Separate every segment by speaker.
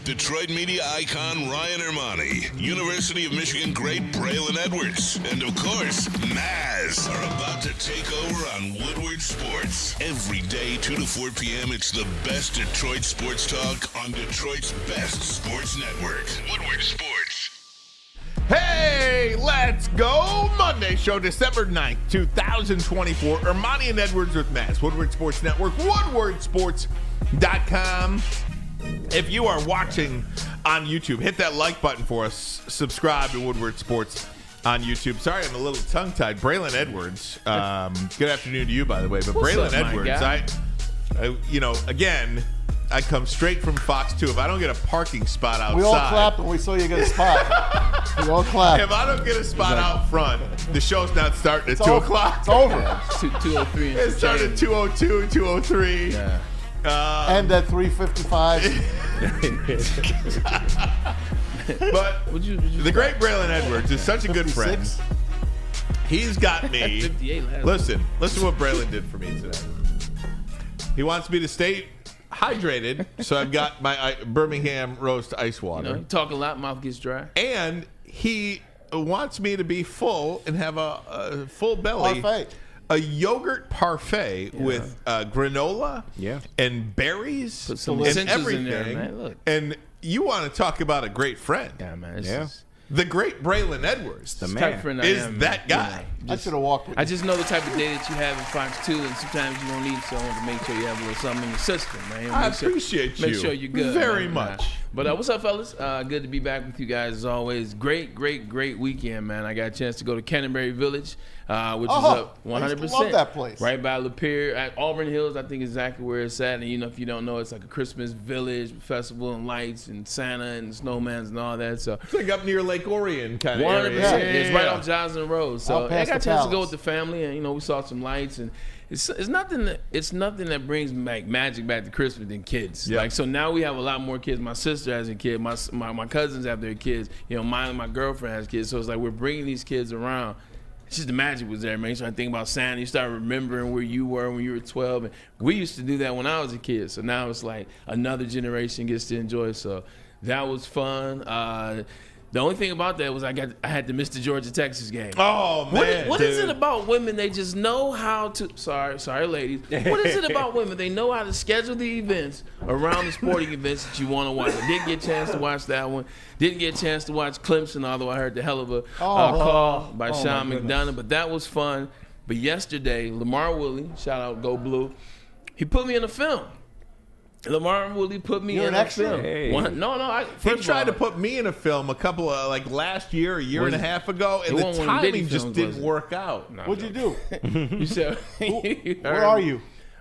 Speaker 1: Detroit media icon Ryan Ermanni, University of Michigan great Braylon Edwards, and of course, Maz are about to take over on Woodward Sports. Every day, 2 to 4 p.m., it's the best Detroit sports talk on Detroit's best sports network, Woodward Sports.
Speaker 2: Hey, let's go! Monday show, December 9th, 2024. Ermanni and Edwards with Maz, Woodward Sports Network, woodwardsports.com. If you are watching on YouTube, hit that like button for us. Subscribe to Woodward Sports on YouTube. Sorry, I'm a little tongue-tied. Braylon Edwards. Good afternoon to you, by the way. But
Speaker 3: What's
Speaker 2: Braylon
Speaker 3: up,
Speaker 2: Edwards, again, I come straight from Fox 2. If I don't get a parking spot outside.
Speaker 4: We all clapped when we saw you get a spot. We all clapped.
Speaker 2: If I don't get a spot out front, the show's not starting at 2 o'clock.
Speaker 4: It's over.
Speaker 3: Yeah, 2:03.
Speaker 2: It started at 2:02, 2:03.
Speaker 3: Yeah.
Speaker 4: And at 3:55.
Speaker 2: But the great Braylon Edwards is such a good friend.
Speaker 4: 56.
Speaker 2: He's got me.
Speaker 3: 58 last
Speaker 2: Listen what Braylon did for me today. He wants me to stay hydrated, so I've got my Birmingham roast ice water.
Speaker 3: You talk a lot, mouth gets dry.
Speaker 2: And he wants me to be full and have a full belly.
Speaker 4: Parfait.
Speaker 2: A yogurt parfait with granola and berries
Speaker 3: Put some
Speaker 2: and
Speaker 3: essentials
Speaker 2: everything.
Speaker 3: in there, man. Look.
Speaker 2: And you want to talk about a great friend.
Speaker 3: Yeah, man.
Speaker 2: The great Braylon Edwards
Speaker 3: The type of friend I
Speaker 2: is
Speaker 3: am,
Speaker 2: that
Speaker 3: man.
Speaker 2: guy.
Speaker 4: I should have walked with
Speaker 3: I
Speaker 4: you.
Speaker 3: just know the type of day that you have in Fox 2, and sometimes you don't need someone to make sure you have a little something in your system, man.
Speaker 2: I appreciate you.
Speaker 3: Make sure you're good.
Speaker 2: Very
Speaker 3: man.
Speaker 2: much.
Speaker 3: But what's up, fellas? Good to be back with you guys as always. Great weekend, man. I got a chance to go to Canterbury Village, which is up 100%.
Speaker 4: I used to love that place.
Speaker 3: Right by Lapeer at Auburn Hills, I think exactly where it's at. And if you don't know, it's like a Christmas village festival and lights and Santa and snowmans and all that. So
Speaker 2: It's like up near Lake Orion kind of
Speaker 3: 100%.
Speaker 2: area.
Speaker 3: It's right off Johnson Road. So
Speaker 4: Out
Speaker 3: I
Speaker 4: past
Speaker 3: got a
Speaker 4: the
Speaker 3: chance to go
Speaker 4: palace.
Speaker 3: with the family, and we saw some lights, and it's nothing that brings like magic back to Christmas than kids.
Speaker 2: Yeah.
Speaker 3: Like, so now we have a lot more kids. My sister has a kid. My cousins have their kids. My girlfriend has kids. So it's like we're bringing these kids around. It's just the magic was there, man. You start thinking about Santa. You start remembering where you were when you were 12. And we used to do that when I was a kid. So now it's like another generation gets to enjoy it. So that was fun. The only thing about that was I had to miss the Georgia-Texas game.
Speaker 2: Oh, man.
Speaker 3: What is it about women? They just know how to. Sorry, ladies. What is it about women? They know how to schedule the events around the sporting events that you want to watch. I didn't get a chance to watch that one. Didn't get a chance to watch Clemson, although I heard the hell of a call by Sean McDonough. But that was fun. But yesterday, Lamar Willie, shout out Go Blue, he put me in a film. Lamar Willie put me
Speaker 4: You're
Speaker 3: in
Speaker 4: an
Speaker 3: a
Speaker 4: extra?
Speaker 3: film.
Speaker 4: Hey.
Speaker 2: He tried to put me in a film a couple of last year, a year and a half ago, and the timing just didn't work out.
Speaker 4: What'd you do?
Speaker 3: You said,
Speaker 4: Where are you?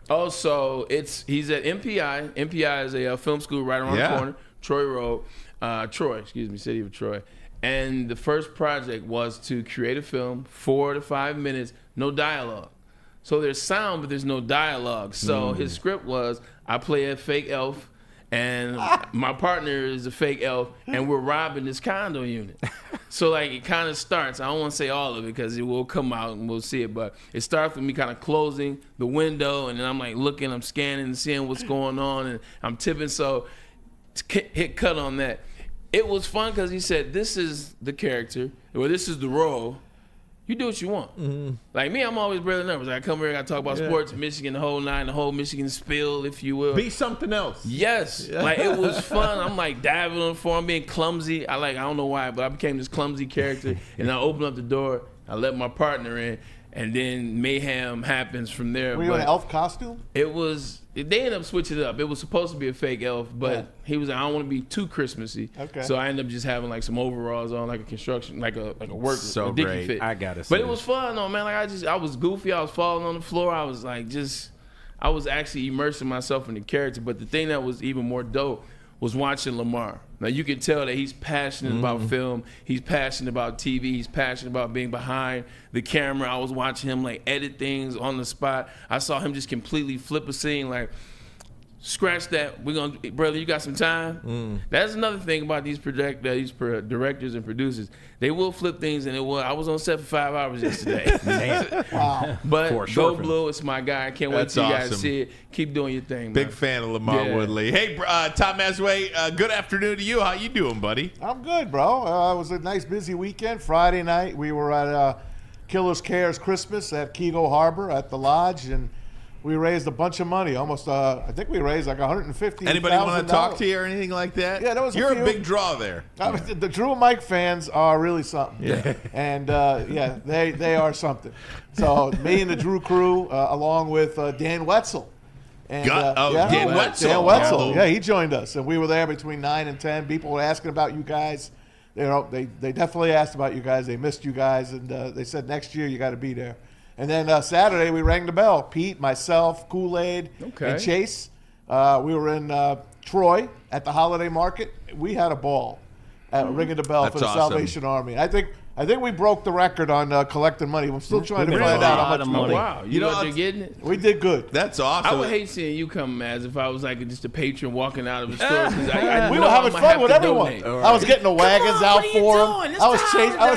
Speaker 3: Oh, so he's at MPI. MPI is a film school right around the corner, Troy Road, city of Troy. And the first project was to create a film, 4 to 5 minutes, no dialogue. So there's sound, but there's no dialogue. So his script was, I play a fake elf, and my partner is a fake elf, and we're robbing this condo unit. So it kind of starts. I don't want to say all of it because it will come out and we'll see it. But it starts with me kind of closing the window, and then I'm looking, I'm scanning and seeing what's going on, and I'm tipping. So hit cut on that. It was fun because he said, this is the character, or this is the role. You do what you want. Mm-hmm. Like me, I'm always Braylon Edwards. I come here, I gotta talk about sports, Michigan, the whole nine, the whole Michigan spill, if you will.
Speaker 2: Be something else.
Speaker 3: Yes. It was fun. I'm diving on the floor, I'm being clumsy. I don't know why, but I became this clumsy character. And I opened up the door, I let my partner in, and then mayhem happens from there.
Speaker 4: Were you in an elf costume?
Speaker 3: They ended up switching it up. It was supposed to be a fake elf, but he was like, I don't want to be too Christmassy. Okay. So I ended up just having some overalls on, like a construction, like a work,
Speaker 5: so
Speaker 3: a dicky
Speaker 5: great.
Speaker 3: fit.
Speaker 5: I gotta say,
Speaker 3: but it was fun though, man. I was goofy. I was falling on the floor. I was I was actually immersing myself in the character. But the thing that was even more dope was watching Lamar. Now you can tell that he's passionate about film. He's passionate about TV. He's passionate about being behind the camera. I was watching him edit things on the spot. I saw him just completely flip a scene. Scratch that. We're gonna, brother. You got some time. That's another thing about these directors and producers. They will flip things, and I was on set for 5 hours yesterday.
Speaker 4: Wow.
Speaker 3: But Go Blue, it's my guy. I can't wait till you guys
Speaker 2: awesome.
Speaker 3: see it. Keep doing your thing.
Speaker 2: Big
Speaker 3: man.
Speaker 2: fan of Lamar
Speaker 3: Yeah.
Speaker 2: Woodley. Hey, Tom Masway, good afternoon to you. How you doing, buddy?
Speaker 4: I'm good, bro. It was a nice, busy weekend. Friday night, we were at Killer's Cares Christmas at Kego Harbor at the Lodge, and we raised a bunch of money. Almost, I think we raised like $150,000.
Speaker 2: Anybody want to talk to you or anything like that?
Speaker 4: Yeah, there was a
Speaker 2: You're a
Speaker 4: few.
Speaker 2: big draw there.
Speaker 4: The Drew and Mike fans are really something. Yeah. And, they are something. So me and the Drew crew, along with Dan Wetzel. And,
Speaker 2: Dan Wetzel.
Speaker 4: Dan Wetzel.
Speaker 2: Oh.
Speaker 4: Yeah, he joined us. And we were there between 9 and 10. People were asking about you guys. They definitely asked about you guys. They missed you guys. And they said next year you got to be there. And then Saturday, we rang the bell. Pete, myself, Kool-Aid, and Chase. We were in Troy at the holiday market. We had a ball at ringing the bell for the
Speaker 2: awesome.
Speaker 4: Salvation Army. I think we broke the record on collecting money. I'm still trying to find out how much money.
Speaker 3: Oh, wow. You know what you're getting it?
Speaker 4: We did good.
Speaker 2: That's awesome.
Speaker 3: I would hate seeing you come as if I was like just a patron walking out of a store. 'Cause I
Speaker 4: We
Speaker 3: know
Speaker 4: were having
Speaker 3: I'ma
Speaker 4: fun
Speaker 3: have
Speaker 4: with
Speaker 3: to
Speaker 4: everyone.
Speaker 3: donate.
Speaker 4: I was getting the wagons
Speaker 3: on,
Speaker 4: out
Speaker 3: what are you
Speaker 4: for them.
Speaker 3: doing? It's
Speaker 4: I was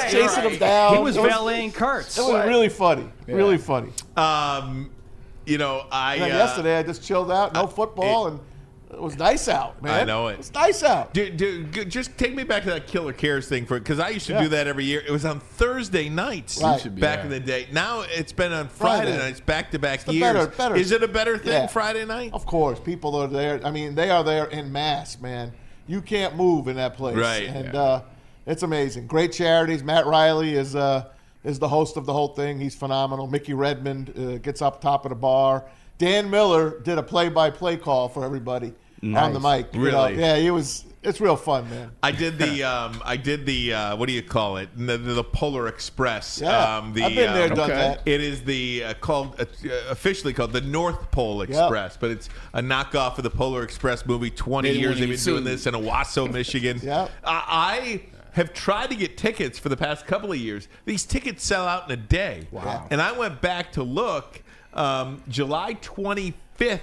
Speaker 3: the
Speaker 4: chasing
Speaker 3: holiday.
Speaker 4: them down.
Speaker 5: He was
Speaker 4: It
Speaker 5: valeting carts.
Speaker 4: It was really funny. Really funny.
Speaker 2: I
Speaker 4: And then yesterday I just chilled out. No football, and it was nice out, man.
Speaker 2: I know it.
Speaker 4: It was nice out.
Speaker 2: Dude, just take me back to that Killer Cares thing because I used to do that every year. It was on Thursday nights
Speaker 4: Right.
Speaker 2: back in the day. Now it's been on Friday nights, back-to-back
Speaker 4: a
Speaker 2: years.
Speaker 4: better-
Speaker 2: Is it a better thing
Speaker 4: Yeah.
Speaker 2: Friday night?
Speaker 4: Of course, people are there. I mean, they are there in mass, man. You can't move in that place.
Speaker 2: Right.
Speaker 4: And it's amazing. Great charities. Matt Riley is the host of the whole thing. He's phenomenal. Mickey Redmond gets up top of the bar. Dan Miller did a play-by-play call for everybody on the mic. You know?
Speaker 2: Really?
Speaker 4: Yeah, it's real fun, man.
Speaker 2: I did the what do you call it? The Polar Express.
Speaker 4: Yeah, I've been there, done that.
Speaker 2: It is the officially called the North Pole Express, but it's a knockoff of the Polar Express movie. 20
Speaker 3: They
Speaker 2: years
Speaker 3: wouldn't
Speaker 2: they've been
Speaker 3: even
Speaker 2: doing
Speaker 3: sue.
Speaker 2: this in Owasso, Michigan.
Speaker 4: Yep.
Speaker 2: I have tried to get tickets for the past couple of years. These tickets sell out in a day.
Speaker 4: Wow.
Speaker 2: And I went back to look. July 25th,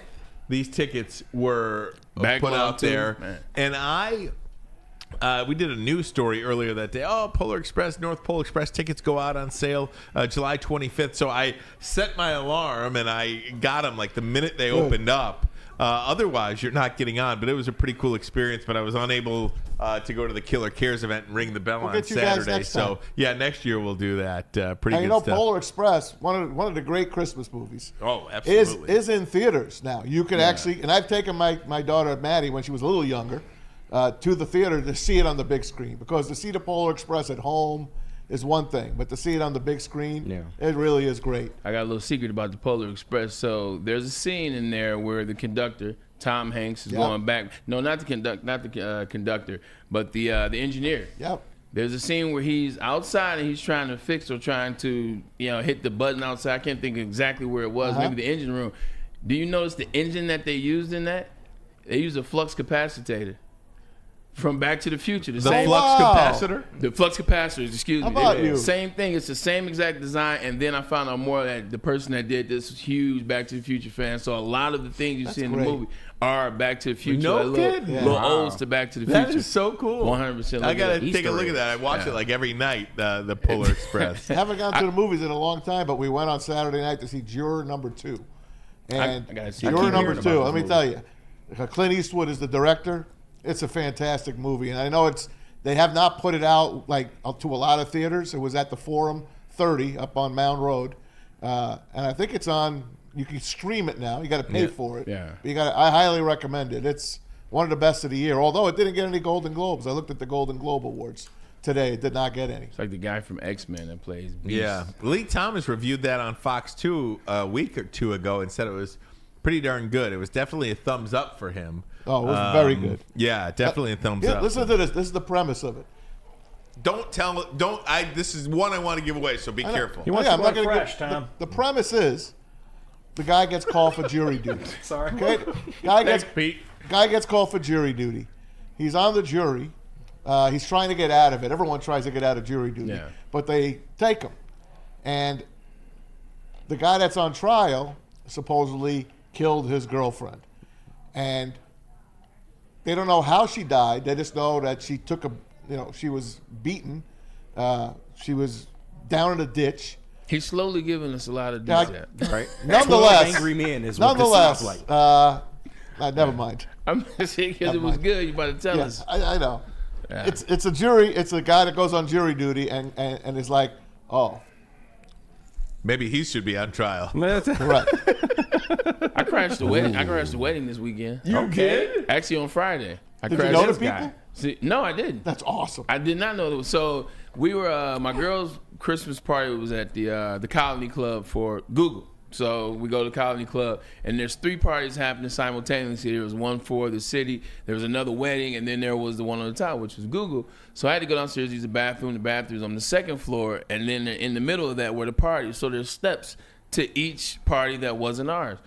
Speaker 2: these tickets were put
Speaker 3: Backlog
Speaker 2: out
Speaker 3: too?
Speaker 2: there.
Speaker 3: Man.
Speaker 2: And we did a news story earlier that day. Oh, Polar Express, North Pole Express tickets go out on sale July 25th. So I set my alarm and I got them like the minute they opened up. Otherwise, you're not getting on. But it was a pretty cool experience. But I was unable to go to the Killer Cares event and ring the bell on
Speaker 4: get you guys
Speaker 2: Saturday.
Speaker 4: next time.
Speaker 2: So yeah, next year we'll do that. Pretty
Speaker 4: And
Speaker 2: good
Speaker 4: you know,
Speaker 2: stuff.
Speaker 4: Polar Express, one of the great Christmas movies.
Speaker 2: Oh, absolutely.
Speaker 4: Is in theaters now. You can actually, and I've taken my daughter Maddie when she was a little younger to the theater to see it on the big screen, because to see the Polar Express at home is one thing, but to see it on the big screen, it really is great.
Speaker 3: I got a little secret about the Polar Express. So there's a scene in there where the conductor, Tom Hanks, is going back. No, not the conductor, but the engineer.
Speaker 4: Yep.
Speaker 3: There's a scene where he's outside and he's trying to fix or trying to, hit the button outside. I can't think exactly where it was. Maybe the engine room. Do you notice the engine that they used in that? They used a flux capacitor from Back to the Future. The same
Speaker 2: flux capacitor?
Speaker 3: The flux capacitors, excuse me.
Speaker 4: How about you?
Speaker 3: Same thing. It's the same exact design. And then I found out more that the person that did this was huge Back to the Future fan. So a lot of the things you see in the
Speaker 4: great.
Speaker 3: movie are Back to the Future.
Speaker 2: No
Speaker 3: Like
Speaker 2: kidding?
Speaker 3: little
Speaker 2: Wow.
Speaker 3: odes to Back to the Future.
Speaker 2: That is so cool.
Speaker 3: 100%.
Speaker 2: I gotta take
Speaker 3: Easter
Speaker 2: a look
Speaker 3: egg.
Speaker 2: at that. I watch it like every night. The Polar Express.
Speaker 4: I haven't gone to the movies in a long time, but we went on Saturday night to see Juror Number 2. And
Speaker 3: I gotta see it.
Speaker 4: Juror
Speaker 3: I keep
Speaker 4: Number
Speaker 3: hearing
Speaker 4: 2,
Speaker 3: about
Speaker 4: let
Speaker 3: this
Speaker 4: me tell you, Clint Eastwood is the director. It's a fantastic movie, and I know they have not put it out like to a lot of theaters. It was at the Forum 30 up on Mound Road, and I think it's on. You can stream it now. You got to pay for it.
Speaker 3: Yeah.
Speaker 4: But I highly recommend it. It's one of the best of the year. Although it didn't get any Golden Globes. I looked at the Golden Globe Awards today. It did not get any.
Speaker 3: It's like the guy from X-Men that plays Beast.
Speaker 2: Yeah. Lee Thomas reviewed that on Fox 2 a week or two ago and said it was pretty darn good. It was definitely a thumbs up for him.
Speaker 4: Oh, it was very good.
Speaker 2: Yeah, definitely a thumbs
Speaker 4: Here,
Speaker 2: up.
Speaker 4: listen to this. This is the premise of it.
Speaker 2: This is one I want to give away, so be careful.
Speaker 5: He wants
Speaker 4: Yeah,
Speaker 5: to
Speaker 4: I'm not
Speaker 5: go
Speaker 4: gonna
Speaker 5: fresh,
Speaker 4: give-
Speaker 5: Tom.
Speaker 4: The premise is the guy gets called for jury duty.
Speaker 5: Sorry.
Speaker 4: Okay? Guy gets
Speaker 2: Pete.
Speaker 4: called for jury duty. He's on the jury. He's trying to get out of it. Everyone tries to get out of jury duty.
Speaker 3: Yeah.
Speaker 4: But they take him. And the guy that's on trial supposedly killed his girlfriend. and they don't know how she died. They just know that she took she was beaten. She was down in a ditch.
Speaker 3: He's slowly giving us a lot of detail.
Speaker 5: Right.
Speaker 4: Nonetheless,
Speaker 5: angry men is what this sounds like.
Speaker 4: Never mind.
Speaker 3: I'm saying because it was good. You about to tell us.
Speaker 4: I know.
Speaker 3: Yeah.
Speaker 4: It's a jury. It's a guy that goes on jury duty and is like, oh,
Speaker 2: Maybe he should be on trial.
Speaker 4: right.
Speaker 3: I crashed the wedding. I crashed the wedding this weekend.
Speaker 2: You did?
Speaker 3: Actually, on Friday.
Speaker 4: Did you know the people?
Speaker 3: See, no, I didn't.
Speaker 4: That's awesome.
Speaker 3: I did not know that. So we were my girl's Christmas party was at the Colony Club for Google. So we go to the Colony Club, and there's 3 parties happening simultaneously. There was one for the city, there was another wedding, and then there was the one on the top, which was Google. So I had to go downstairs, use the bathroom. The bathroom's on the 2nd floor, and then in the middle of that were the parties. So there's steps to each party that wasn't ours.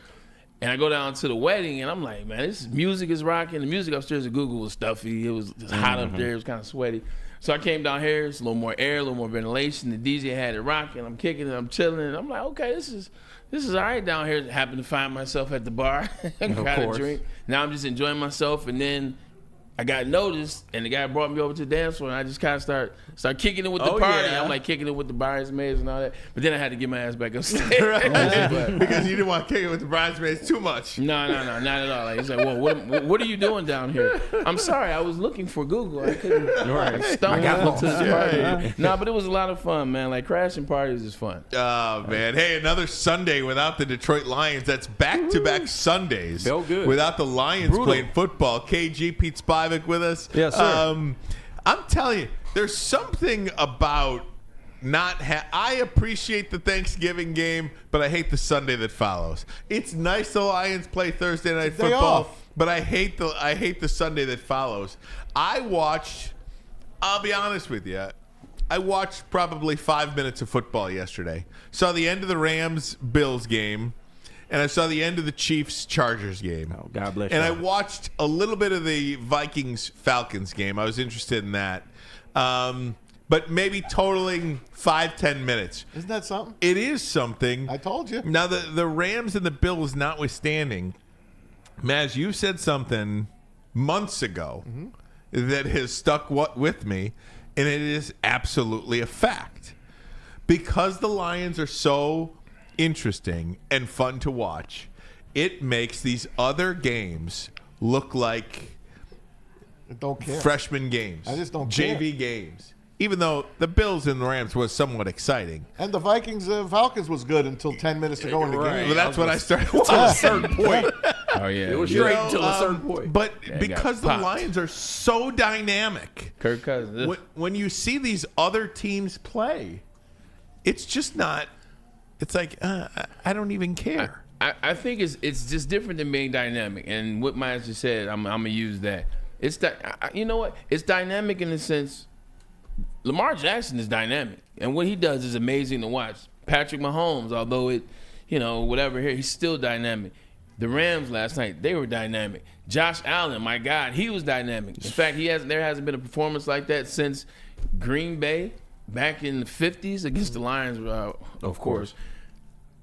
Speaker 3: And I go down to the wedding, and I'm like, man, this music is rocking. The music upstairs at Google was stuffy. It was just hot up there. It was kind of sweaty. So I came down here. It's a little more air, a little more ventilation. The DJ had it rocking. I'm kicking it. I'm chilling. And I'm like, okay, this is all right down here. Happened to find myself at the bar. Got a drink. Now I'm just enjoying myself. And then I got noticed, and the guy brought me over to the dance floor, and I just kind of start kicking it with the party.
Speaker 2: Yeah.
Speaker 3: I'm like kicking it with the bridesmaids and all that. But then I had to get my ass back upstairs.
Speaker 2: Because you didn't want to kick it with the bridesmaids too much.
Speaker 3: No, not at all. Like, it's like, well, what are you doing down here? I'm sorry, I was looking for Google. I couldn't stumble into this party. No, but it was a lot of fun, man. Like, crashing parties is fun.
Speaker 2: Oh, man. Hey, another Sunday without the Detroit Lions. That's back-to-back Sundays.
Speaker 5: Felt good.
Speaker 2: Without the Lions playing football. KG, Pete Spivak with us.
Speaker 5: Yes, sir.
Speaker 2: I'm telling you, there's something about I appreciate the Thanksgiving game, but I hate the Sunday that follows. It's nice the Lions play Thursday night football, but I hate the Sunday that follows. I'll be honest with you, I watched probably 5 minutes of football yesterday. Saw the end of the Rams-Bills game, and I saw the end of the Chiefs-Chargers game.
Speaker 5: Oh, God bless you.
Speaker 2: And I watched a little bit of the Vikings-Falcons game. I was interested in that. But maybe totaling 5-10 minutes.
Speaker 4: Isn't that something?
Speaker 2: It is something.
Speaker 4: I told you.
Speaker 2: Now, the Rams and the Bills notwithstanding, Maz, you said something months ago that has stuck with me, and it is absolutely a fact. Because the Lions are so interesting and fun to watch, it makes these other games look like
Speaker 4: I don't care.
Speaker 2: freshman games.
Speaker 4: I just don't
Speaker 2: JV
Speaker 4: care.
Speaker 2: games. Even though the Bills and the Rams was somewhat exciting.
Speaker 4: And the Vikings Falcons was good until 10 minutes to go in the game.
Speaker 2: Well, that's what I started
Speaker 5: To a certain point.
Speaker 3: Oh, yeah.
Speaker 5: It was
Speaker 2: You
Speaker 5: straight
Speaker 2: know,
Speaker 5: until a certain point.
Speaker 2: But
Speaker 3: Yeah,
Speaker 2: because the
Speaker 3: got popped.
Speaker 2: Lions are so dynamic,
Speaker 3: Kirk Cousins.
Speaker 2: when you see these other teams play, it's just not. It's like I don't even care.
Speaker 3: I think it's just different than being dynamic. And what Miles just said, I'm gonna use that. It's you know what? It's dynamic in the sense Lamar Jackson is dynamic, and what he does is amazing to watch. Patrick Mahomes, although whatever here, he's still dynamic. The Rams last night, they were dynamic. Josh Allen, my God, he was dynamic. In fact, there hasn't been a performance like that since Green Bay back in the 50s against the Lions, of course.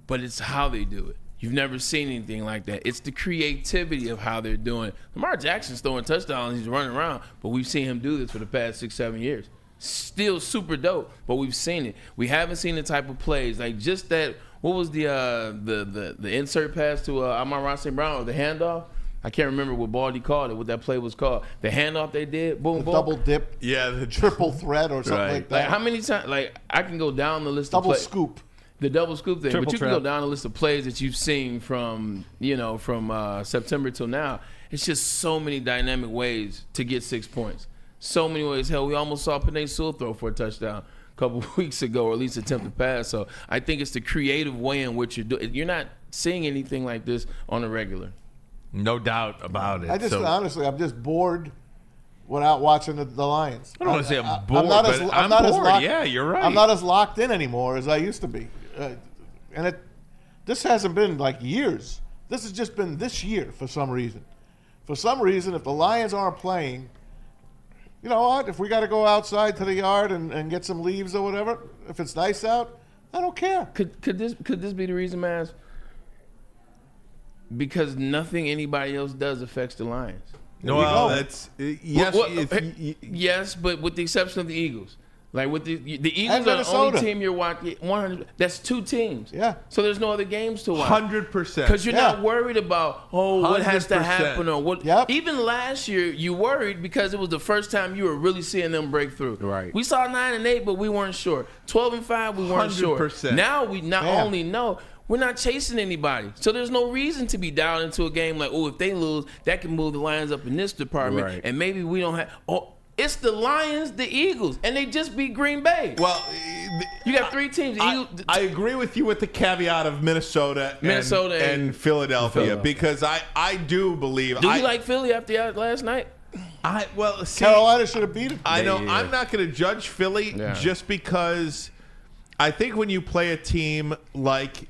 Speaker 3: But it's how they do it. You've never seen anything like that. It's the creativity of how they're doing it. Lamar Jackson's throwing touchdowns, he's running around, but we've seen him do this for the past 6-7 years. Still super dope, but we've seen it. We haven't seen the type of plays like just that. What was the insert pass to Amon-Ra St. Brown or the handoff? I can't remember what Baldy called it, what that play was called. The handoff they did, boom, boom.
Speaker 4: Double dip,
Speaker 2: Yeah, the
Speaker 4: triple threat or something like that.
Speaker 3: Like how many times? Like I can go down the list
Speaker 4: Double
Speaker 3: of plays.
Speaker 4: scoop.
Speaker 3: The double scoop thing,
Speaker 5: Triple
Speaker 3: but you
Speaker 5: trap.
Speaker 3: can go down the list of plays that you've seen from September till now. It's just so many dynamic ways to get 6 points. So many ways. Hell, we almost saw Penei Sewell throw for a touchdown a couple of weeks ago, or at least attempt to pass. So I think it's the creative way in which you're doing. You're not seeing anything like this on a regular.
Speaker 2: no doubt about it.
Speaker 4: Honestly, I'm just bored without watching the Lions.
Speaker 2: I don't want to say I'm bored, but I'm bored.
Speaker 4: locked,
Speaker 2: Yeah, you're right.
Speaker 4: I'm not as locked in anymore as I used to be. This hasn't been like years. This has just been this year for some reason. For some reason, if the Lions aren't playing, you know what? If we got to go outside to the yard and get some leaves or whatever, if it's nice out, I don't care.
Speaker 3: Could this be the reason, man? Because nothing anybody else does affects the Lions.
Speaker 2: No, well, that's yes.
Speaker 3: Yes, but with the exception of the Eagles. Like with the Eagles
Speaker 4: And
Speaker 3: are the only
Speaker 4: Minnesota.
Speaker 3: team you're watching. 100. That's 2 teams.
Speaker 4: Yeah.
Speaker 3: So there's no other games to watch.
Speaker 2: 100%.
Speaker 3: Because you're
Speaker 4: Yeah.
Speaker 3: not worried about what has to
Speaker 2: 100%.
Speaker 3: happen or what.
Speaker 4: Yep.
Speaker 3: Even last year you worried because it was the first time you were really seeing them break through.
Speaker 5: Right.
Speaker 3: We saw 9-8, but we weren't sure. 12-5, we weren't sure.
Speaker 2: 100%.
Speaker 3: Now we not
Speaker 4: Yeah.
Speaker 3: only know. We're not chasing anybody. So there's no reason to be down into a game like, if they lose, that can move the Lions up in this department.
Speaker 5: Right.
Speaker 3: And maybe we don't have it's the Lions, the Eagles, and they just beat Green Bay.
Speaker 2: Well,
Speaker 3: You got 3 teams.
Speaker 2: I agree with you with the caveat of Minnesota and Philadelphia, because I do believe.
Speaker 3: Do you like Philly after last night?
Speaker 2: See,
Speaker 4: Carolina should have beat him.
Speaker 2: I know.
Speaker 3: Yeah.
Speaker 2: I'm not going to judge Philly just because I think when you play a team like.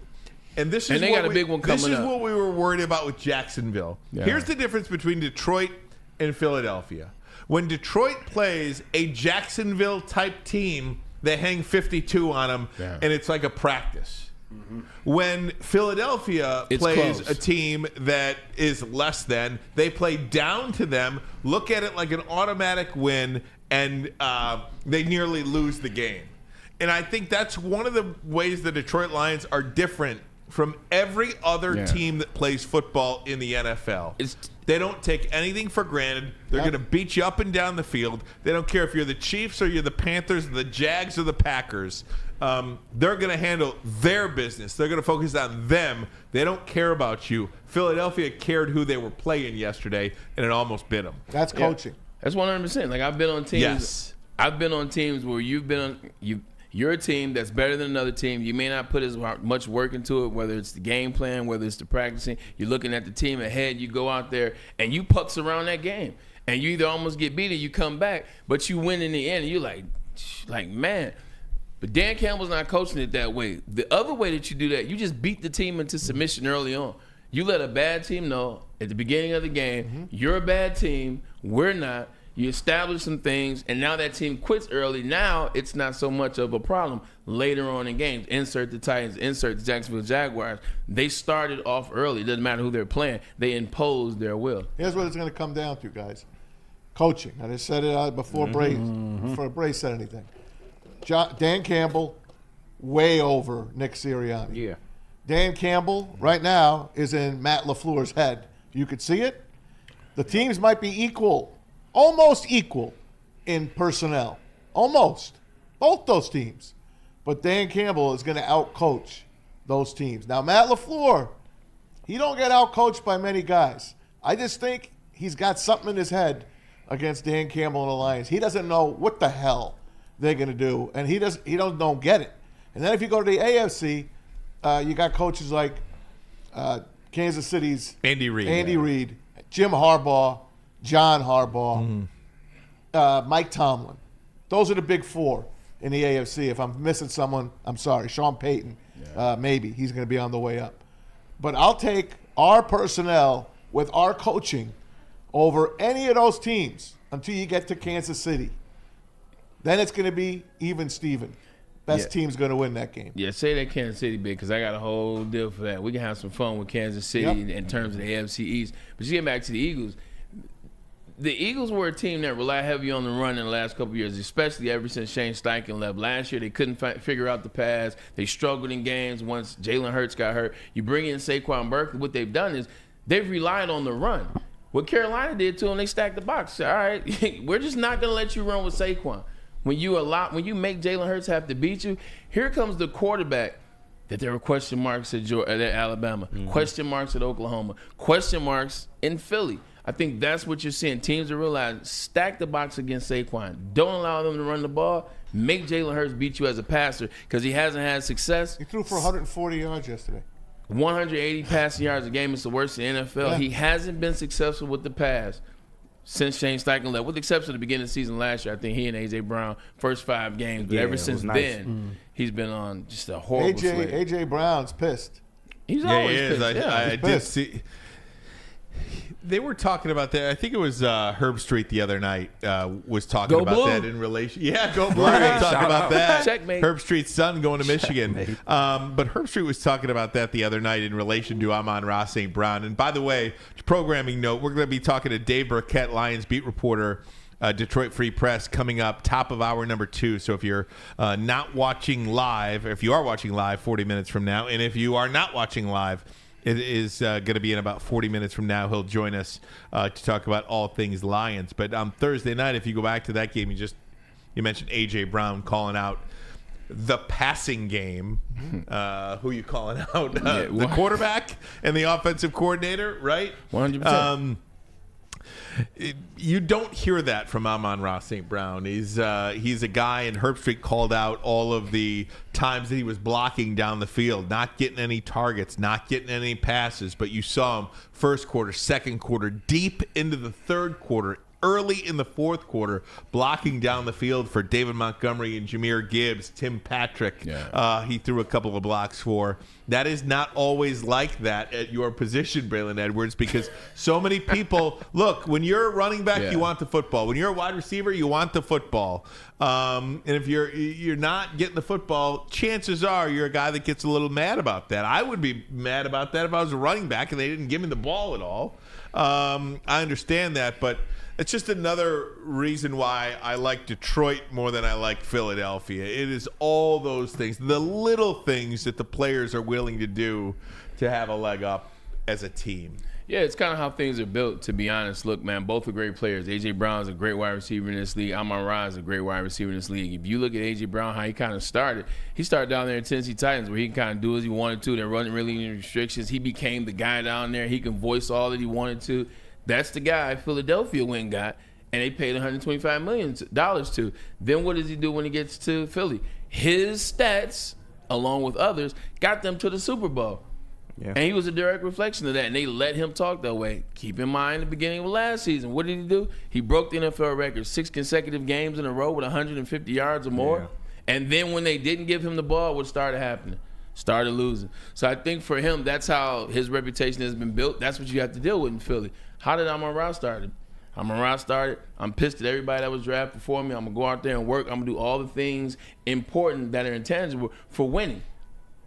Speaker 2: And this is
Speaker 3: they got a big one coming
Speaker 2: This is
Speaker 3: up.
Speaker 2: what we were worried about with Jacksonville.
Speaker 3: Yeah.
Speaker 2: Here's the difference between Detroit and Philadelphia. When Detroit plays a Jacksonville type team, they hang 52 on them, and it's like a practice. When Philadelphia plays
Speaker 3: close.
Speaker 2: a team that is less than, they play down to them, look at it like an automatic win, and they nearly lose the game. And I think that's one of the ways the Detroit Lions are different from every other team that plays football in the NFL. They don't take anything for granted. They're going to beat you up and down the field. They don't care if you're the Chiefs or you're the Panthers, the Jags or the Packers. They're going to handle their business. They're going to focus on them. They don't care about you. Philadelphia cared who they were playing yesterday, and it almost bit them.
Speaker 4: That's coaching.
Speaker 3: That's 100%. Like I've been on teams.
Speaker 2: Yes.
Speaker 3: I've been on teams where you're a team that's better than another team. You may not put as much work into it, whether it's the game plan, whether it's the practicing. You're looking at the team ahead. You go out there and you pucks around that game, and you either almost get beat or you come back, but you win in the end. And you're like man. But Dan Campbell's not coaching it that way. The other way that you do that, you just beat the team into submission early on. You let a bad team know at the beginning of the game, you're a bad team, we're not. You establish some things, and now that team quits early. Now it's not so much of a problem later on in games. Insert the Titans, insert the Jacksonville Jaguars. They started off early. It doesn't matter who they're playing. They imposed their will.
Speaker 4: Here's what it's going to come down to, guys. Coaching. I just said it before Bray said anything. Dan Campbell, way over Nick Sirianni.
Speaker 5: Yeah.
Speaker 4: Dan Campbell, right now, is in Matt LaFleur's head. You could see it. The teams might be equal, almost equal in personnel. Almost. Both those teams. But Dan Campbell is going to outcoach those teams. Now, Matt LaFleur, he don't get outcoached by many guys. I just think he's got something in his head against Dan Campbell and the Lions. He doesn't know what the hell they're going to do, and he don't get it. And then if you go to the AFC, you got coaches like Kansas City's
Speaker 2: Andy Reid,
Speaker 4: Jim Harbaugh, John Harbaugh, Mike Tomlin. Those are the big 4 in the AFC. If I'm missing someone, I'm sorry. Sean Payton, maybe. He's going to be on the way up. But I'll take our personnel with our coaching over any of those teams until you get to Kansas City. Then it's going to be even Steven. Best team's going to win that game.
Speaker 3: Yeah, say that Kansas City big, because I got a whole deal for that. We can have some fun with Kansas City in terms of the AFC East. But you get back to the Eagles. The Eagles were a team that relied heavy on the run in the last couple of years, especially ever since Shane Steichen left. Last year, they couldn't figure out the pass. They struggled in games once Jalen Hurts got hurt. You bring in Saquon Barkley. What they've done is they've relied on the run. What Carolina did to them, they stacked the box. All right, we're just not going to let you run with Saquon. When you make Jalen Hurts have to beat you, here comes the quarterback that there were question marks at Alabama, question marks at Oklahoma, question marks in Philly. I think that's what you're seeing. Teams are realizing, stack the box against Saquon. Don't allow them to run the ball. Make Jalen Hurts beat you as a passer because he hasn't had success.
Speaker 4: He threw for 140 yards yesterday.
Speaker 3: 180 passing yards a game is the worst in the NFL.
Speaker 4: Yeah.
Speaker 3: He hasn't been successful with the pass since Shane Steichen left, with the exception of the beginning of the season last year. I think he and A.J. Brown, first 5 games. But ever since then, he's been on just a horrible slate.
Speaker 4: A.J. Brown's pissed.
Speaker 3: He's
Speaker 2: Yeah,
Speaker 3: always
Speaker 2: he is.
Speaker 3: pissed.
Speaker 2: I did
Speaker 4: pissed.
Speaker 2: see. They were talking about that. I think it was Herb Street the other night was talking
Speaker 3: Go
Speaker 2: about
Speaker 3: Blue.
Speaker 2: that in relation. Yeah, go Blue.
Speaker 5: Right.
Speaker 2: Talking
Speaker 5: Shout
Speaker 2: about
Speaker 5: out.
Speaker 2: that.
Speaker 3: Checkmate.
Speaker 2: Herb Street's son going to Michigan. But Herb Street was talking about that the other night in relation to Amon-Ra St. Brown. And by the way, programming note, we're going to be talking to Dave Birkett, Lions beat reporter, Detroit Free Press, coming up top of hour number 2. So if you're not watching live, if you are watching live 40 minutes from now, and if you are not watching live, it is going to be in about 40 minutes from now. He'll join us to talk about all things Lions. But on Thursday night, if you go back to that game, you mentioned A.J. Brown calling out the passing game. Who you calling out? The quarterback and the offensive coordinator, right?
Speaker 3: 100%.
Speaker 2: You don't hear that from Amon-Ra St. Brown. He's a guy, and Herb Street called out all of the times that he was blocking down the field, not getting any targets, not getting any passes. But you saw him first quarter, second quarter, deep into the third quarter, early in the fourth quarter, blocking down the field for David Montgomery and Jahmyr Gibbs, Tim Patrick.
Speaker 3: Yeah.
Speaker 2: He threw a couple of blocks for. That is not always like that at your position, Braylon Edwards, because so many people look. When you're a running back, you want the football. When you're a wide receiver, you want the football. And if you're not getting the football, chances are you're a guy that gets a little mad about that. I would be mad about that if I was a running back and they didn't give me the ball at all. I understand that, but it's just another reason why I like Detroit more than I like Philadelphia. It is all those things, the little things that the players are willing to do to have a leg up as a team.
Speaker 3: Yeah, it's kind of how things are built, to be honest. Look, man, both are great players. A.J. Brown is a great wide receiver in this league. Amon-Ra is a great wide receiver in this league. If you look at A.J. Brown, how he kind of started, he started down there in Tennessee Titans where he can kind of do as he wanted to. There wasn't really any restrictions. He became the guy down there. He can voice all that he wanted to. That's the guy Philadelphia went and got, and they paid $125 million to. Then what does he do when he gets to Philly? His stats, along with others, got them to the Super Bowl. Yeah. And he was a direct reflection of that, and they let him talk that way. Keep in mind the beginning of last season. What did he do? He broke the NFL record, 6 consecutive games in a row with 150 yards or more. Yeah. And then when they didn't give him the ball, what started happening? Started losing. So I think for him, that's how his reputation has been built. That's what you have to deal with in Philly. How did Amon-Ra start? Amon-Ra started. I'm pissed at everybody that was drafted before me. I'm going to go out there and work. I'm going to do all the things important that are intangible for winning.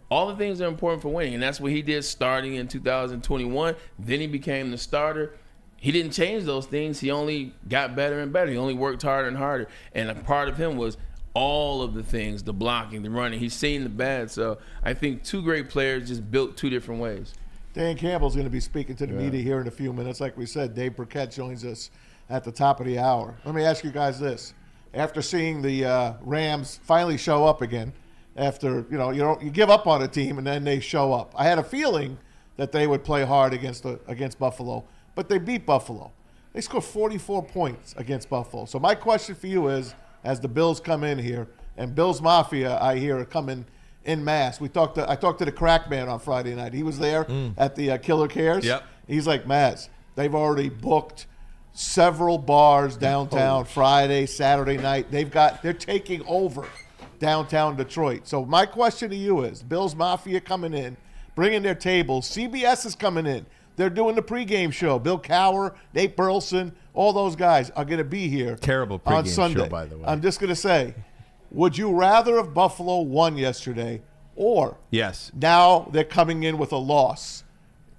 Speaker 3: All the things that are important for winning. And that's what he did starting in 2021. Then he became the starter. He didn't change those things. He only got better and better. He only worked harder and harder. And a part of him was all of the things, the blocking, the running. He's seen the bad. So I think two great players just built two different ways. Dan
Speaker 4: Campbell's going to be speaking to the media here in a few minutes. Like we said, Dave Birkett joins us at the top of the hour. Let me ask you guys this. After seeing the Rams finally show up again, after, you give up on a team and then they show up. I had a feeling that they would play hard against Buffalo, but they beat Buffalo. They scored 44 points against Buffalo. So my question for you is, as the Bills come in here, and Bills Mafia, I hear, are coming in mass. I talked to the crack man on Friday night. He was there at the Killer Cares.
Speaker 2: Yep.
Speaker 4: He's like, Maz, they've already booked several bars downtown Friday, Saturday night. They're taking over downtown Detroit. So my question to you is, Bills Mafia coming in, bringing their tables. CBS is coming in. They're doing the pregame show. Bill Cowher, Nate Burleson, all those guys are going to be here.
Speaker 2: Terrible
Speaker 4: on
Speaker 2: pregame
Speaker 4: Sunday.
Speaker 2: show, by the way.
Speaker 4: I'm just going to say, would you rather have Buffalo won yesterday, or
Speaker 2: yes,
Speaker 4: now they're coming in with a loss,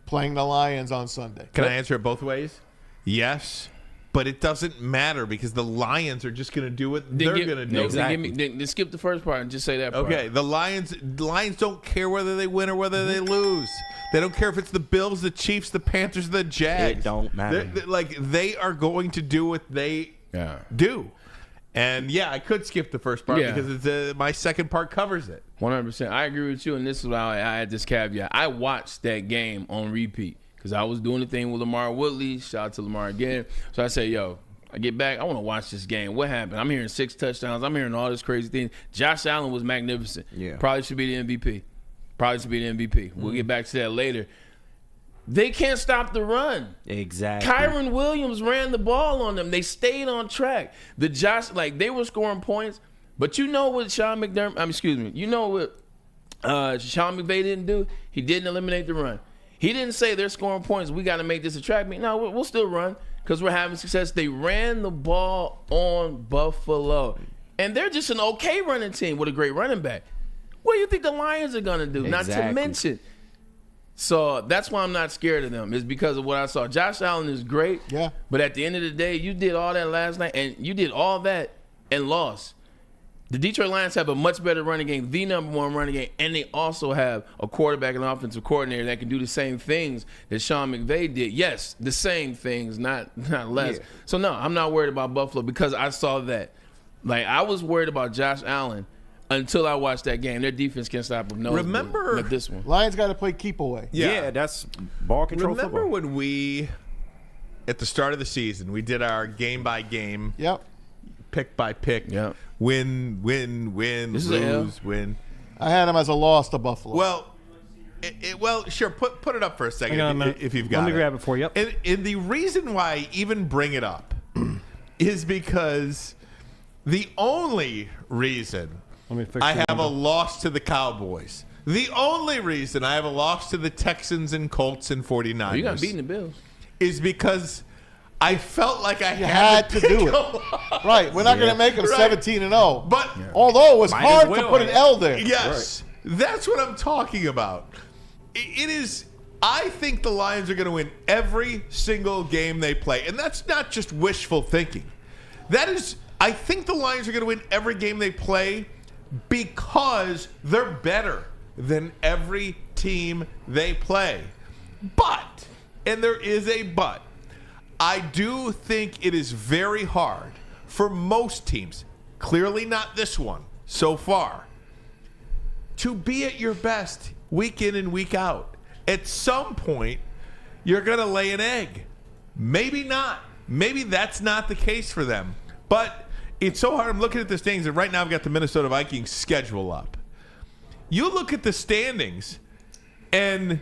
Speaker 4: playing the Lions on Sunday?
Speaker 2: Can I answer it both ways? Yes, but it doesn't matter because the Lions are just going to do what they're going to do.
Speaker 3: No, then skip the first part and just say that part.
Speaker 2: Okay, the Lions don't care whether they win or whether they lose. They don't care if it's the Bills, the Chiefs, the Panthers, the Jags.
Speaker 5: It don't matter.
Speaker 2: They are going to do what they do. And, I could skip the first part because it's my second part covers it.
Speaker 3: 100%. I agree with you, and this is why I had this caveat. I watched that game on repeat because I was doing the thing with Lamar Woodley. Shout out to Lamar again. So I say, I get back. I want to watch this game. What happened? I'm hearing 6 touchdowns. I'm hearing all this crazy thing. Josh Allen was magnificent. Yeah. Probably should be the MVP. We'll get back to that later. They can't stop the run.
Speaker 5: Exactly.
Speaker 3: Kyron Williams ran the ball on them. They stayed on track. They were scoring points, but you know what Sean McVay didn't do? He didn't eliminate the run. He didn't say they're scoring points. We got to make this attractive. No, we'll still run because we're having success. They ran the ball on Buffalo. And they're just an okay running team with a great running back. What do you think the Lions are going to do?
Speaker 5: Exactly.
Speaker 3: Not to mention. So that's why I'm not scared of them. It's because of what I saw. Josh Allen is great.
Speaker 4: Yeah.
Speaker 3: But at the end of the day, you did all that last night, and you did all that and lost. The Detroit Lions have a much better running game, the number one running game, and they also have a quarterback and offensive coordinator that can do the same things that Sean McVay did. Yes, the same things, not less.
Speaker 5: Yeah.
Speaker 3: So, no, I'm not worried about Buffalo because I saw that. Like, I was worried about Josh Allen until I watched that game. Their defense can't stop him. No,
Speaker 2: Remember-
Speaker 3: but this one.
Speaker 4: Lions got to play keep away.
Speaker 5: Yeah, that's ball control
Speaker 2: Remember
Speaker 5: football.
Speaker 2: when we, at the start of the season, we did our game by game,
Speaker 4: Yep.
Speaker 2: pick by pick,
Speaker 3: Yep.
Speaker 2: win,
Speaker 3: This is a L.
Speaker 2: lose, win.
Speaker 4: I had them as a loss to Buffalo.
Speaker 2: Well, sure. Put it up for a second
Speaker 5: Hang on a minute.
Speaker 2: if you've got
Speaker 5: Let me
Speaker 2: it.
Speaker 5: grab it for you. Yep.
Speaker 2: And the reason why I even bring it up is because the only reason
Speaker 5: Let me fix
Speaker 2: I
Speaker 5: the
Speaker 2: have a
Speaker 5: window.
Speaker 2: loss to the Cowboys, the only reason I have a loss to the Texans and Colts and 49ers
Speaker 3: You got beating the Bills.
Speaker 2: is because I felt like I
Speaker 4: you
Speaker 2: had
Speaker 4: had to
Speaker 2: pick
Speaker 4: do
Speaker 2: a
Speaker 4: it.
Speaker 2: loss.
Speaker 4: Right. We're not going to make them
Speaker 2: Right.
Speaker 4: 17-0.
Speaker 2: But
Speaker 4: Although it was
Speaker 5: Might
Speaker 4: hard
Speaker 5: as
Speaker 4: to
Speaker 5: well,
Speaker 4: put an
Speaker 5: man.
Speaker 4: L there.
Speaker 2: yes, that's what I'm talking about. It is. I think the Lions are going to win every single game they play, and that's not just wishful thinking. That is, I think the Lions are going to win every game they play because they're better than every team they play. But, and there is a but, I do think it is very hard for most teams, clearly not this one so far, to be at your best week in and week out. At some point, you're going to lay an egg. Maybe not. Maybe that's not the case for them. But it's so hard. I'm looking at the standings, and right now I've got the Minnesota Vikings schedule up. You look at the standings, and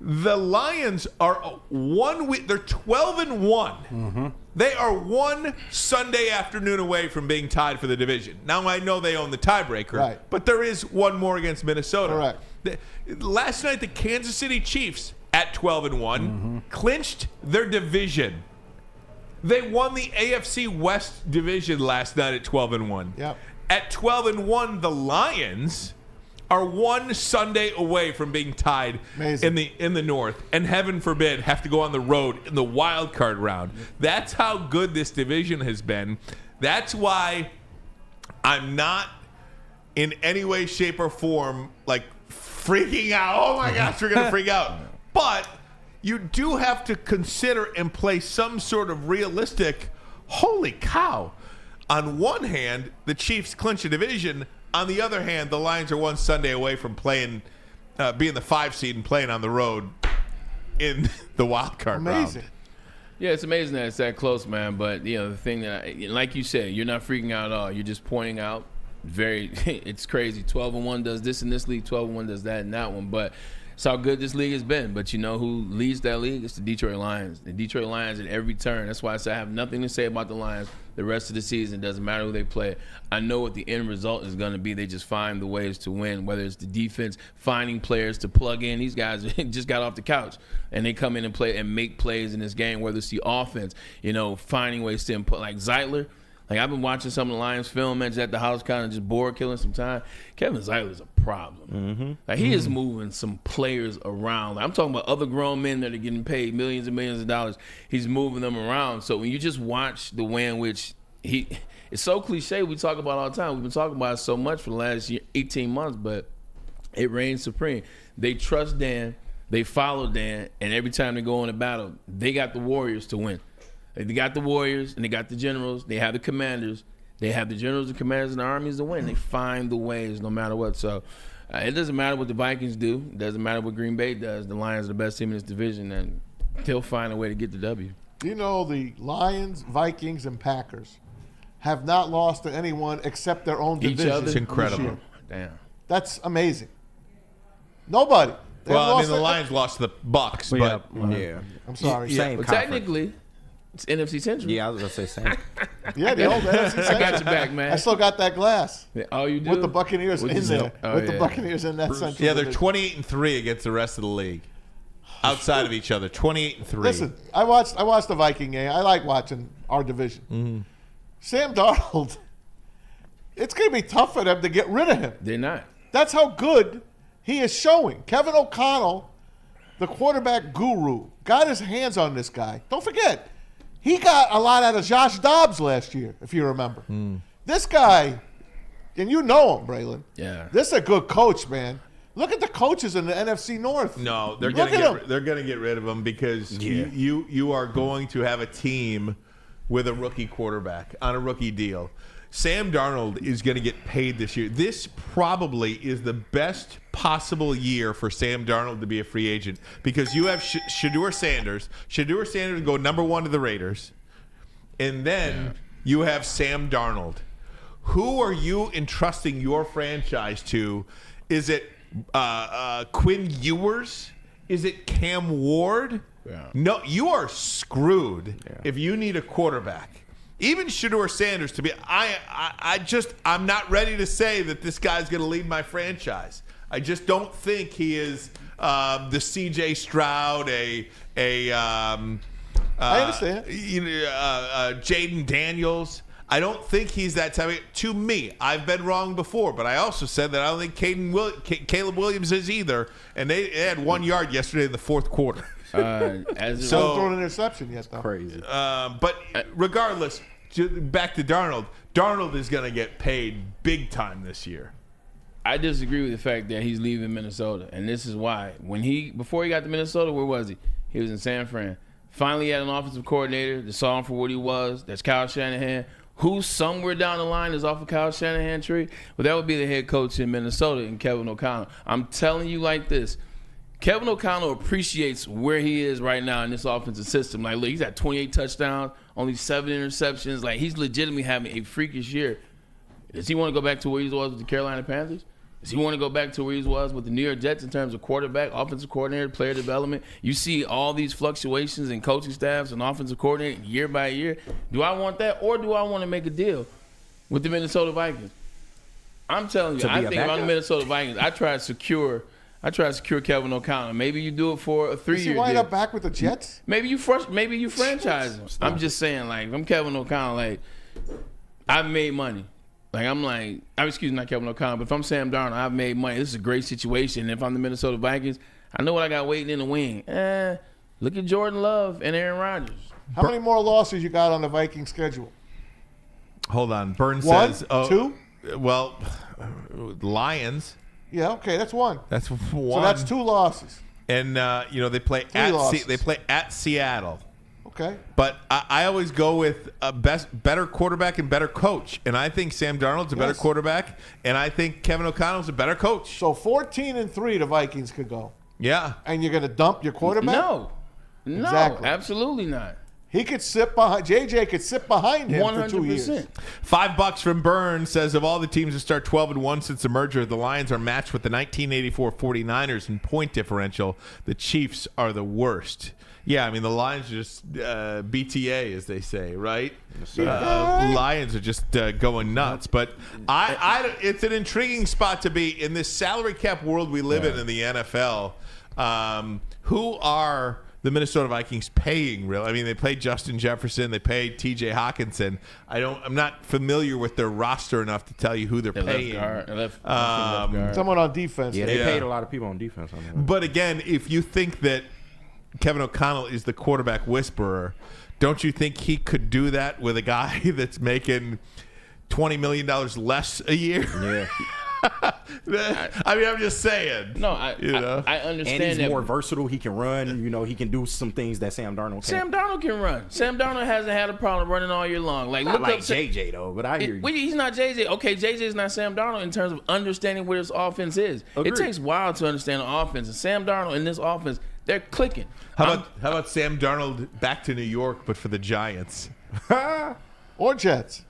Speaker 2: the Lions are 1 week. They're 12-1. Mm-hmm. They are one Sunday afternoon away from being tied for the division. Now I know they own the tiebreaker,
Speaker 4: Right.
Speaker 2: but there is one more against Minnesota.
Speaker 4: Correct.
Speaker 2: Last night, the Kansas City Chiefs at 12-1 clinched their division. They won the AFC West division last night at 12-1.
Speaker 4: Yep.
Speaker 2: At 12-1, the Lions are one Sunday away from being tied
Speaker 4: Amazing.
Speaker 2: in the North, and heaven forbid have to go on the road in the wild card round. That's how good this division has been. That's why I'm not in any way, shape, or form like freaking out. Oh my gosh, we're gonna freak out. But you do have to consider and play some sort of realistic. Holy cow! On one hand, the Chiefs clinch a division. On the other hand, the Lions are one Sunday away from playing, being the 5 seed and playing on the road in the wild card
Speaker 4: Amazing.
Speaker 2: round.
Speaker 3: Yeah, it's amazing that it's that close, man. But, the thing that, like you said, you're not freaking out at all. You're just pointing out it's crazy. 12-1 does this in this league, 12-1 does that in that one. But it's how good this league has been. But you know who leads that league? It's the Detroit Lions. The Detroit Lions at every turn. That's why I say I have nothing to say about the Lions the rest of the season. Doesn't matter who they play. I know what the end result is going to be. They just find the ways to win, whether it's the defense, finding players to plug in. These guys just got off the couch, and they come in and play and make plays in this game, whether it's the offense, finding ways to input. Like Zeitler. Like, I've been watching some of the Lions film and just at the house kind of just bored, killing some time. Kevin Zeitler's a problem. Mm-hmm. Like, he is moving some players around. Like, I'm talking about other grown men that are getting paid millions and millions of dollars. He's moving them around. So when you just watch the way in which it's so cliche, we talk about it all the time. We've been talking about it so much for the last 18 months, but it reigns supreme. They trust Dan. They follow Dan. And every time they go into battle, they got the Warriors to win. They got the Warriors and they got the generals. They have the commanders. They have the generals and commanders and the armies to win. They find the ways no matter what. So it doesn't matter what the Vikings do. It doesn't matter what Green Bay does. The Lions are the best team in this division, and they'll find a way to get the W.
Speaker 4: You know, the Lions, Vikings, and Packers have not lost to anyone except their own
Speaker 3: Each
Speaker 4: division.
Speaker 3: other?
Speaker 4: this
Speaker 2: It's incredible.
Speaker 4: year.
Speaker 3: Damn.
Speaker 4: That's amazing. Nobody. They
Speaker 2: Well,
Speaker 4: haven't
Speaker 2: I mean, the
Speaker 4: lost
Speaker 2: Lions lost to the Bucks,
Speaker 5: Yeah,
Speaker 2: but
Speaker 5: yeah.
Speaker 4: I'm sorry.
Speaker 5: Same
Speaker 3: But
Speaker 5: conference.
Speaker 3: technically, it's NFC Central.
Speaker 5: Yeah, I was gonna say same.
Speaker 4: Yeah, the old NFC
Speaker 3: I got
Speaker 4: Central.
Speaker 3: you back, man.
Speaker 4: I still got that glass
Speaker 3: Oh, you do?
Speaker 4: with the Buccaneers
Speaker 3: With
Speaker 4: in
Speaker 3: the-
Speaker 4: there.
Speaker 3: Oh,
Speaker 4: with the
Speaker 3: yeah.
Speaker 4: Buccaneers in that Central.
Speaker 2: yeah, they're
Speaker 4: division.
Speaker 2: 28-3 against the rest of the league. outside of each other, 28-3.
Speaker 4: Listen, I watched the Viking game. I like watching our division.
Speaker 2: Mm-hmm.
Speaker 4: Sam Darnold, it's going to be tough for them to get rid of him.
Speaker 3: They're not.
Speaker 4: That's how good he is showing. Kevin O'Connell, the quarterback guru, got his hands on this guy. Don't forget, he got a lot out of Josh Dobbs last year, if you remember. This guy, and you know him, Braylon.
Speaker 3: Yeah.
Speaker 4: This is a good coach, man. Look at the coaches in the NFC North.
Speaker 2: No, they're
Speaker 4: Look
Speaker 2: going
Speaker 4: at him.
Speaker 2: to get rid of him because you are going to have a team with a rookie quarterback on a rookie deal. Sam Darnold is going to get paid this year. This probably is the best possible year for Sam Darnold to be a free agent because you have Shedeur Sanders. Shedeur Sanders go number 1 to the Raiders. And then you have Sam Darnold. Who are you entrusting your franchise to? Is it Quinn Ewers? Is it Cam Ward?
Speaker 3: Yeah.
Speaker 2: No, you are screwed if you need a quarterback. Even Shedeur Sanders, to be, I'm not ready to say that this guy's going to lead my franchise. I just don't think he is the C.J. Stroud, I
Speaker 4: understand.
Speaker 2: Jaden Daniels. I don't think he's that type of, to me. I've been wrong before, but I also said that I don't think Caleb Williams is either. And they had 1 yard yesterday in the fourth quarter.
Speaker 4: Hasn't thrown an interception yet, though.
Speaker 5: Crazy.
Speaker 2: But regardless, back to Darnold. Darnold is going to get paid big time this year.
Speaker 3: I disagree with the fact that he's leaving Minnesota, and this is why. Before he got to Minnesota, where was he? He was in San Fran. Finally, he had an offensive coordinator that saw him for what he was. That's Kyle Shanahan, who somewhere down the line is off of Kyle Shanahan tree. Well, that would be the head coach in Minnesota, and Kevin O'Connell. I'm telling you like this. Kevin O'Connell appreciates where he is right now in this offensive system. Like, look, he's got 28 touchdowns, only 7 interceptions. Like, he's legitimately having a freakish year. Does he want to go back to where he was with the Carolina Panthers? Does he want to go back to where he was with the New York Jets in terms of quarterback, offensive coordinator, player development? You see all these fluctuations in coaching staffs and offensive coordinator year by year. Do I want that, or do I want to make a deal with the Minnesota Vikings? I'm telling you, I think if I'm the Minnesota Vikings, I try to secure Kevin O'Connell. Maybe you do it for a 3-year deal.
Speaker 4: Does he wind up back with the Jets?
Speaker 3: Maybe you franchise him. I'm just saying, like, if I'm Kevin O'Connell, like, I've made money. Like, not Kevin O'Connell, but if I'm Sam Darnold, I've made money. This is a great situation. If I'm the Minnesota Vikings, I know what I got waiting in the wing. Look at Jordan Love and Aaron Rodgers.
Speaker 4: How many more losses you got on the Viking schedule?
Speaker 2: Hold on. Burns
Speaker 4: One?
Speaker 2: says...
Speaker 4: 2?
Speaker 2: Well, Lions.
Speaker 4: Yeah, okay, that's 1.
Speaker 2: That's 1.
Speaker 4: So that's 2 losses.
Speaker 2: And, they play at Seattle.
Speaker 4: Okay.
Speaker 2: But I always go with a better quarterback and better coach. And I think Sam Darnold's a better quarterback, and I think Kevin O'Connell's a better coach.
Speaker 4: So 14-3 the Vikings could go.
Speaker 2: Yeah.
Speaker 4: And you're going to dump your quarterback?
Speaker 3: No,
Speaker 4: Exactly.
Speaker 3: absolutely not.
Speaker 4: He could sit behind. JJ could sit behind him
Speaker 3: 100%.
Speaker 4: for 2 years.
Speaker 2: $5 from Burns says of all the teams to start 12-1 since the merger, the Lions are matched with the 1984 49ers in point differential. The Chiefs are the worst. Yeah, I mean, the Lions are just BTA, as they say, right? Lions are just going nuts. But it's an intriguing spot to be in this salary cap world we live in the NFL. Who are the Minnesota Vikings paying? Real? I mean, they pay Justin Jefferson, they pay T.J. Hawkinson. I'm not familiar with their roster enough to tell you who they're paying.
Speaker 3: Left guard.
Speaker 4: Someone on defense.
Speaker 5: Yeah, they paid a lot of people on defense.
Speaker 2: But again, if you think that Kevin O'Connell is the quarterback whisperer, don't you think he could do that with a guy that's making $20 million less a year?
Speaker 5: Yeah.
Speaker 2: I mean, I'm just saying.
Speaker 3: No, I understand
Speaker 5: and he's
Speaker 3: that.
Speaker 5: more versatile. He can run. He can do some things that Sam Darnold can't.
Speaker 3: Sam Darnold can run. Sam Darnold hasn't had a problem running all year long. Like,
Speaker 5: Not
Speaker 3: look
Speaker 5: like
Speaker 3: up
Speaker 5: JJ though, but I hear you.
Speaker 3: He's not JJ. Okay, JJ is not Sam Darnold in terms of understanding where this offense is.
Speaker 5: Agreed.
Speaker 3: It takes a while to understand the offense. And Sam Darnold in this offense, they're clicking.
Speaker 2: How about Sam Darnold back to New York, but for the Giants?
Speaker 4: Or Jets.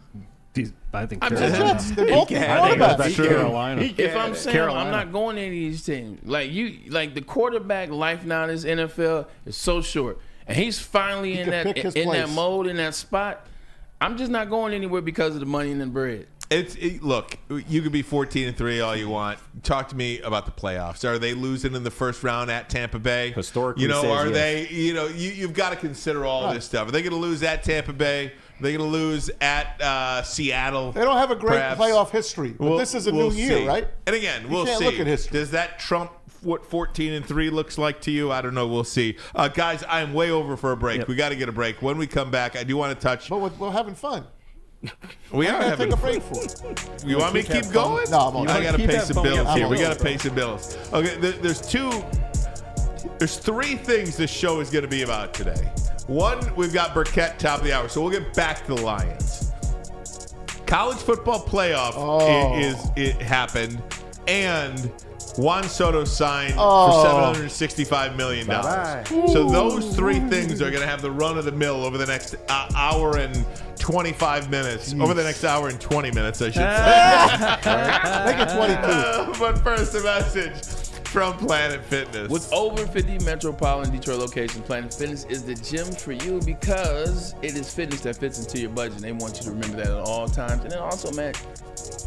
Speaker 6: I think
Speaker 3: I'm
Speaker 6: Carolina.
Speaker 3: just-
Speaker 4: They're both quarterbacks.
Speaker 6: Carolina.
Speaker 3: If I'm Sam,
Speaker 6: Carolina.
Speaker 3: I'm not going to any of these teams. Like the quarterback life now in this NFL is so short, and he's finally in
Speaker 4: can
Speaker 3: that
Speaker 4: pick his
Speaker 3: in that
Speaker 4: place.
Speaker 3: mode, in that spot. I'm just not going anywhere because of the money and the bread.
Speaker 2: Look, you could be 14-3 all you want. Talk to me about the playoffs. Are they losing in the first round at Tampa Bay?
Speaker 5: Historically,
Speaker 2: are
Speaker 5: yes.
Speaker 2: they? You've got to consider all this stuff. Are they going to lose at Tampa Bay? Are they going to lose at Seattle?
Speaker 4: They don't have a great
Speaker 2: perhaps?
Speaker 4: playoff history, but this is a new year,
Speaker 2: see.
Speaker 4: right?
Speaker 2: And again, we'll
Speaker 4: can't
Speaker 2: see.
Speaker 4: look at history.
Speaker 2: Does that trump what 14-3 looks like to you? I don't know. We'll see. Guys, I am way over for a break.
Speaker 5: Yep.
Speaker 2: We got to get a break. When we come back, I do want to touch.
Speaker 4: But we're having fun.
Speaker 2: We are having
Speaker 4: take a
Speaker 2: fun.
Speaker 4: break for.
Speaker 2: You want me to keep going?
Speaker 4: No, I'm on.
Speaker 2: I got to pay some bills
Speaker 4: I'm
Speaker 2: here.
Speaker 4: on.
Speaker 2: We got to pay some bills. Okay, there's three things this show is going to be about today. One, we've got Birkett top of the hour, so we'll get back to the Lions. College football playoff it happened, and Juan Soto signed for $765 million.
Speaker 5: Bye-bye.
Speaker 2: So those three things are going to have the run of the mill over the next hour and 25 minutes. Over the next hour and 20 minutes, I should say.
Speaker 4: Make it 22.
Speaker 2: But first, a message from Planet Fitness.
Speaker 3: With over 50 metropolitan Detroit locations, Planet Fitness is the gym for you because it is fitness that fits into your budget. They want you to remember that at all times. And then also, man,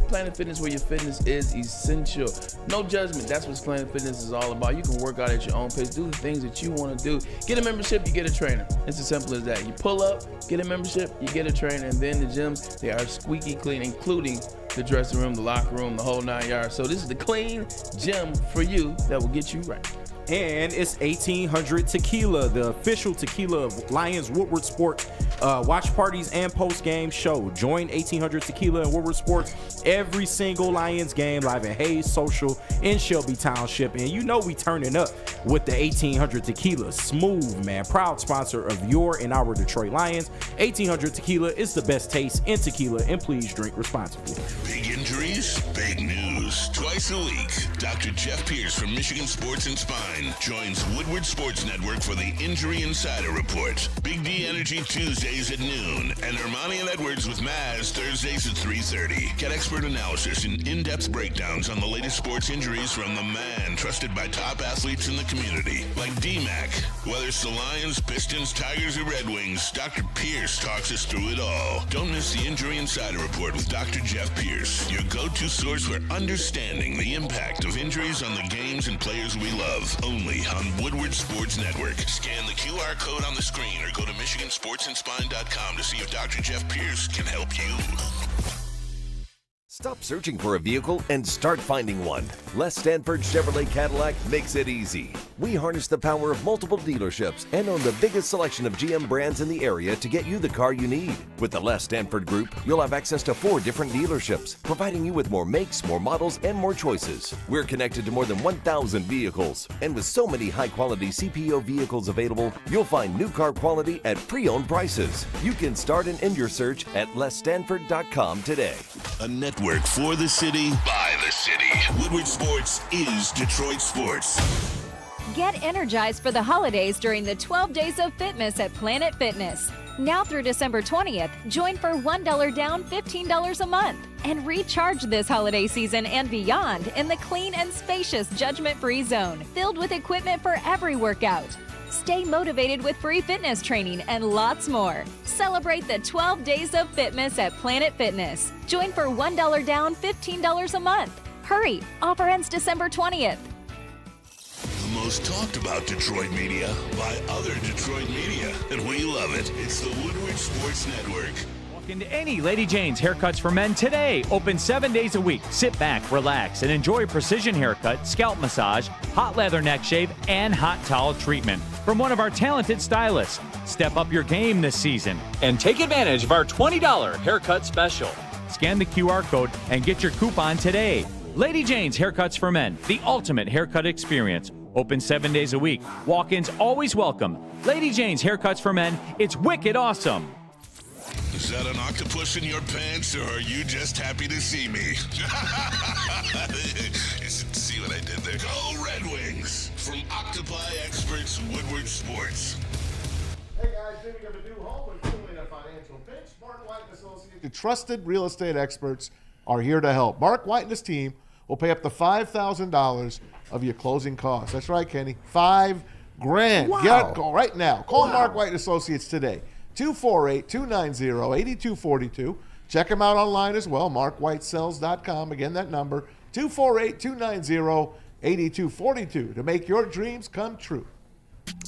Speaker 3: Planet Fitness, where your fitness is essential. No judgment. That's what Planet Fitness is all about. You can work out at your own pace. Do the things that you want to do. Get a membership, you get a trainer. It's as simple as that. You pull up, get a membership, you get a trainer, and then the gyms, they are squeaky clean, including the dressing room, the locker room, the whole 9 yards. So this is the clean gym for you that will get you right.
Speaker 5: And it's 1800 Tequila, the official tequila of Lions Woodward Sports. Watch parties and post-game show. Join 1800 Tequila and Woodward Sports every single Lions game live at Hayes Social in Shelby Township. And you know we turning up with the 1800 Tequila. Smooth, man. Proud sponsor of your and our Detroit Lions. 1800 Tequila is the best taste in tequila, and please drink responsibly.
Speaker 1: Big injuries, big news. Twice a week, Dr. Jeff Pierce from Michigan Sports and Spine joins Woodward Sports Network for the Injury Insider Report. Big D Energy Tuesdays at noon, and Ermanni and Edwards with Maz Thursdays at 3:30. Get expert analysis and in-depth breakdowns on the latest sports injuries from the man trusted by top athletes in the community, like D-Mac. Whether it's the Lions, Pistons, Tigers, or Red Wings, Dr. Pierce talks us through it all. Don't miss the Injury Insider Report with Dr. Jeff Pierce, your go-to source for understanding the impact of injuries on the games and players we love. Only on Woodward Sports Network. Scan the QR code on the screen or go to MichiganSportsandSpine.com to see if Dr. Jeff Pierce can help you.
Speaker 6: Stop searching for a vehicle and start finding one. Les Stanford Chevrolet Cadillac makes it easy. We harness the power of multiple dealerships and own the biggest selection of GM brands in the area to get you the car you need. With the Les Stanford Group, you'll have access to 4 different dealerships, providing you with more makes, more models, and more choices. We're connected to more than 1,000 vehicles. And with so many high-quality CPO vehicles available, you'll find new car quality at pre-owned prices. You can start and end your search at lesstanford.com today.
Speaker 1: A network for the city, by the city. Woodward Sports is Detroit Sports.
Speaker 7: Get energized for the holidays during the 12 Days of Fitness at Planet Fitness. Now through December 20th, join for $1 down, $15 a month. And recharge this holiday season and beyond in the clean and spacious judgment-free zone, filled with equipment for every workout. Stay motivated with free fitness training and lots more. Celebrate the 12 Days of Fitness at Planet Fitness. Join for $1 down, $15 a month. Hurry, offer ends December 20th.
Speaker 1: The most talked about Detroit media by other Detroit media, and we love it. It's the Woodward Sports Network.
Speaker 8: Walk into any Lady Jane's Haircuts for Men today. Open 7 days a week. Sit back, relax, and enjoy precision haircut, scalp massage, hot leather neck shave, and hot towel treatment from one of our talented stylists. Step up your game this season and take advantage of our $20 haircut special. Scan the QR code and get your coupon today. Lady Jane's Haircuts for Men, the ultimate haircut experience. Open 7 days a week. Walk-ins always welcome. Lady Jane's Haircuts for Men. It's wicked awesome.
Speaker 1: Is that an octopus in your pants, or are you just happy to see me? See what I did there? Go Red Wings! From Octopi Experts Woodward Sports.
Speaker 4: Hey guys, thinking of a new home and feeling a financial pinch? Mark White and Associates, the trusted real estate experts, are here to help. Mark White and his team will pay up to $5,000 of your closing costs. That's right, Kenny. $5,000.
Speaker 5: Wow.
Speaker 4: Get it, call right now. Call Mark White and Associates today. 248-290-8242. Check him out online as well, markwhitesells.com. Again, that number, 248-290-8242 to make your dreams come true.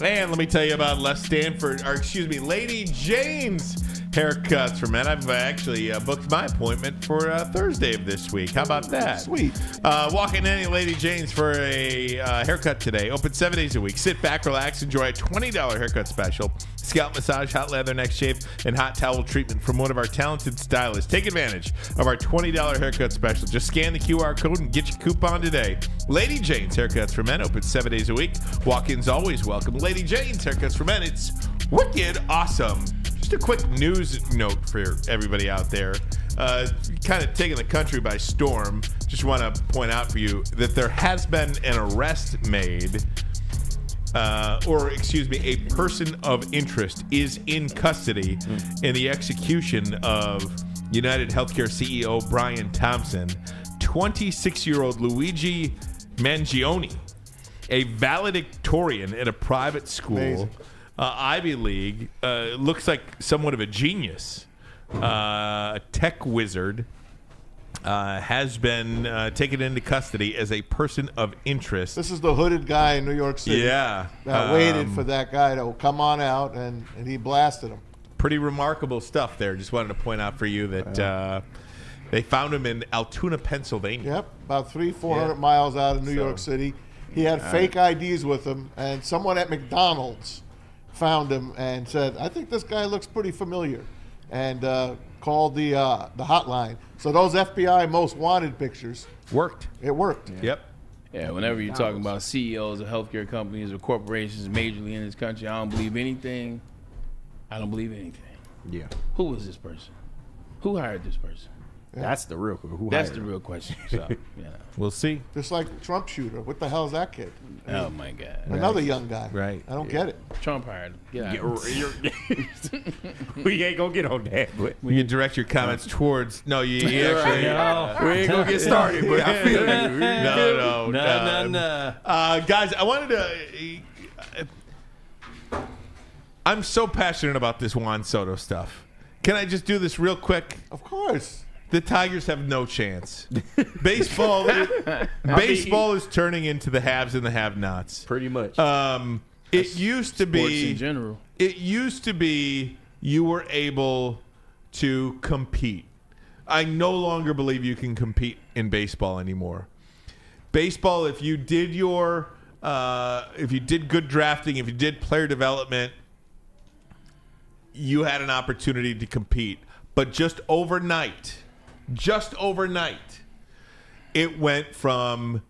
Speaker 2: And let me tell you about Lady Jane's haircuts for men. I've actually booked my appointment for Thursday of this week. How about that?
Speaker 4: Sweet.
Speaker 2: Walk in any Lady Jane's for a haircut today. Open 7 days a week. Sit back, relax, enjoy a $20 haircut special. Scalp massage, hot leather neck shave, and hot towel treatment from one of our talented stylists. Take advantage of our $20 haircut special. Just scan the QR code and get your coupon today. Lady Jane's haircuts for men. Open 7 days a week. Walk-ins always welcome. Lady Jane's haircuts for men. It's wicked awesome. Just a quick news note for everybody out there. Kind of taking the country by storm. Just want to point out for you that there has been an arrest made, a person of interest is in custody in the execution of United Healthcare CEO Brian Thompson. 26-year-old Luigi Mangione, a valedictorian at a private school.
Speaker 4: Amazing.
Speaker 2: Ivy League, looks like somewhat of a genius. A tech wizard has been taken into custody as a person of interest.
Speaker 4: This is the hooded guy in New York City.
Speaker 2: Yeah.
Speaker 4: That waited for that guy to come on out, and he blasted him.
Speaker 2: Pretty remarkable stuff there. Just wanted to point out for you that they found him in Altoona, Pennsylvania.
Speaker 4: Yep, about 400 miles out of New York City. He had fake IDs with him, and someone at McDonald's found him and said, I think this guy looks pretty familiar, and called the hotline. So those FBI most wanted pictures.
Speaker 2: Worked.
Speaker 4: It worked.
Speaker 2: Yeah. Yep.
Speaker 3: Yeah, whenever you're talking about CEOs of healthcare companies or corporations majorly in this country, I don't believe anything.
Speaker 5: Yeah.
Speaker 3: Who was this person? Who hired this person?
Speaker 5: That's the real
Speaker 3: That's the real question. So, yeah.
Speaker 2: We'll see.
Speaker 4: Just like the Trump shooter. What the hell is that kid?
Speaker 3: Oh, my God.
Speaker 4: Another young guy.
Speaker 2: Right.
Speaker 4: I don't get it.
Speaker 3: Trump hired him. Get out.
Speaker 5: We ain't gonna get on that. But
Speaker 2: You can direct your comments towards. No, you actually.
Speaker 5: we ain't gonna get started. But I feel like
Speaker 2: No. Guys, I wanted to. I'm so passionate about this Juan Soto stuff. Can I just do this real quick?
Speaker 4: Of course.
Speaker 2: The Tigers have no chance. Baseball is turning into the haves and the have-nots.
Speaker 5: pretty much.
Speaker 2: It used to be
Speaker 3: Sports in general.
Speaker 2: It used to be you were able to compete. I no longer believe you can compete in baseball anymore. Baseball, if you did good drafting, if you did player development, you had an opportunity to compete. But just overnight, it went from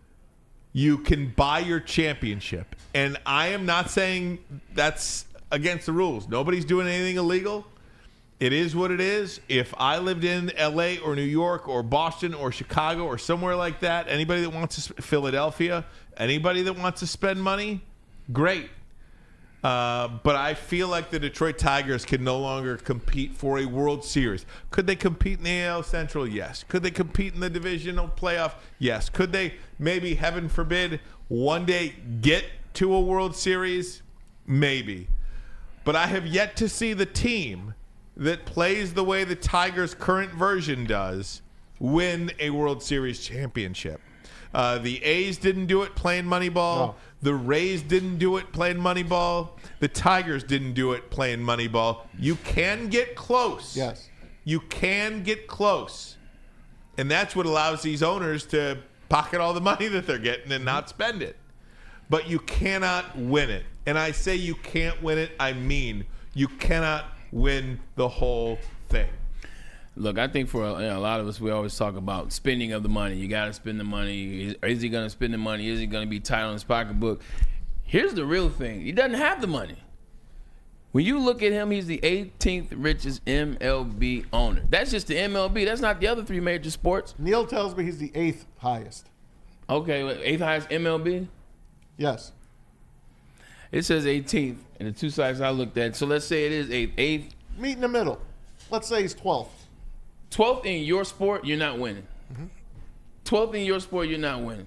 Speaker 2: you can buy your championship. And I am not saying that's against the rules. Nobody's doing anything illegal. It is what it is. If I lived in LA or New York or Boston or Chicago or somewhere like that, anybody that wants to, Philadelphia, anybody that wants to spend money, great. But I feel like the Detroit Tigers can no longer compete for a World Series. Could they compete in the AL Central? Yes. Could they compete in the divisional playoff? Yes. Could they, maybe, heaven forbid, one day get to a World Series? Maybe. But I have yet to see the team that plays the way the Tigers' current version does win a World Series championship. The A's didn't do it playing Moneyball.
Speaker 4: No.
Speaker 2: The Rays didn't do it playing Moneyball. The Tigers didn't do it playing Moneyball. You can get close.
Speaker 4: Yes.
Speaker 2: You can get close. And that's what allows these owners to pocket all the money that they're getting and not spend it. But you cannot win it. And I say you can't win it, I mean you cannot win the whole thing.
Speaker 3: Look, I think for a lot of us, we always talk about spending of the money. You got to spend the money. Is he going to spend the money? Is he going to be tight on his pocketbook? Here's the real thing. He doesn't have the money. When you look at him, he's the 18th richest MLB owner. That's just the MLB. That's not the other three major sports.
Speaker 4: Neil tells me he's the 8th highest.
Speaker 3: Okay, 8th highest MLB?
Speaker 4: Yes.
Speaker 3: It says 18th in the two sites I looked at. So let's say it is 8th.
Speaker 4: Meet in the middle. Let's say he's 12th.
Speaker 3: 12th in your sport, you're not winning. 12th in your sport, you're not winning.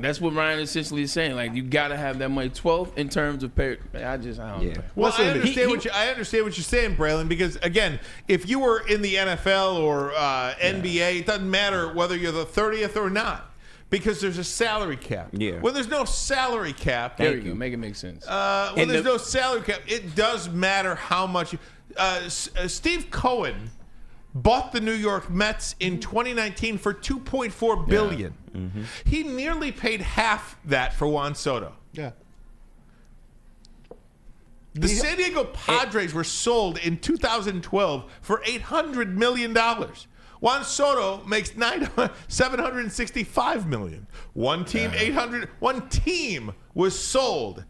Speaker 3: That's what Ryan essentially is saying. Like, you got to have that money. 12th in terms of pay. I don't know.
Speaker 2: Well, I understand what you're saying, Braylon, because, again, if you were in the NFL or NBA, it doesn't matter whether you're the 30th or not. Because there's a salary cap.
Speaker 5: Yeah.
Speaker 2: When there's no salary cap,
Speaker 3: There you go. Make it make sense.
Speaker 2: when there's no salary cap, it does matter how much. Steve Cohen bought the New York Mets in 2019 for $2.4 billion.
Speaker 5: Mm-hmm.
Speaker 2: He nearly paid half that for Juan Soto.
Speaker 4: Yeah.
Speaker 2: The San Diego Padres were sold in 2012 for $800 million. Juan Soto makes $765 million. One team was sold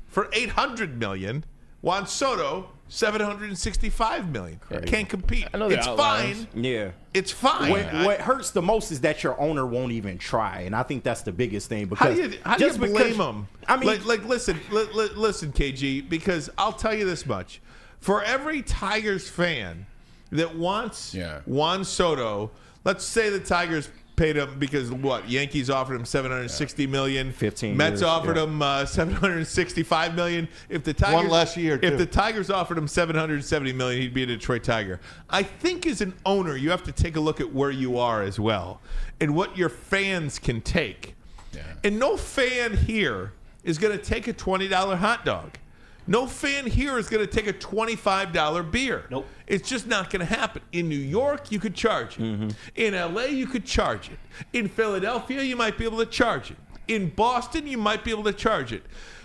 Speaker 2: for $800 million. Juan Soto, $765 million. Can't compete.
Speaker 3: I know
Speaker 2: it's
Speaker 3: outliers.
Speaker 2: fine.
Speaker 5: Yeah.
Speaker 2: It's fine.
Speaker 5: What hurts the most is that your owner won't even try, and I think that's the biggest thing. Because
Speaker 2: How do you blame them?
Speaker 5: I mean,
Speaker 2: listen, KG, because I'll tell you this much: for every Tigers fan that wants Juan Soto, let's say the Tigers paid him because what? Yankees offered him $760 million.
Speaker 5: 15
Speaker 2: Mets
Speaker 5: years,
Speaker 2: offered him $765 million. If the Tigers
Speaker 4: One less year,
Speaker 2: if
Speaker 4: too.
Speaker 2: the Tigers offered him $770 million, he'd be a Detroit Tiger. I think as an owner, you have to take a look at where you are as well and what your fans can take. Yeah. And no fan here is going to take a $20 hot dog. No fan here is going to take a $25 beer.
Speaker 5: Nope.
Speaker 2: It's just not going to happen. In New York, you could charge it.
Speaker 5: Mm-hmm.
Speaker 2: In LA, you could charge it. In Philadelphia, you might be able to charge it. In Boston, you might be able to charge it.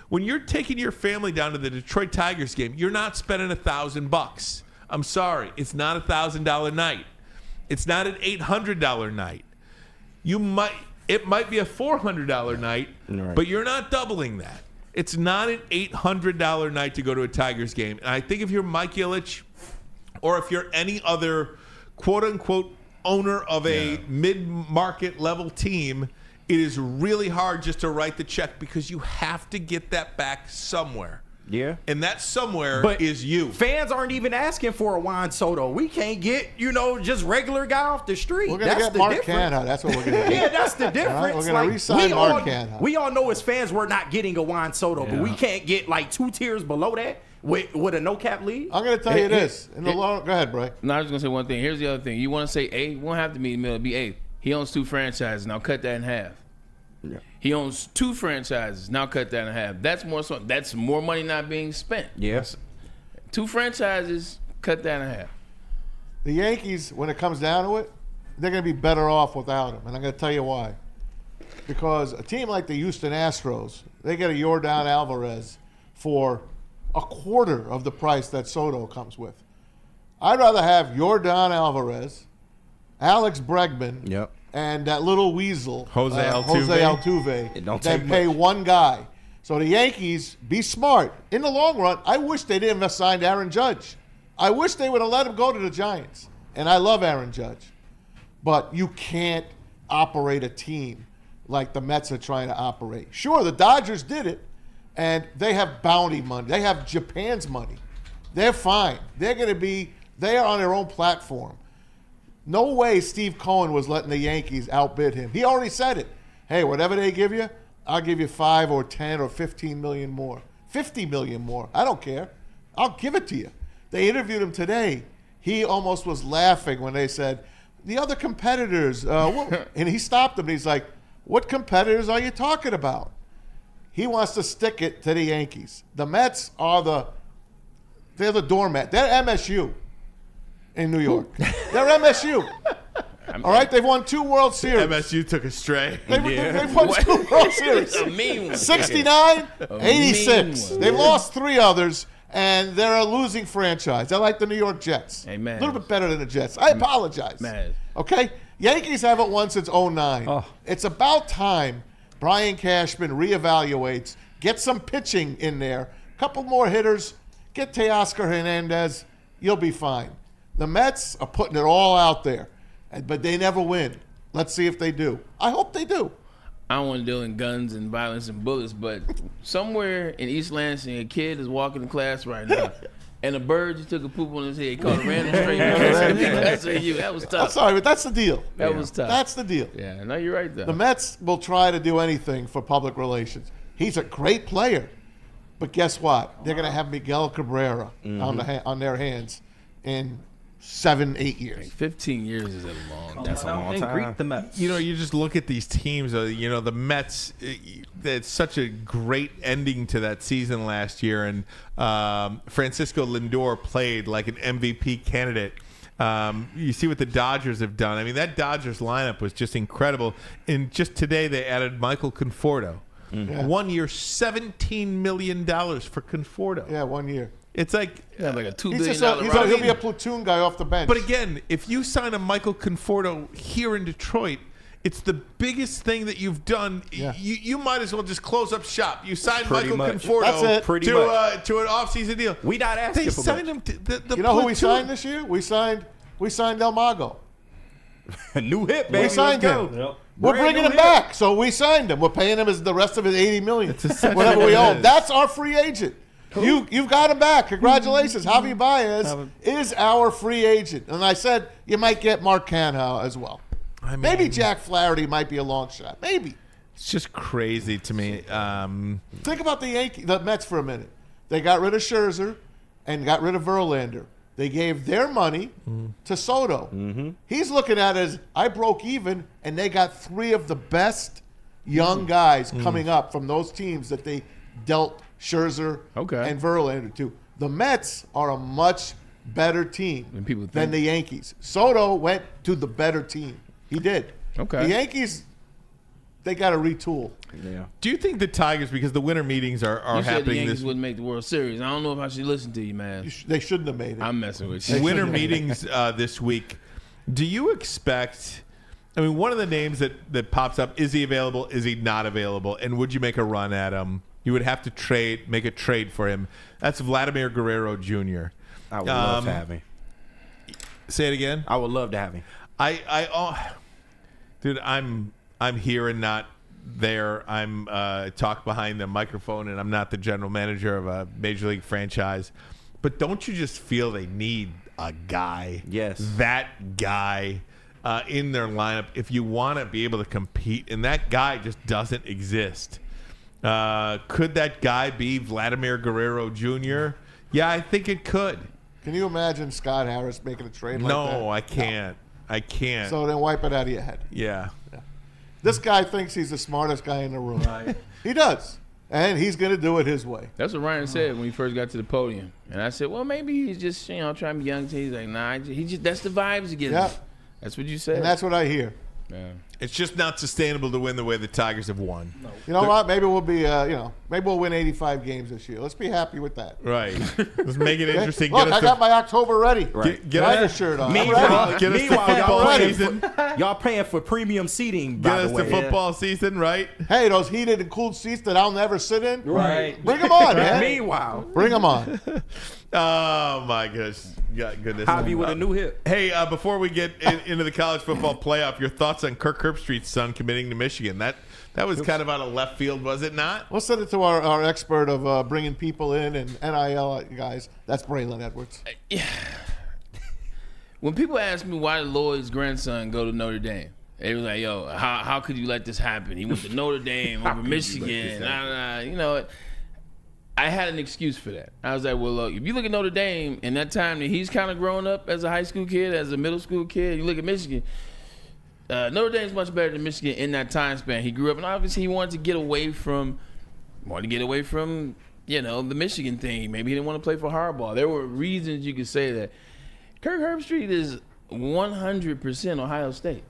Speaker 2: When you're taking your family down to the Detroit Tigers game, you're not spending $1,000. I'm sorry. It's not a $1,000 night. It's not an $800 night. It might be a $400 night,
Speaker 5: Right.
Speaker 2: but you're not doubling that. It's not an $800 night to go to a Tigers game. And I think if you're Mike Ilitch or if you're any other quote-unquote owner of a mid-market level team, it is really hard just to write the check because you have to get that back somewhere.
Speaker 5: Yeah.
Speaker 2: And that somewhere
Speaker 5: But
Speaker 2: is you.
Speaker 5: Fans aren't even asking for a Juan Soto. We can't get, just regular guy off the street.
Speaker 4: We're going to get Mark Canha. That's what we're going to do.
Speaker 5: Yeah, that's the difference.
Speaker 4: Right, we're going to re-sign Mark Canha.
Speaker 5: We all know as fans we're not getting a Juan Soto, but we can't get like 2 tiers below that with a no-cap league.
Speaker 4: I'm going to tell you this. Go ahead, Bray.
Speaker 3: No, I was going to say one thing. Here's the other thing. You want to say A? You won't have to be in the middle. Be A. He owns 2 franchises. Now cut that in half.
Speaker 5: Yeah.
Speaker 3: He owns 2 franchises. Now cut that in half. That's more money not being spent.
Speaker 5: Yes.
Speaker 3: 2 franchises, cut that in half.
Speaker 4: The Yankees, when it comes down to it, they're going to be better off without him. And I'm going to tell you why. Because a team like the Houston Astros, they get a Yordan Alvarez for a quarter of the price that Soto comes with. I'd rather have Yordan Alvarez, Alex Bregman,
Speaker 5: Yep.
Speaker 4: and that little weasel,
Speaker 2: Jose
Speaker 4: Altuve,
Speaker 5: It don't
Speaker 4: then
Speaker 5: take
Speaker 4: pay
Speaker 5: much.
Speaker 4: one guy. So the Yankees, be smart. In the long run, I wish they didn't have signed Aaron Judge. I wish they would have let him go to the Giants. And I love Aaron Judge. But you can't operate a team like the Mets are trying to operate. Sure, the Dodgers did it, and they have bounty money. They have Japan's money. They're fine. They are on their own platform. No way Steve Cohen was letting the Yankees outbid him. He already said it. Hey, whatever they give you, I'll give you 5 or 10 or 15 million more. 50 million more. I don't care. I'll give it to you. They interviewed him today. He almost was laughing when they said, the other competitors, and he stopped them. And he's like, what competitors are you talking about? He wants to stick it to the Yankees. The Mets are they're the doormat. They're MSU. In New York. They're MSU. All right? They've won 2 World Series.
Speaker 2: MSU took a stray.
Speaker 4: They've won 2 World Series.
Speaker 3: A mean one.
Speaker 4: 69, 86.
Speaker 3: one.
Speaker 4: They've lost 3 others, and they're a losing franchise. They're like the New York Jets.
Speaker 3: Amen.
Speaker 4: A little bit better than the Jets. I apologize.
Speaker 3: Man.
Speaker 4: Okay? Yankees haven't won since 09.
Speaker 5: Oh.
Speaker 4: It's about time Brian Cashman reevaluates, get some pitching in there, a couple more hitters, get Teoscar Hernandez, you'll be fine. The Mets are putting it all out there, but they never win. Let's see if they do. I hope they do.
Speaker 3: I don't want to deal in guns and violence and bullets, but somewhere in East Lansing, a kid is walking to class right now, and a bird just took a poop on his head. He called a random stranger. That's you. That was tough.
Speaker 4: I'm sorry, but that's the deal.
Speaker 3: That was tough.
Speaker 4: That's the deal.
Speaker 3: Yeah, no, you're right, though.
Speaker 4: The Mets will try to do anything for public relations. He's a great player. But guess what? They're going to have Miguel Cabrera on their hands in 7-8 years.
Speaker 3: 15 years is a long.
Speaker 5: That's a long time.
Speaker 9: Greet the Mets.
Speaker 2: You know, you just look at these teams. You know, the Mets. It's such a great ending to that season last year, and Francisco Lindor played like an MVP candidate. You see what the Dodgers have done. I mean, that Dodgers lineup was just incredible. And just today, they added Michael Conforto.
Speaker 4: Yeah.
Speaker 2: 1 year, $17 million for Conforto.
Speaker 4: Yeah, 1 year.
Speaker 2: It's like
Speaker 3: like a $2
Speaker 4: He's
Speaker 3: billion
Speaker 4: he'll be a platoon guy off the bench.
Speaker 2: But again, if you sign a Michael Conforto here in Detroit, it's the biggest thing that you've done.
Speaker 4: Yeah.
Speaker 2: You might as well just close up shop. You signed
Speaker 5: Pretty
Speaker 2: Michael
Speaker 5: much.
Speaker 2: Conforto
Speaker 4: That's it.
Speaker 5: Pretty
Speaker 2: to
Speaker 5: much.
Speaker 2: to an offseason deal.
Speaker 5: We not asking
Speaker 2: They
Speaker 5: for
Speaker 2: signed
Speaker 5: much.
Speaker 2: him to the
Speaker 4: you know who we
Speaker 2: platoon.
Speaker 4: signed this year? We signed El Mago.
Speaker 5: A new hit, baby.
Speaker 4: We signed
Speaker 5: Let's
Speaker 4: him.
Speaker 5: go.
Speaker 4: We're
Speaker 5: Brand
Speaker 4: bringing
Speaker 5: new
Speaker 4: him
Speaker 5: hit.
Speaker 4: back, so we signed him. We're paying him as the rest of his $80 million,
Speaker 2: essentially
Speaker 4: whatever
Speaker 2: what
Speaker 4: we
Speaker 2: it
Speaker 4: own.
Speaker 2: is.
Speaker 4: That's our free agent. You've got him back. Congratulations, Javi Baez is our free agent. And I said you might get Mark Canha as well.
Speaker 2: I mean,
Speaker 4: Maybe Jack Flaherty might be a long shot. Maybe.
Speaker 2: It's just crazy to me.
Speaker 4: Think about the Mets for a minute. They got rid of Scherzer and got rid of Verlander. They gave their money to Soto. Mm-hmm. He's looking at it as I broke even, and they got three of the best young guys coming up from those teams that they dealt Scherzer and Verlander to. The Mets are a much better team than the Yankees. Soto went to the better team. He did.
Speaker 3: Okay.
Speaker 4: The Yankees, they got to retool.
Speaker 5: Yeah.
Speaker 2: Do you think the Tigers, because the winter meetings are
Speaker 3: You said the
Speaker 2: happening
Speaker 3: Yankees
Speaker 2: this
Speaker 3: wouldn't make the World Series. I don't know if I should listen to you, man.
Speaker 4: They shouldn't have made it.
Speaker 3: I'm messing with you.
Speaker 2: winter meetings this week, do you expect? I mean, one of the names that pops up, is he available? Is he not available? And would you make a run at him? You would have to make a trade for him. That's Vladimir Guerrero Jr.
Speaker 5: I would love to have him.
Speaker 2: Say it again.
Speaker 5: I would love to have him.
Speaker 2: Dude, I'm here and not there. I'm talk behind the microphone, and I'm not the general manager of a major league franchise. But don't you just feel they need a guy?
Speaker 5: Yes.
Speaker 2: That guy in their lineup if you want to be able to compete, and that guy just doesn't exist. Could that guy be Vladimir Guerrero Jr.? Yeah, I think it could.
Speaker 4: Can you imagine Scott Harris making a trade like that?
Speaker 2: No, I can't. I can't.
Speaker 4: So then wipe it out of your head.
Speaker 2: Yeah.
Speaker 4: This guy thinks he's the smartest guy in the room. He does. And he's going to do it his way.
Speaker 3: That's what Ryan said when he first got to the podium. And I said, well, maybe he's just, trying to be young. He's like, nah, that's the vibes he gives.
Speaker 4: Yeah.
Speaker 3: That's what you said.
Speaker 4: And that's what I hear.
Speaker 3: Yeah.
Speaker 2: It's just not sustainable to win the way the Tigers have won. No.
Speaker 4: You know what? Maybe we'll be, maybe we'll win 85 games this year. Let's be happy with that.
Speaker 2: Right. Let's make it interesting.
Speaker 4: Look, I got my October ready.
Speaker 5: Right.
Speaker 2: Get
Speaker 4: Tiger
Speaker 2: us,
Speaker 4: shirt on. I'm
Speaker 5: Meanwhile,
Speaker 4: ready.
Speaker 2: get us to football season.
Speaker 5: y'all paying for premium seating,
Speaker 2: Get
Speaker 5: by
Speaker 2: us
Speaker 5: the way.
Speaker 2: to football season, right?
Speaker 4: Hey, those heated and cooled seats that I'll never sit in.
Speaker 5: Right.
Speaker 4: Bring them on, man.
Speaker 5: Meanwhile,
Speaker 4: Bring them on.
Speaker 2: Oh, my gosh. Goodness.
Speaker 5: Javi with a new hit.
Speaker 2: Hey, before we get into the college football playoff, your thoughts on Kirk Herbstreit's son committing to Michigan? That was kind of out of left field, was it not?
Speaker 4: We'll send it to our expert of bringing people in and NIL guys. That's Braylon Edwards.
Speaker 3: When people ask me why did Lloyd's grandson go to Notre Dame, they was like, yo, how could you let this happen? He went to Notre Dame over Michigan. I had an excuse for that. I was like, well, look, if you look at Notre Dame in that time that he's kind of grown up as a high school kid, as a middle school kid, you look at Michigan, Notre Dame's much better than Michigan in that time span. He grew up, and obviously he wanted to get away from, the Michigan thing. Maybe he didn't want to play for Harbaugh. There were reasons you could say that. Kirk Herbstreit is 100% Ohio State.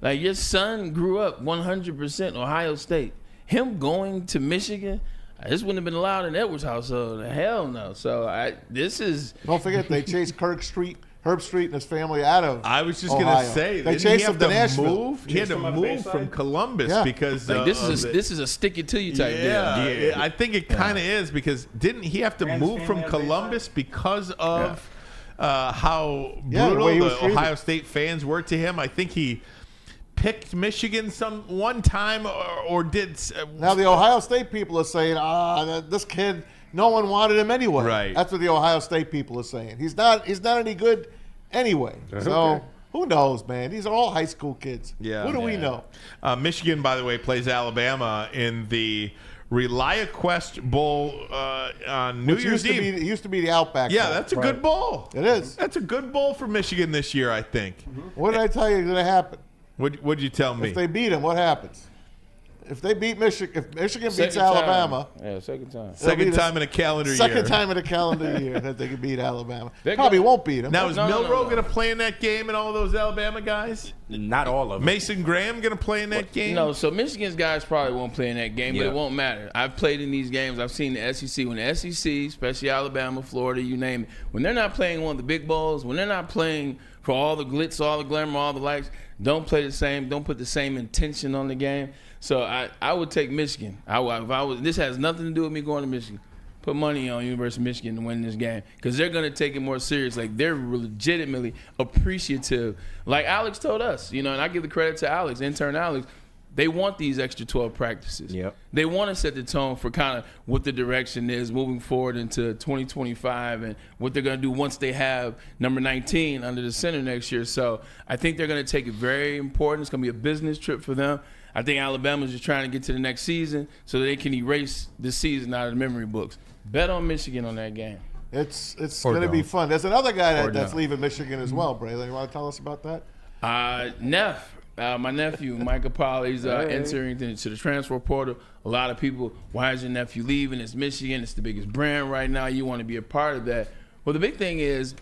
Speaker 3: Like, your son grew up 100% Ohio State. Him going to Michigan, this wouldn't have been allowed in Edwards' household. Hell no. So
Speaker 4: Don't forget, they chased Herbstreit and his family out of
Speaker 2: I was just
Speaker 4: Ohio.
Speaker 2: going to say,
Speaker 4: They
Speaker 2: didn't
Speaker 4: chased
Speaker 2: he have
Speaker 4: him to
Speaker 2: to
Speaker 4: Nashville.
Speaker 2: move? He had to move from Columbus because
Speaker 3: like, this is a stick it to you type deal.
Speaker 2: Yeah, I think it kind of is because didn't he have to move from Columbus because of how brutal the Ohio State fans were to him? I think he picked Michigan one time or did.
Speaker 4: Now the Ohio State people are saying, this kid no one wanted him anyway.
Speaker 2: Right.
Speaker 4: That's what the Ohio State people are saying. He's not any good anyway. So who knows, man? These are all high school kids.
Speaker 2: Yeah.
Speaker 4: What do we know?
Speaker 2: Michigan, by the way, plays Alabama in the Reliaquest Bowl on New Year's Eve.
Speaker 4: It used to be the Outback
Speaker 2: Yeah,
Speaker 4: Bowl.
Speaker 2: that's a good bowl.
Speaker 4: It is.
Speaker 2: That's a good bowl for Michigan this year, I think.
Speaker 4: What did I tell you is going to happen?
Speaker 2: What'd you tell me?
Speaker 4: If they beat them, what happens? If they beat Michigan, if Michigan beats
Speaker 3: Second
Speaker 4: Alabama,
Speaker 3: time. Yeah, second time.
Speaker 2: Second time in a calendar year.
Speaker 4: second time in a calendar year that they can beat Alabama.
Speaker 3: They're
Speaker 4: Probably
Speaker 3: good.
Speaker 4: won't beat them.
Speaker 2: Now, is
Speaker 3: No.
Speaker 2: Milroe going to play in that game and all those Alabama guys?
Speaker 5: Not all of them.
Speaker 2: Mason Graham going to play in that game?
Speaker 3: No, so Michigan's guys probably won't play in that game, but
Speaker 5: Yeah.
Speaker 3: it won't matter. I've played in these games. I've seen the SEC. When the SEC, especially Alabama, Florida, you name it, when they're not playing one of the big bowls, when they're not playing for all the glitz, all the glamour, all the lights, don't play the same. Don't put the same intention on the game. So I would take Michigan. If I was, this has nothing to do with me going to Michigan. Put money on University of Michigan to win this game because they're going to take it more serious. Like, they're legitimately appreciative. Like Alex told us, and I give the credit to Alex, intern Alex. They want these extra 12 practices.
Speaker 5: Yep.
Speaker 3: They want to set the tone for kind of what the direction is moving forward into 2025 and what they're going to do once they have number 19 under the center next year. So I think they're going to take it very important. It's going to be a business trip for them. I think Alabama's just trying to get to the next season so they can erase this season out of the memory books. Bet on Michigan on that game.
Speaker 4: It's going to be fun. There's another guy that's
Speaker 3: don't.
Speaker 4: leaving Michigan as well, Braylon. You want to tell us about that?
Speaker 3: My nephew, Micah Powell, he's entering into the transfer portal. A lot of people, why is your nephew leaving? It's Michigan. It's the biggest brand right now. You want to be a part of that. Well, the big thing is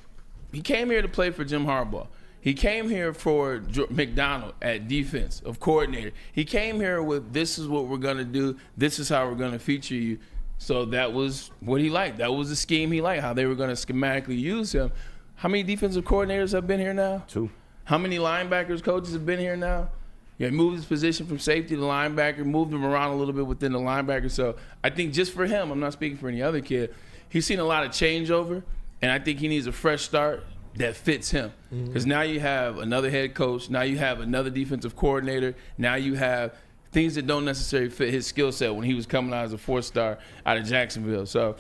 Speaker 3: he came here to play for Jim Harbaugh. He came here for McDonald at defense, of coordinator. He came here with, this is what we're going to do. This is how we're going to feature you. So that was what he liked. That was the scheme he liked, how they were going to schematically use him. How many defensive coordinators have been here now?
Speaker 5: 2.
Speaker 3: How many linebackers coaches have been here now? Yeah, moved his position from safety to linebacker, moved him around a little bit within the linebacker. So I think just for him, I'm not speaking for any other kid, he's seen a lot of changeover, and I think he needs a fresh start that fits him. Because now you have another head coach, now you have another defensive coordinator, now you have things that don't necessarily fit his skill set when he was coming out as a 4-star out of Jacksonville. So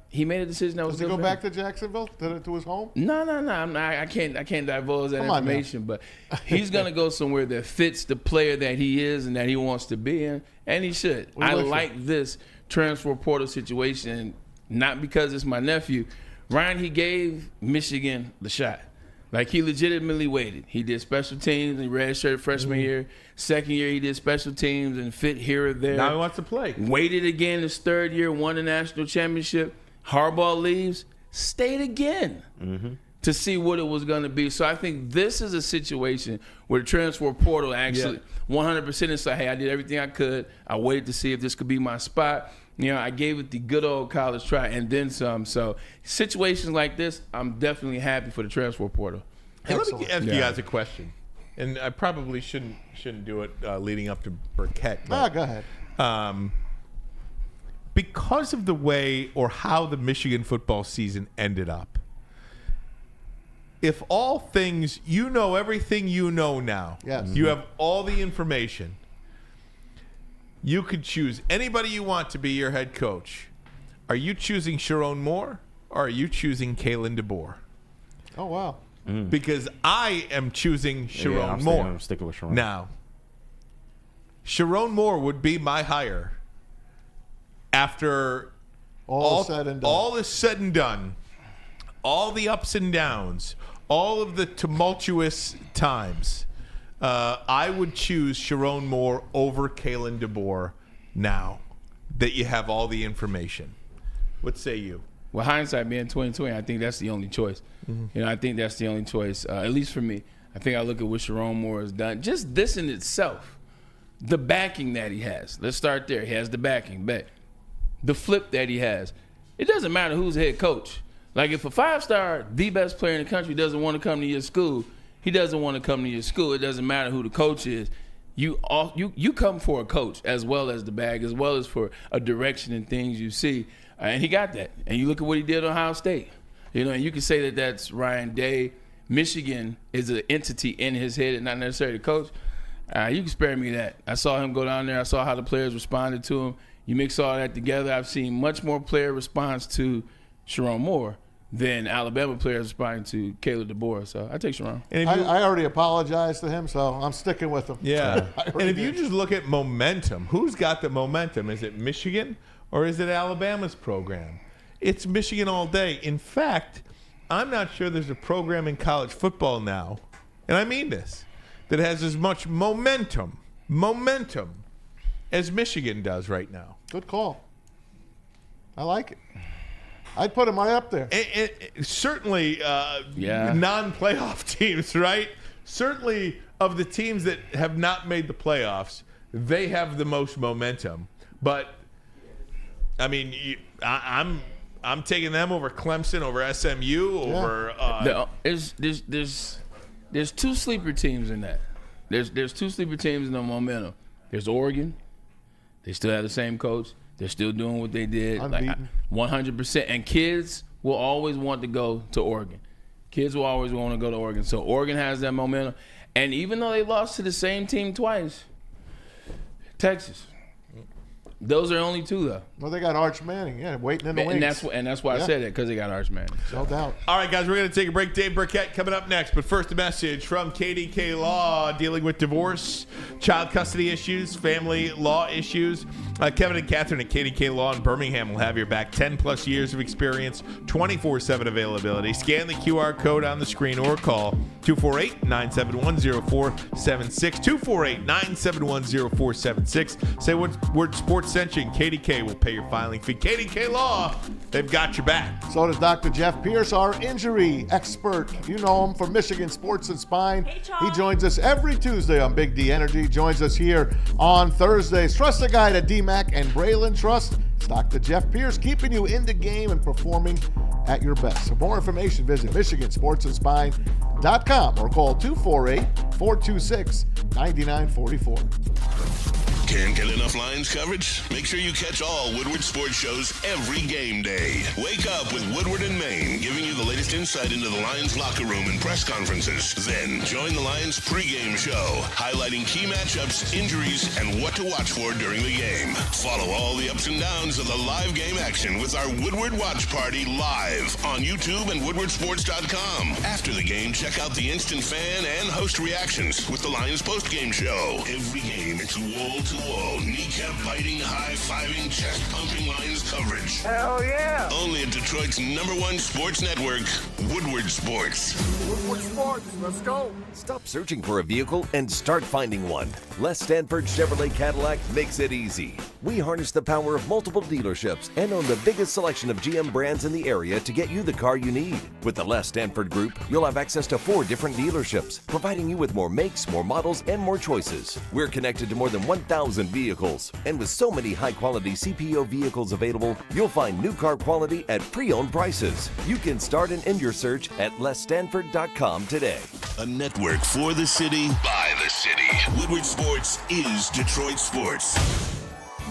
Speaker 3: he made a decision that was
Speaker 4: Does he
Speaker 3: good
Speaker 4: go
Speaker 3: for
Speaker 4: back
Speaker 3: him.
Speaker 4: to Jacksonville, to his home?
Speaker 3: No. I can't divulge that
Speaker 4: Come on now.
Speaker 3: information, but he's going to go somewhere that fits the player that he is and that he wants to be in, and he should. I like this transfer portal situation, not because it's my nephew. Ryan, he gave Michigan the shot. Like, he legitimately waited. He did special teams and redshirted freshman year. Second year, he did special teams and fit here or there.
Speaker 2: Now he wants to play.
Speaker 3: Waited again his third year, won the national championship. Harbaugh leaves, stayed again to see what it was going to be. So I think this is a situation where the transfer portal actually 100% is like, hey, I did everything I could. I waited to see if this could be my spot. I gave it the good old college try and then some. So situations like this, I'm definitely happy for the transfer portal.
Speaker 2: Hey, let me ask you guys a question. And I probably shouldn't do it leading up to Birkett.
Speaker 4: Go ahead.
Speaker 2: Because of the way or how the Michigan football season ended up, if all things, everything you know now.
Speaker 4: Yes.
Speaker 2: You have all the information. You could choose anybody you want to be your head coach. Are you choosing Sharon Moore or are you choosing Kalen DeBoer?
Speaker 4: Oh, wow.
Speaker 2: Because I am choosing Sharon
Speaker 5: I'm
Speaker 2: Moore.
Speaker 5: sticking with Sharon.
Speaker 2: Now, Sharon Moore would be my hire after
Speaker 4: All is said and done.
Speaker 2: all is said and done, all the ups and downs, all of the tumultuous times. I would choose Sharon Moore over Kalen DeBoer now that you have all the information. What say you?
Speaker 3: Well, hindsight being 2020, I think that's the only choice. I think that's the only choice, at least for me. I think I look at what Sharon Moore has done. Just this in itself, the backing that he has. Let's start there. He has the backing, bet. The flip that he has. It doesn't matter who's head coach. Like, if a 5-star, the best player in the country, doesn't want to come to your school, he doesn't want to come to your school. It doesn't matter who the coach is. You come for a coach as well as the bag, as well as for a direction and things you see. And he got that. And you look at what he did at Ohio State. And you can say that that's Ryan Day. Michigan is an entity in his head and not necessarily the coach. You can spare me that. I saw him go down there. I saw how the players responded to him. You mix all that together, I've seen much more player response to Sharon Moore than Alabama players responding to Caleb DeBoer. So I take Sharon.
Speaker 4: I already apologized to him, so I'm sticking with him.
Speaker 2: Yeah. And if you just look at momentum, who's got the momentum? Is it Michigan or is it Alabama's program? It's Michigan all day. In fact, I'm not sure there's a program in college football now, and I mean this, that has as much momentum as Michigan does right now.
Speaker 4: Good call. I like it. I'd put him right up there.
Speaker 2: Certainly non-playoff teams, right? Certainly of the teams that have not made the playoffs, they have the most momentum. But, I mean, I'm taking them over Clemson, over SMU, over
Speaker 3: there's two sleeper teams in that. There's two sleeper teams in the momentum. There's Oregon. They still have the same coach. They're still doing what they did,
Speaker 4: unbeaten.
Speaker 3: Like 100%. And kids will always want to go to Oregon. Kids will always want to go to Oregon. So Oregon has that momentum. And even though they lost to the same team twice, Texas. Those are only two, though.
Speaker 4: Well, they got Arch Manning, waiting in the wings.
Speaker 3: And that's why I said that, because they got Arch Manning. So.
Speaker 4: No doubt.
Speaker 2: All right, guys, we're going to take a break. Dave Birkett coming up next. But first, a message from KDK Law, dealing with divorce, child custody issues, family law issues. Kevin and Catherine at KDK Law in Birmingham will have your back. 10-plus years of experience, 24/7 availability. Scan the QR code on the screen or call 248-971-0476. 248-971-0476. Say what word sports sent you, and KDK will pay your filing fee. KDK Law, they've got your back.
Speaker 4: So does Dr. Jeff Pierce, our injury expert. You know him from Michigan Sports and Spine. He joins us every Tuesday on Big D Energy. Joins us here on Thursdays. Trust the guy at DMAC and Braylon Trust. It's Dr. Jeff Pierce, keeping you in the game and performing at your best. For more information, visit MichiganSportsAndSpine.com or call 248-426-9944.
Speaker 1: Can't get enough Lions coverage? Make sure you catch all Woodward sports shows every game day. Wake up with Woodward and Maine, giving you the latest insight into the Lions locker room and press conferences. Then join the Lions pregame show, highlighting key matchups, injuries, and what to watch for during the game. Follow all the ups and downs of the live game action with our Woodward Watch Party live on YouTube and WoodwardSports.com. After the game, check out the instant fan and host reactions with the Lions postgame show. Every game, it's wall-to-wall, kneecap-biting, high-fiving, chest-pumping Lions coverage.
Speaker 9: Hell yeah!
Speaker 1: Only at Detroit's #1 sports network, Woodward Sports.
Speaker 9: Woodward Sports, let's go!
Speaker 6: Stop searching for a vehicle and start finding one. Les Stanford Chevrolet Cadillac makes it easy. We harness the power of multiple dealerships and own the biggest selection of GM brands in the area to get you the car you need. With the Les Stanford Group, you'll have access to 4 different dealerships, providing you with more makes, more models, and more choices. We're connected to more than 1,000 vehicles. And with so many high-quality CPO vehicles available, you'll find new car quality at pre-owned prices. You can start and end your search at lesstanford.com today.
Speaker 1: A network for the city, by the city. Woodward Sports is Detroit Sports.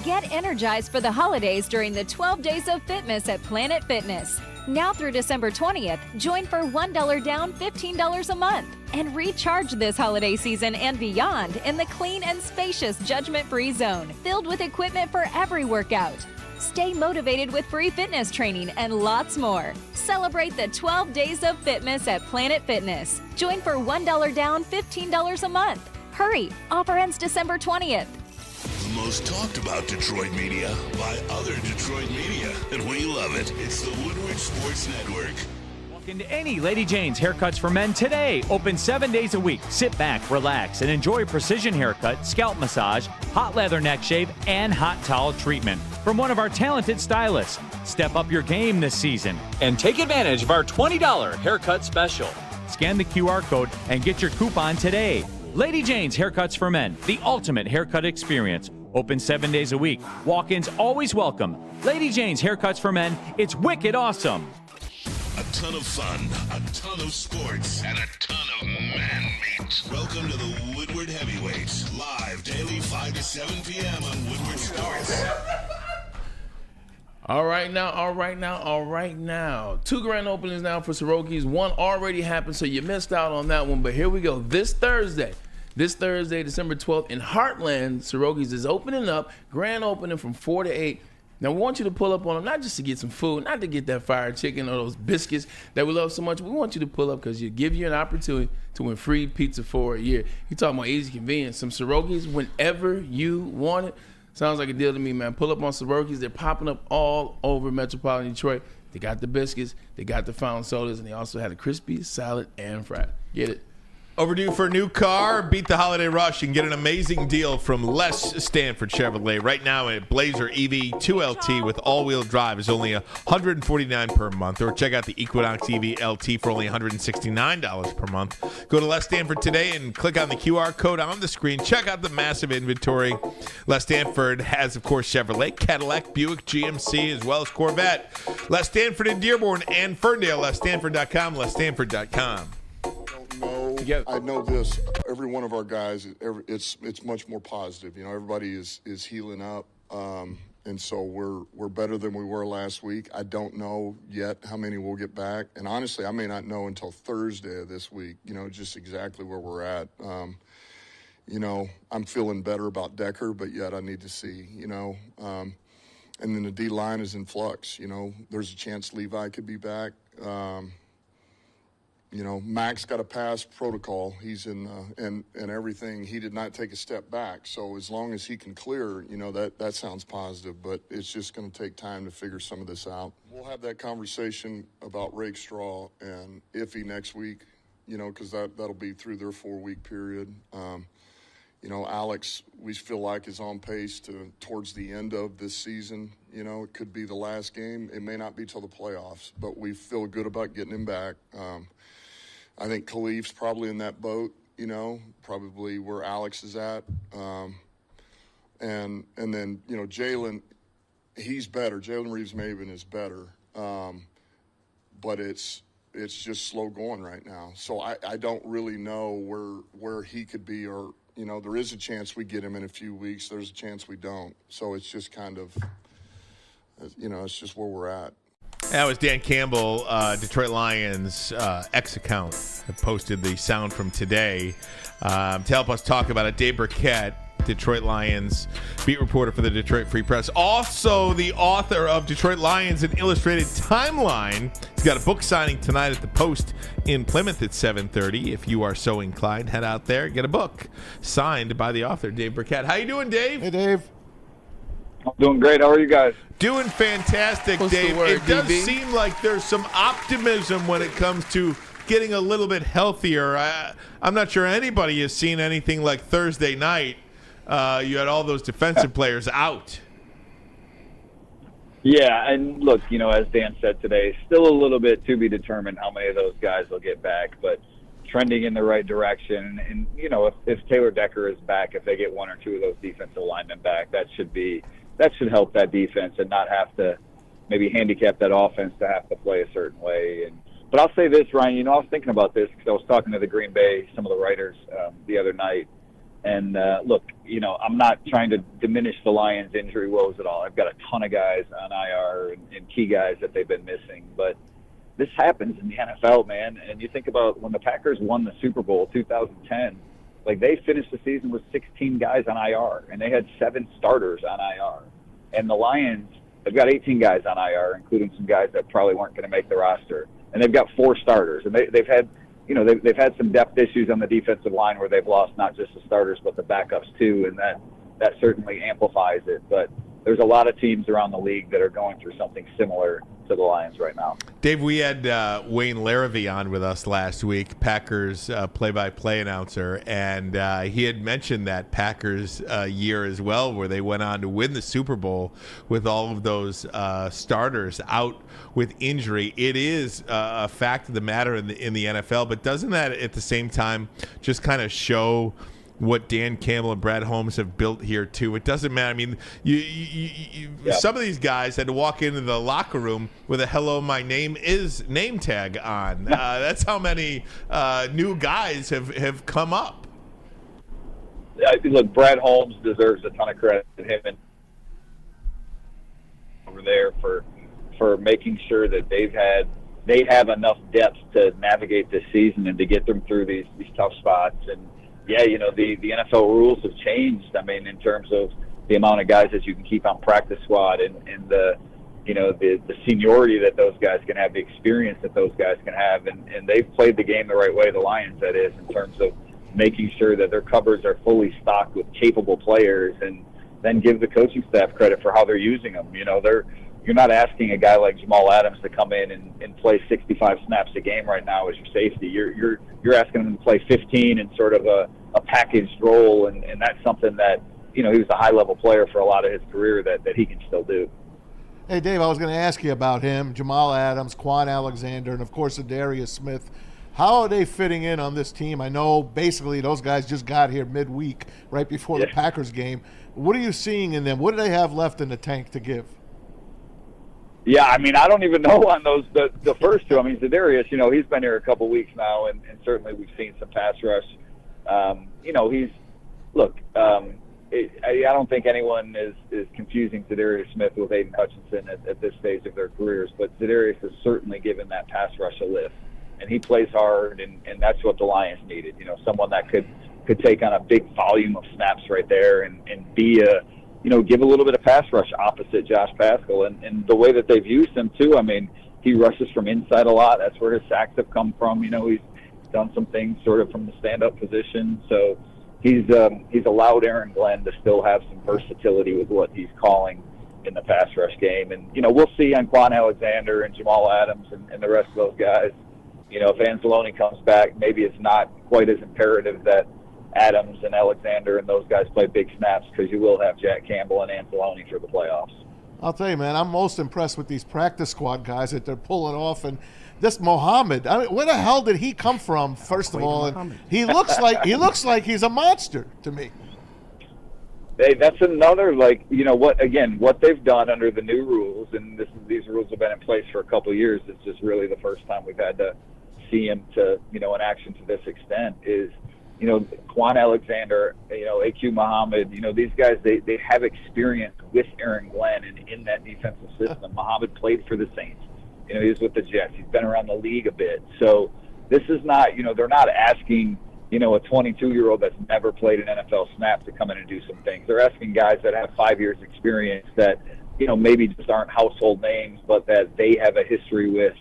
Speaker 7: Get energized for the holidays during the 12 Days of Fitness at Planet Fitness. Now through December 20th, join for $1 down, $15 a month. And recharge this holiday season and beyond in the clean and spacious judgment-free zone, filled with equipment for every workout. Stay motivated with free fitness training and lots more. Celebrate the 12 Days of Fitness at Planet Fitness. Join for $1 down, $15 a month. Hurry, offer ends December 20th.
Speaker 1: The most talked about Detroit media by other Detroit media. And we love it. It's the Woodward Sports Network.
Speaker 8: Walk into any Lady Jane's Haircuts for Men today. Open 7 days a week. Sit back, relax, and enjoy precision haircut, scalp massage, hot leather neck shave, and hot towel treatment from one of our talented stylists. Step up your game this season and take advantage of our $20 haircut special. Scan the QR code and get your coupon today. Lady Jane's Haircuts for Men, the ultimate haircut experience. Open 7 days a week. Walk-ins always welcome. Lady Jane's Haircuts for Men, it's wicked awesome.
Speaker 1: A ton of fun, a ton of sports, and a ton of man-meat. Welcome to the Woodward Heavyweights, live daily 5 to 7 p.m. on Woodward Sports.
Speaker 3: All right now. 2 grand openings now for Soroki's. 1 already happened, so you missed out on that one. But here we go. This Thursday, This Thursday, December 12th, in Heartland, Soroki's is opening up, grand opening from 4 to 8. Now, we want you to pull up on them, not just to get some food, not to get that fried chicken or those biscuits that we love so much. We want you to pull up because you give you an opportunity to win free pizza for a year. You're talking about easy convenience. Some Soroki's whenever you want it. Sounds like a deal to me, man. Pull up on Soroki's. They're popping up all over metropolitan Detroit. They got the biscuits, they got the fountain sodas, and they also had a crispy salad and fried. Get it?
Speaker 2: Overdue for a new car? Beat the holiday rush and get an amazing deal from Les Stanford Chevrolet. Right now, a Blazer EV 2LT with all-wheel drive is only $149 per month. Or check out the Equinox EV LT for only $169 per month. Go to Les Stanford today and click on the QR code on the screen. Check out the massive inventory. Les Stanford has, of course, Chevrolet, Cadillac, Buick, GMC, as well as Corvette. Les Stanford in Dearborn and Ferndale. LesStanford.com, LesStanford.com.
Speaker 10: I know this. Every one of our guys, it's much more positive. You know, everybody is healing up, and so we're better than we were last week. I don't know yet how many we'll get back, and honestly, I may not know until Thursday of this week. You know, just exactly where we're at. You know, I'm feeling better about Decker, but yet I need to see. You know, and then the D line is in flux. You know, there's a chance Levi could be back. You know, Max got a pass protocol. He's in and everything. He did not take a step back. So as long as he can clear, you know, that sounds positive. But it's just going to take time to figure some of this out. We'll have that conversation about Rakestraw and Iffy next week, you know, because that'll be through their 4-week period. You know, Alex, we feel like is on pace towards the end of this season. You know, it could be the last game. It may not be till the playoffs, but we feel good about getting him back. I think Khalif's probably in that boat, you know, probably where Alex is at. And then, you know, Jalen, he's better. Jalen Reeves-Maven is better. But it's just slow going right now. So I don't really know where he could be, or, you know, there is a chance we get him in a few weeks. There's a chance we don't. So it's just kind of, you know, it's just where we're at.
Speaker 2: That was Dan Campbell, Detroit Lions X account, posted the sound from today. To help us talk about it, Dave Birkett, Detroit Lions beat reporter for the Detroit Free Press, also the author of Detroit Lions, an illustrated timeline. He's got a book signing tonight at the Post in Plymouth at 7:30. If you are so inclined, head out there, get a book signed by the author, Dave Birkett. How you doing, Dave?
Speaker 4: Hey, Dave.
Speaker 11: I'm doing great. How are you guys?
Speaker 2: Doing fantastic,
Speaker 3: What's the
Speaker 2: Dave.
Speaker 3: word,
Speaker 2: It does
Speaker 3: DB?
Speaker 2: seem like there's some optimism when it comes to getting a little bit healthier. I'm not sure anybody has seen anything like Thursday night. You had all those defensive players out.
Speaker 11: Yeah, and look, you know, as Dan said today, still a little bit to be determined how many of those guys will get back, but trending in the right direction. And, you know, if Taylor Decker is back, if they get one or two of those defensive linemen back, that should help that defense and not have to maybe handicap that offense to have to play a certain way. But I'll say this, Ryan, you know, I was thinking about this because I was talking to the Green Bay, some of the writers the other night. And, look, you know, I'm not trying to diminish the Lions' injury woes at all. I've got a ton of guys on IR and key guys that they've been missing. But this happens in the NFL, man. And you think about when the Packers won the Super Bowl 2010, like they finished the season with 16 guys on IR, and they had 7 starters on IR. And the Lions, they've got 18 guys on IR, including some guys that probably weren't going to make the roster. And they've got 4 starters. And they've had, you know, they've had some depth issues on the defensive line where they've lost not just the starters but the backups too, and that certainly amplifies it. But there's a lot of teams around the league that are going through something similar to the Lions right now.
Speaker 2: Dave, we had Wayne Larrivee on with us last week, Packers play-by-play announcer, and he had mentioned that Packers year as well, where they went on to win the Super Bowl with all of those starters out with injury. It is a fact of the matter in the NFL, but doesn't that at the same time just kind of show what Dan Campbell and Brad Holmes have built here too? It doesn't matter. I mean, some of these guys had to walk into the locker room with a "Hello, my name is" name tag on. That's how many new guys have come up.
Speaker 11: Look, Brad Holmes deserves a ton of credit to him and over there for making sure that they have enough depth to navigate this season and to get them through these tough spots. And yeah, you know, the NFL rules have changed. I mean, in terms of the amount of guys that you can keep on practice squad and the, you know, the seniority that those guys can have, the experience that those guys can have. And they've played the game the right way, the Lions, that is, in terms of making sure that their cupboards are fully stocked with capable players, and then give the coaching staff credit for how they're using them. You know, you're not asking a guy like Jamal Adams to come in and play 65 snaps a game right now as your safety. You're asking him to play 15 in sort of a packaged role, and that's something that, you know, he was a high-level player for a lot of his career that he can still do.
Speaker 4: Hey, Dave, I was going to ask you about him, Jamal Adams, Quan Alexander, and, of course, Adarius Smith. How are they fitting in on this team? I know basically those guys just got here midweek, right before the Packers game. What are you seeing in them? What do they have left in the tank to give?
Speaker 11: Yeah, I mean, I don't even know on those the first two. I mean, Zadarius, you know, he's been here a couple weeks now, and certainly we've seen some pass rush. You know, I don't think anyone is confusing Zadarius Smith with Aiden Hutchinson at this stage of their careers, but Zadarius has certainly given that pass rush a lift, and he plays hard, and that's what the Lions needed. You know, someone that could take on a big volume of snaps right there and be you know, give a little bit of pass rush opposite Josh Paschal. And the way that they've used him, too, I mean, he rushes from inside a lot. That's where his sacks have come from. You know, he's done some things sort of from the stand-up position. So he's allowed Aaron Glenn to still have some versatility with what he's calling in the pass rush game. And, you know, we'll see on Quan Alexander and Jamal Adams and the rest of those guys. You know, if Anzalone comes back, maybe it's not quite as imperative that Adams and Alexander and those guys play big snaps, because you will have Jack Campbell and Anzalone for the playoffs.
Speaker 4: I'll tell you, man, I'm most impressed with these practice squad guys that they're pulling off. And this Mohammed, I mean, where the hell did he come from, first of all? And he looks like he's a monster to me.
Speaker 11: Hey, that's another, like, you know, what they've done under the new rules, and these rules have been in place for a couple of years. It's just really the first time we've had to see him to, you know, in action to this extent, is, you know, Quan Alexander, you know, AQ Muhammad, you know, these guys, they have experience with Aaron Glenn and in that defensive system. Muhammad played for the Saints. You know, he was with the Jets. He's been around the league a bit. So this is not, you know, they're not asking, you know, a 22-year-old that's never played an NFL snap to come in and do some things. They're asking guys that have 5 years experience that, you know, maybe just aren't household names, but that they have a history with.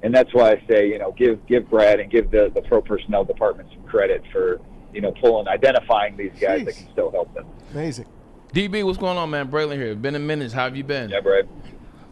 Speaker 11: And that's why I say, you know, give Brad and give the pro personnel department some credit for, you know, identifying these guys that can still help them.
Speaker 4: Amazing.
Speaker 3: DB, what's going on, man? Braylon here. Been a minute. How have you been?
Speaker 11: Yeah, Brad.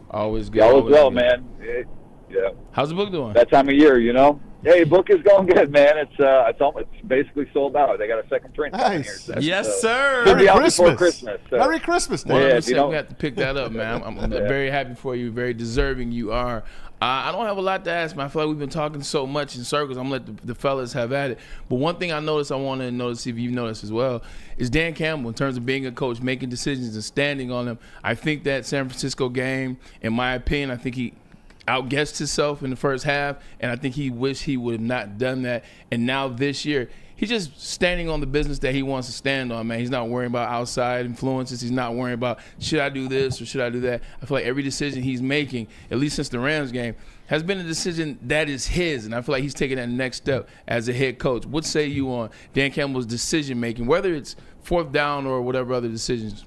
Speaker 3: Always good.
Speaker 11: All is well,
Speaker 3: good.
Speaker 11: man. Yeah.
Speaker 3: How's the book doing?
Speaker 11: That time of year, you know. Hey, book is going good, man. It's basically sold out. They got a second print coming here. So,
Speaker 3: yes, sir.
Speaker 11: Merry Christmas. Before Christmas. So.
Speaker 4: Merry Christmas, Dave.
Speaker 3: 100%. We have to pick that up, man. I'm very happy for you. Very deserving you are. I don't have a lot to ask, man. I feel like we've been talking so much in circles. I'm going to let the fellas have at it. But one thing I noticed, I want to notice, if you noticed as well, is Dan Campbell, in terms of being a coach, making decisions and standing on them. I think that San Francisco game, in my opinion, I think he outguessed himself in the first half, and I think he wished he would have not done that. And now this year, he's just standing on the business that he wants to stand on, man. He's not worrying about outside influences. He's not worrying about, should I do this or should I do that? I feel like every decision he's making, at least since the Rams game, has been a decision that is his, and I feel like he's taking that next step as a head coach. What say you on Dan Campbell's decision-making, whether it's fourth down or whatever other decisions?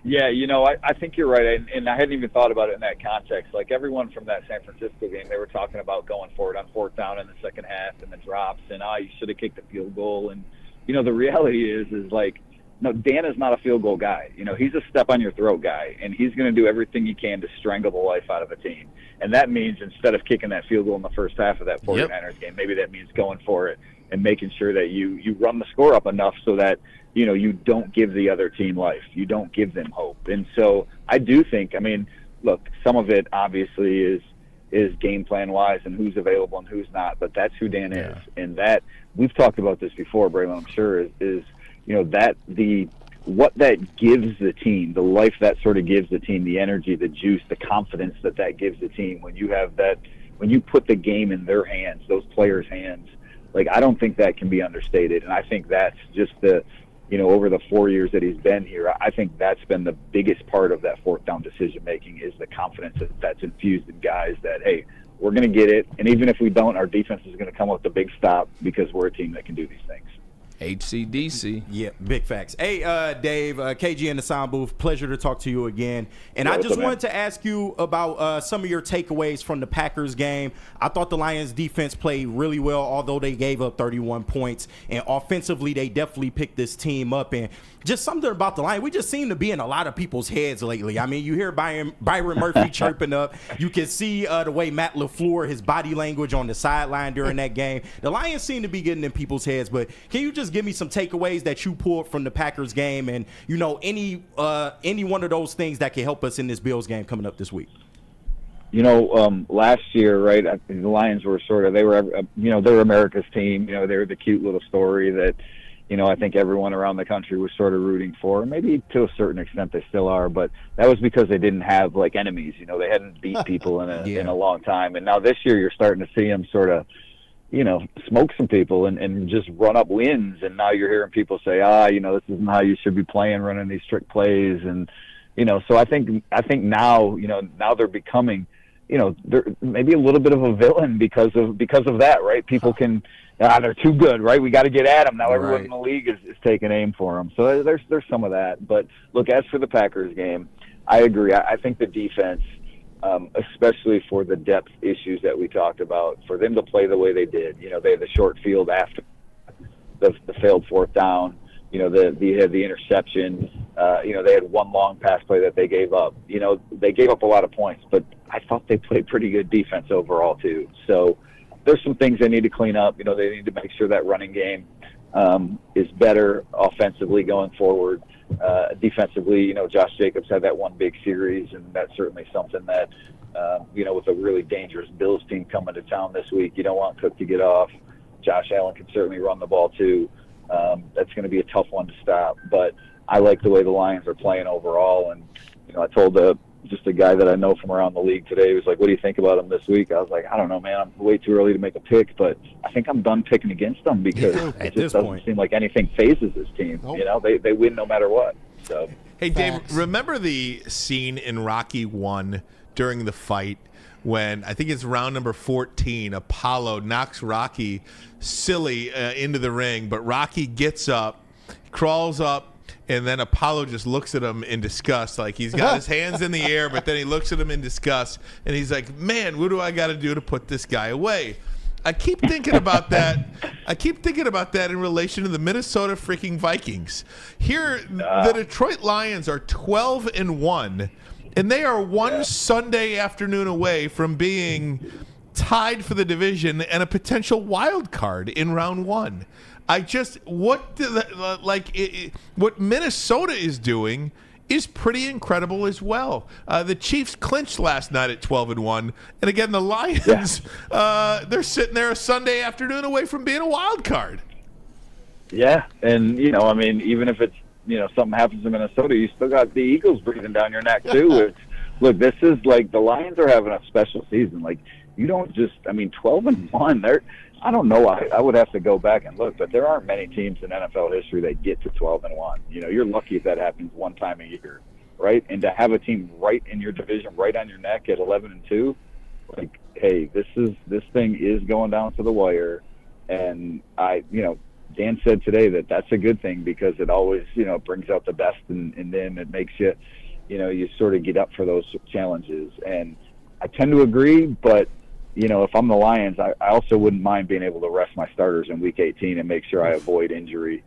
Speaker 11: Yeah, you know, I think you're right, and I hadn't even thought about it in that context. Like, everyone from that San Francisco game, they were talking about going for it on fourth down in the second half and the drops, and, you should have kicked the field goal. And, you know, the reality is like, no, Dan is not a field goal guy. You know, he's a step-on-your-throat guy, and he's going to do everything he can to strangle the life out of a team. And that means instead of kicking that field goal in the first half of that 49ers game, maybe that means going for it and making sure that you run the score up enough so that, you know, you don't give the other team life. You don't give them hope. And so I do think, I mean, look, some of it obviously is game plan wise and who's available and who's not, but that's who Dan is. And that, we've talked about this before, Braylon, I'm sure, is you know, what that gives the team, the life that sort of gives the team, the energy, the juice, the confidence that gives the team when you have that, when you put the game in their hands, those players' hands. Like, I don't think that can be understated. And I think that's just you know, over the 4 years that he's been here, I think that's been the biggest part of that fourth down decision making, is the confidence that's infused in guys that, hey, we're going to get it. And even if we don't, our defense is going to come up with a big stop because we're a team that can do these things.
Speaker 3: HCDC.
Speaker 5: Yeah, big facts. Hey, Dave, KG in the sound booth. Pleasure to talk to you again. And I just wanted to ask you about some of your takeaways from the Packers game. I thought the Lions defense played really well, although they gave up 31 points. And offensively, they definitely picked this team up. And just something about the Lions, we just seem to be in a lot of people's heads lately. I mean, you hear Byron Murphy chirping up. You can see the way Matt LaFleur, his body language on the sideline during that game. The Lions seem to be getting in people's heads. But can you just give me some takeaways that you pulled from the Packers game, and any one of those things that can help us in this Bills game coming up this week?
Speaker 11: Last year, right? The Lions were they were America's team. They were the cute little story that, I think everyone around the country was sort of rooting for. Maybe to a certain extent they still are, but that was because they didn't have enemies. They hadn't beat people in a long time, and now this year you're starting to see them sort of, smoke some people and just run up wins. And now you're hearing people say, this isn't how you should be playing, running these trick plays. And, so I think now, now they're becoming, they're maybe a little bit of a villain because of that, right? People can, they're too good, right? We got to get at them. Now everyone in the league is taking aim for them. So there's some of that. But look, as for the Packers game, I agree. I think the defense, especially for the depth issues that we talked about, for them to play the way they did. They had the short field after the failed fourth down. They had the interception. They had one long pass play that they gave up. They gave up a lot of points, but I thought they played pretty good defense overall too. So there's some things they need to clean up. They need to make sure that running game is better offensively going forward. Defensively, Josh Jacobs had that one big series, and that's certainly something that, with a really dangerous Bills team coming to town this week, you don't want Cook to get off. Josh Allen can certainly run the ball too. That's going to be a tough one to stop, but I like the way the Lions are playing overall. And, I told just a guy that I know from around the league today, he was like, what do you think about them this week? I was like, I don't know, man. I'm way too early to make a pick, but I think I'm done picking against them because it just doesn't seem like anything phases this team. Nope. They win no matter what. So,
Speaker 2: hey, Dave, remember the scene in Rocky 1 during the fight when I think it's round number 14, Apollo knocks Rocky silly into the ring, but Rocky gets up, crawls up, and then Apollo just looks at him in disgust. Like he's got his hands in the air, but then he looks at him in disgust, and he's like, man, what do I got to do to put this guy away? I keep thinking about that. I keep thinking about that in relation to the Minnesota freaking Vikings. Here, the Detroit Lions are 12-1, and they are one Sunday afternoon away from being tied for the division and a potential wild card in round one. What Minnesota is doing is pretty incredible as well. The Chiefs clinched last night at 12-1, and again the Lions, they're sitting there a Sunday afternoon away from being a wild card.
Speaker 11: Yeah, and even if it's something happens in Minnesota, you still got the Eagles breathing down your neck too. Look, this is like the Lions are having a special season. Like you don't just 12-1. They're I don't know. I would have to go back and look, but there aren't many teams in NFL history that get to 12-1. You're lucky if that happens one time a year, right? And to have a team right in your division, right on your neck at 11-2, like, hey, this thing is going down to the wire. And Dan said today that that's a good thing because it always, brings out the best in them. It makes you, you sort of get up for those challenges. And I tend to agree, but if I'm the Lions, I also wouldn't mind being able to rest my starters in Week 18 and make sure I avoid injury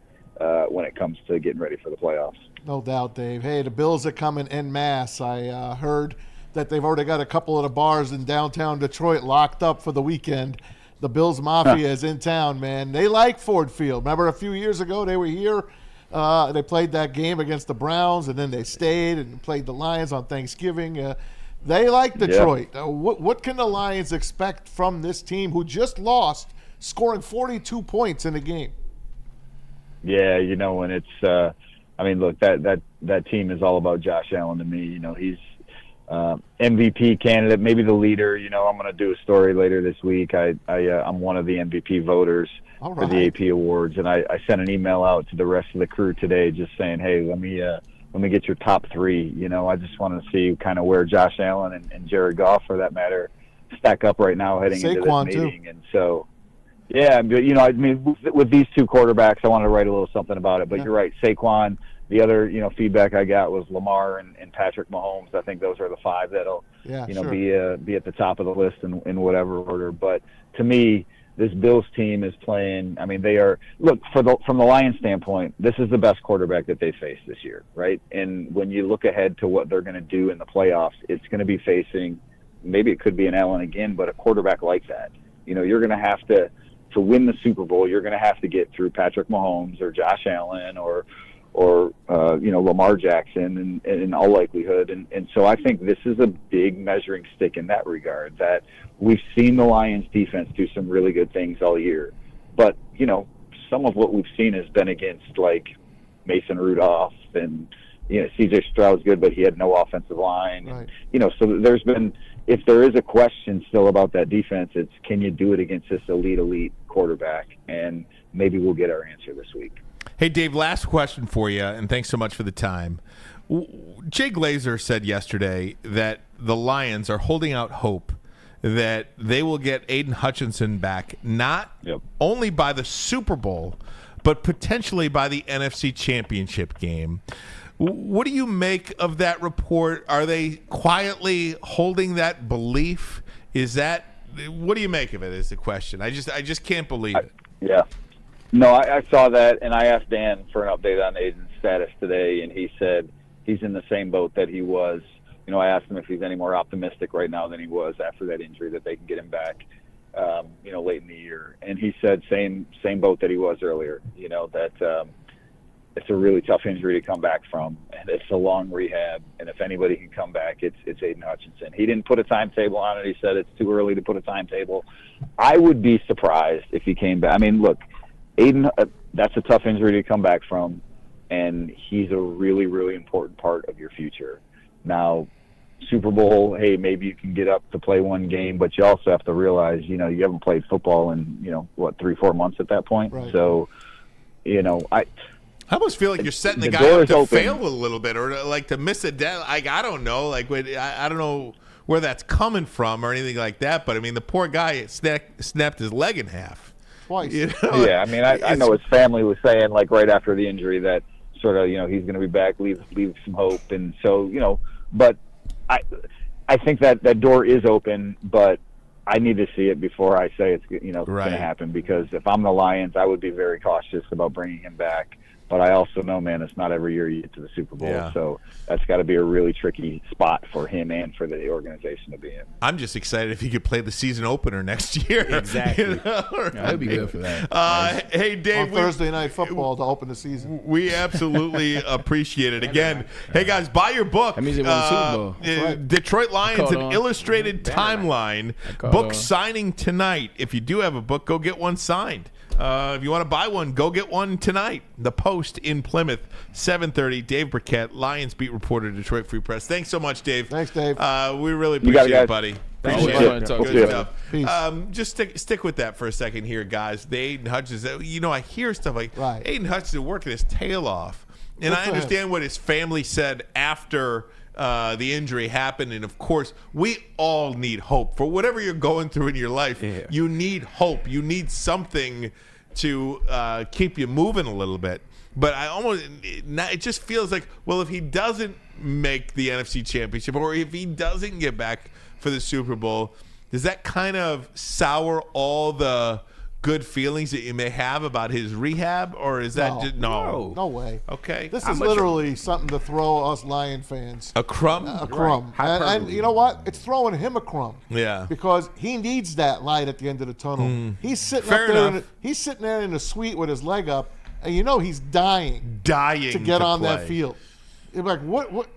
Speaker 11: when it comes to getting ready for the playoffs.
Speaker 4: No doubt, Dave. Hey, the Bills are coming en masse. I heard that they've already got a couple of the bars in downtown Detroit locked up for the weekend. The Bills Mafia is in town, man. They like Ford Field. Remember a few years ago they were here? They played that game against the Browns, and then they stayed and played the Lions on Thanksgiving. They like Detroit. Yeah. What can the Lions expect from this team who just lost, scoring 42 points in the game?
Speaker 11: Yeah, and it's look, that team is all about Josh Allen to me. He's MVP candidate, maybe the leader. I'm going to do a story later this week. I'm one of the MVP voters for the AP Awards, and I sent an email out to the rest of the crew today just saying, hey, let me get your top three. I just want to see kind of where Josh Allen and Jared Goff, for that matter, stack up right now heading into this meeting. Too. And so, Yeah, but I mean, with these two quarterbacks, I wanted to write a little something about it. But you're right, Saquon. The other, feedback I got was Lamar and Patrick Mahomes. I think those are the 5 that'll, be at the top of the list in whatever order. But to me, this Bills team is playing. I mean, they are. Look, from the Lions standpoint, this is the best quarterback that they faced this year, right? And when you look ahead to what they're going to do in the playoffs, it's going to be facing. Maybe it could be an Allen again, but a quarterback like that. You're going to have to win the Super Bowl. You're going to have to get through Patrick Mahomes or Josh Allen or Lamar Jackson in all likelihood. And so I think this is a big measuring stick in that regard, that we've seen the Lions defense do some really good things all year. But, some of what we've seen has been against like Mason Rudolph and, CJ Stroud's good, but he had no offensive line. Right. And, so there's been, if there is a question still about that defense, it's can you do it against this elite quarterback? And maybe we'll get our answer this week.
Speaker 2: Hey, Dave, last question for you, and thanks so much for the time. Jay Glazer said yesterday that the Lions are holding out hope that they will get Aiden Hutchinson back, not only by the Super Bowl, but potentially by the NFC Championship game. What do you make of that report? Are they quietly holding that belief? What do you make of it is the question. I just can't believe it.
Speaker 11: Yeah. No, I saw that, and I asked Dan for an update on Aiden's status today, and he said he's in the same boat that he was. I asked him if he's any more optimistic right now than he was after that injury that they can get him back, late in the year. And he said same boat that he was earlier, that it's a really tough injury to come back from, and it's a long rehab, and if anybody can come back, it's Aiden Hutchinson. He didn't put a timetable on it. He said it's too early to put a timetable. I would be surprised if he came back. I mean, look, Aiden, that's a tough injury to come back from, and he's a really, really important part of your future. Now, Super Bowl, hey, maybe you can get up to play one game, but you also have to realize, you haven't played football in, 3-4 months at that point. Right. So, I
Speaker 2: almost feel like you're setting the guy up to fail a little bit, or like to miss a deadline. Like, I don't know. Like, I don't know where that's coming from or anything like that, but, I mean, the poor guy snapped his leg in half.
Speaker 4: Twice.
Speaker 11: Yeah, I mean, I know his family was saying, like, right after the injury that sort of, he's going to be back, leave some hope. And so, but I think that door is open, but I need to see it before I say it's going to happen, because if I'm the Lions, I would be very cautious about bringing him back. But I also know, man, it's not every year you get to the Super Bowl. Yeah. So that's got to be a really tricky spot for him and for the organization to be in.
Speaker 2: I'm just excited if he could play the season opener next year.
Speaker 5: Exactly.
Speaker 3: That'd be good for that.
Speaker 2: Hey, Dave.
Speaker 4: On Thursday Night Football to open the season.
Speaker 2: We absolutely appreciate it. Again, hey, guys, buy your book.
Speaker 3: That means they won the Super Bowl.
Speaker 2: Right. Detroit Lions, an illustrated timeline. Book signing tonight. If you do have a book, go get one signed. If you want to buy one, go get one tonight. The Post in Plymouth, 7:30. Dave Birkett, Lions beat reporter, Detroit Free Press. Thanks so much, Dave.
Speaker 4: Thanks, Dave.
Speaker 2: We really appreciate it, buddy. Appreciate it.
Speaker 3: Good
Speaker 2: stuff. Just stick with that for a second here, guys. The Aiden Hutchinson, I hear stuff like Aiden Hutchinson working his tail off. And I understand what his family said after the injury happened, and of course we all need hope for whatever you're going through in your life. You need hope. You need something to keep you moving a little bit. But it just feels like, well, if he doesn't make the NFC Championship, or if he doesn't get back for the Super Bowl, does that kind of sour all the good feelings that you may have about his rehab, or is that just no
Speaker 4: way?
Speaker 2: Okay,
Speaker 4: this is literally something to throw us Lion fans
Speaker 2: a crumb,
Speaker 4: and you know what? It's throwing him a crumb.
Speaker 2: Yeah,
Speaker 4: because he needs that light at the end of the tunnel. He's sitting up there. He's sitting there in the suite with his leg up, and he's dying to get on that field. You're like, what?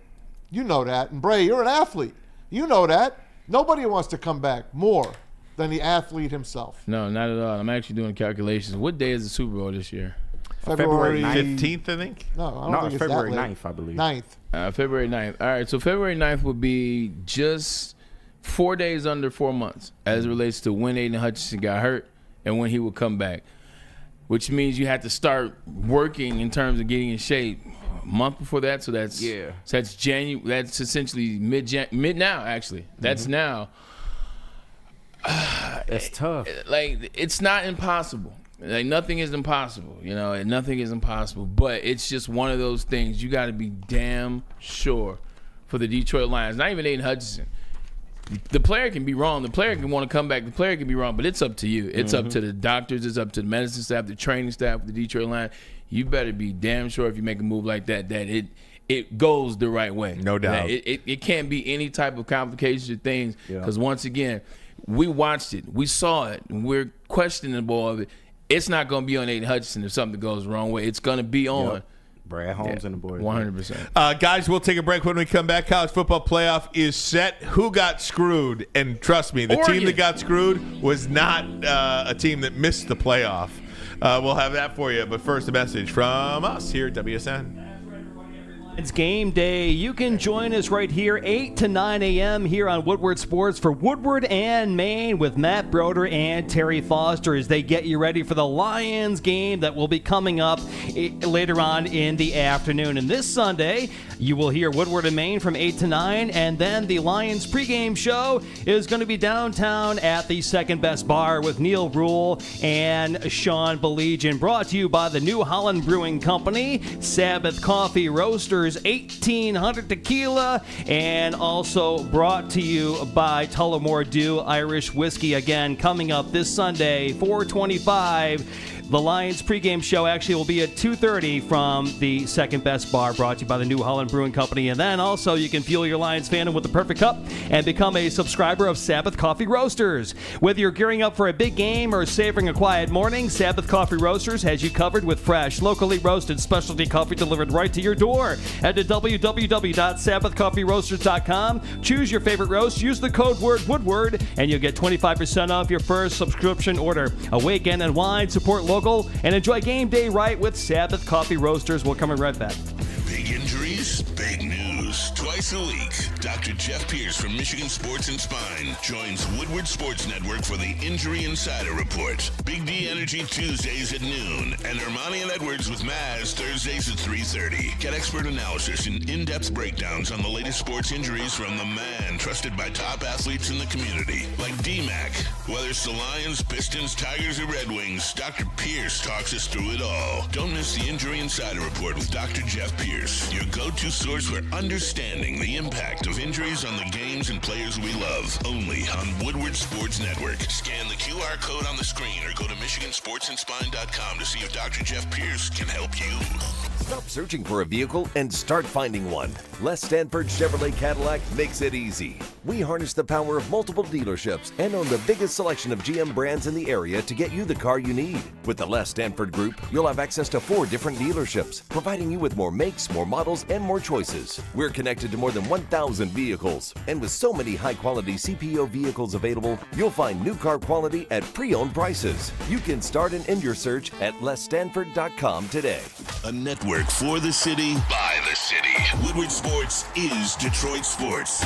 Speaker 4: You know that, and Bray, you're an athlete. You know that. Nobody wants to come back more than the athlete himself.
Speaker 3: No, not at all. I'm actually doing calculations. What day is the Super Bowl this year?
Speaker 4: February
Speaker 2: 15th, I think.
Speaker 4: No,
Speaker 5: it's February 9th, I believe.
Speaker 4: 9th.
Speaker 3: February 9th. All right, so February 9th would be just 4 days under 4 months as it relates to when Aiden Hutchinson got hurt and when he would come back, which means you had to start working in terms of getting in shape a month before that. So that's January. That's essentially mid now. Actually, that's now.
Speaker 5: It's tough.
Speaker 3: Like, it's not impossible. Like, nothing is impossible, and nothing is impossible. But it's just one of those things. You got to be damn sure for the Detroit Lions. Not even Aiden Hutchinson. The player can be wrong. The player can want to come back. The player can be wrong. But it's up to you. It's up to the doctors. It's up to the medicine staff, the training staff of the Detroit Lions. You better be damn sure if you make a move like that it goes the right way.
Speaker 2: No doubt.
Speaker 3: It can't be any type of complications or things. Because once again, we watched it. We saw it. And we're questionable of it. It's not going to be on Aiden Hutchinson if something goes the wrong way. It's going to be on
Speaker 5: Brad Holmes and the boys.
Speaker 3: 100%.
Speaker 2: Guys, we'll take a break. When we come back, college football playoff is set. Who got screwed? And trust me, the team that got screwed was not a team that missed the playoff. We'll have that for you. But first, a message from us here at WSN.
Speaker 12: It's game day. You can join us right here, 8 to 9 a.m. here on Woodward Sports for Woodward and Maine with Matt Broder and Terry Foster as they get you ready for the Lions game that will be coming up later on in the afternoon. And this Sunday, you will hear Woodward and Maine from 8 to 9, and then the Lions pregame show is going to be downtown at the Second Best Bar with Neil Rule and Sean Beligian. Brought to you by the New Holland Brewing Company, Sabbath Coffee Roasters, 1800 Tequila, and also brought to you by Tullamore Dew Irish Whiskey. Again, coming up this Sunday, 425. The Lions pregame show actually will be at 2:30 from the Second Best Bar, brought to you by the New Holland Brewing Company. And then also you can fuel your Lions fandom with the perfect cup and become a subscriber of Sabbath Coffee Roasters. Whether you're gearing up for a big game or savoring a quiet morning, Sabbath Coffee Roasters has you covered with fresh, locally roasted specialty coffee delivered right to your door. Head to www.sabbathcoffeeroasters.com. Choose your favorite roast, use the code word Woodward, and you'll get 25% off your first subscription order. A weekend and wine, support local, and enjoy game day right with Sabbath Coffee Roasters. We're coming right back.
Speaker 1: Big injuries, big news. Twice a week, Dr. Jeff Pierce from Michigan Sports and Spine joins Woodward Sports Network for the Injury Insider Report. Big D Energy Tuesdays at noon, and Ermanni and Edwards with Maz Thursdays at 3:30. Get expert analysis and in-depth breakdowns on the latest sports injuries from the man trusted by top athletes in the community, like D-Mac. Whether it's the Lions, Pistons, Tigers, or Red Wings, Dr. Pierce talks us through it all. Don't miss the Injury Insider Report with Dr. Jeff Pierce, your go-to source for understanding the impact of injuries on the games and players we love. Only on Woodward Sports Network. Scan the QR code on the screen or go to MichiganSportsandSpine.com to see if Dr. Jeff Pierce can help you.
Speaker 6: Stop searching for a vehicle and start finding one. Les Stanford Chevrolet Cadillac makes it easy. We harness the power of multiple dealerships and own the biggest selection of GM brands in the area to get you the car you need. With the Les Stanford Group, you'll have access to 4 different dealerships, providing you with more makes, more models, and more choices. We're connected to more than 1,000 vehicles, and with so many high-quality CPO vehicles available, you'll find new car quality at pre-owned prices. You can start and end your search at lesstanford.com today.
Speaker 1: A network for the city, by the city. Woodward Sports is Detroit Sports.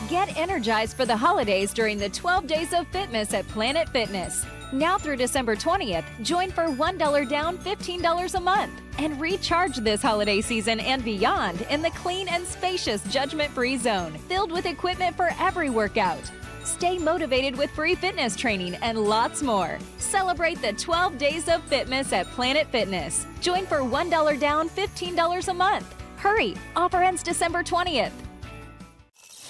Speaker 7: Get energized for the holidays during the 12 Days of Fitness at Planet Fitness. Now through December 20th, join for $1 down, $15 a month. And recharge this holiday season and beyond in the clean and spacious judgment-free zone, filled with equipment for every workout. Stay motivated with free fitness training and lots more. Celebrate the 12 Days of Fitness at Planet Fitness. Join for $1 down, $15 a month. Hurry! Offer ends December 20th.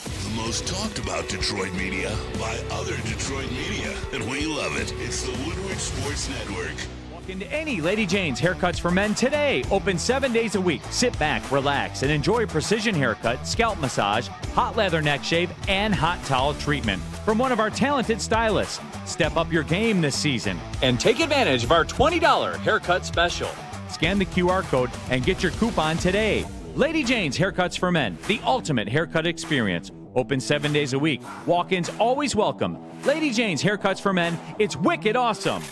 Speaker 1: The most talked about Detroit media by other Detroit media, and we love it. It's the Woodward Sports Network.
Speaker 8: Walk into any Lady Jane's Haircuts for Men today. Open 7 days a week. Sit back, relax, and enjoy precision haircut, scalp massage, hot leather neck shave, and hot towel treatment from one of our talented stylists. Step up your game this season and take advantage of our $20 haircut special. Scan the QR code and get your coupon today. Lady Jane's Haircuts for Men, the ultimate haircut experience. Open 7 days a week. Walk-ins always welcome. Lady Jane's Haircuts for Men. It's wicked awesome.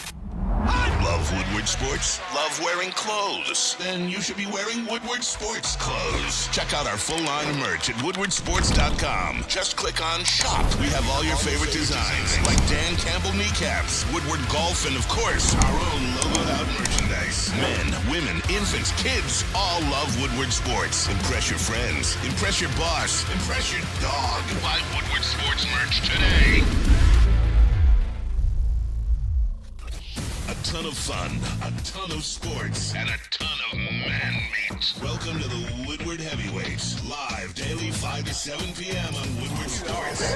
Speaker 1: Love Woodward Sports? Love wearing clothes? Then you should be wearing Woodward Sports clothes. Check out our full line of merch at woodwardsports.com. Just click on Shop. We have all your favorite designs, like Dan Campbell kneecaps, Woodward Golf, and of course, our own logoed out merchandise. Men, women, infants, kids all love Woodward Sports. Impress your friends. Impress your boss. Impress your dog. Buy Woodward Sports merch today. ton of fun, a ton of sports, and a ton of man meat. Welcome to the Woodward Heavyweights, live daily 5 to 7 p.m. on Woodward Sports.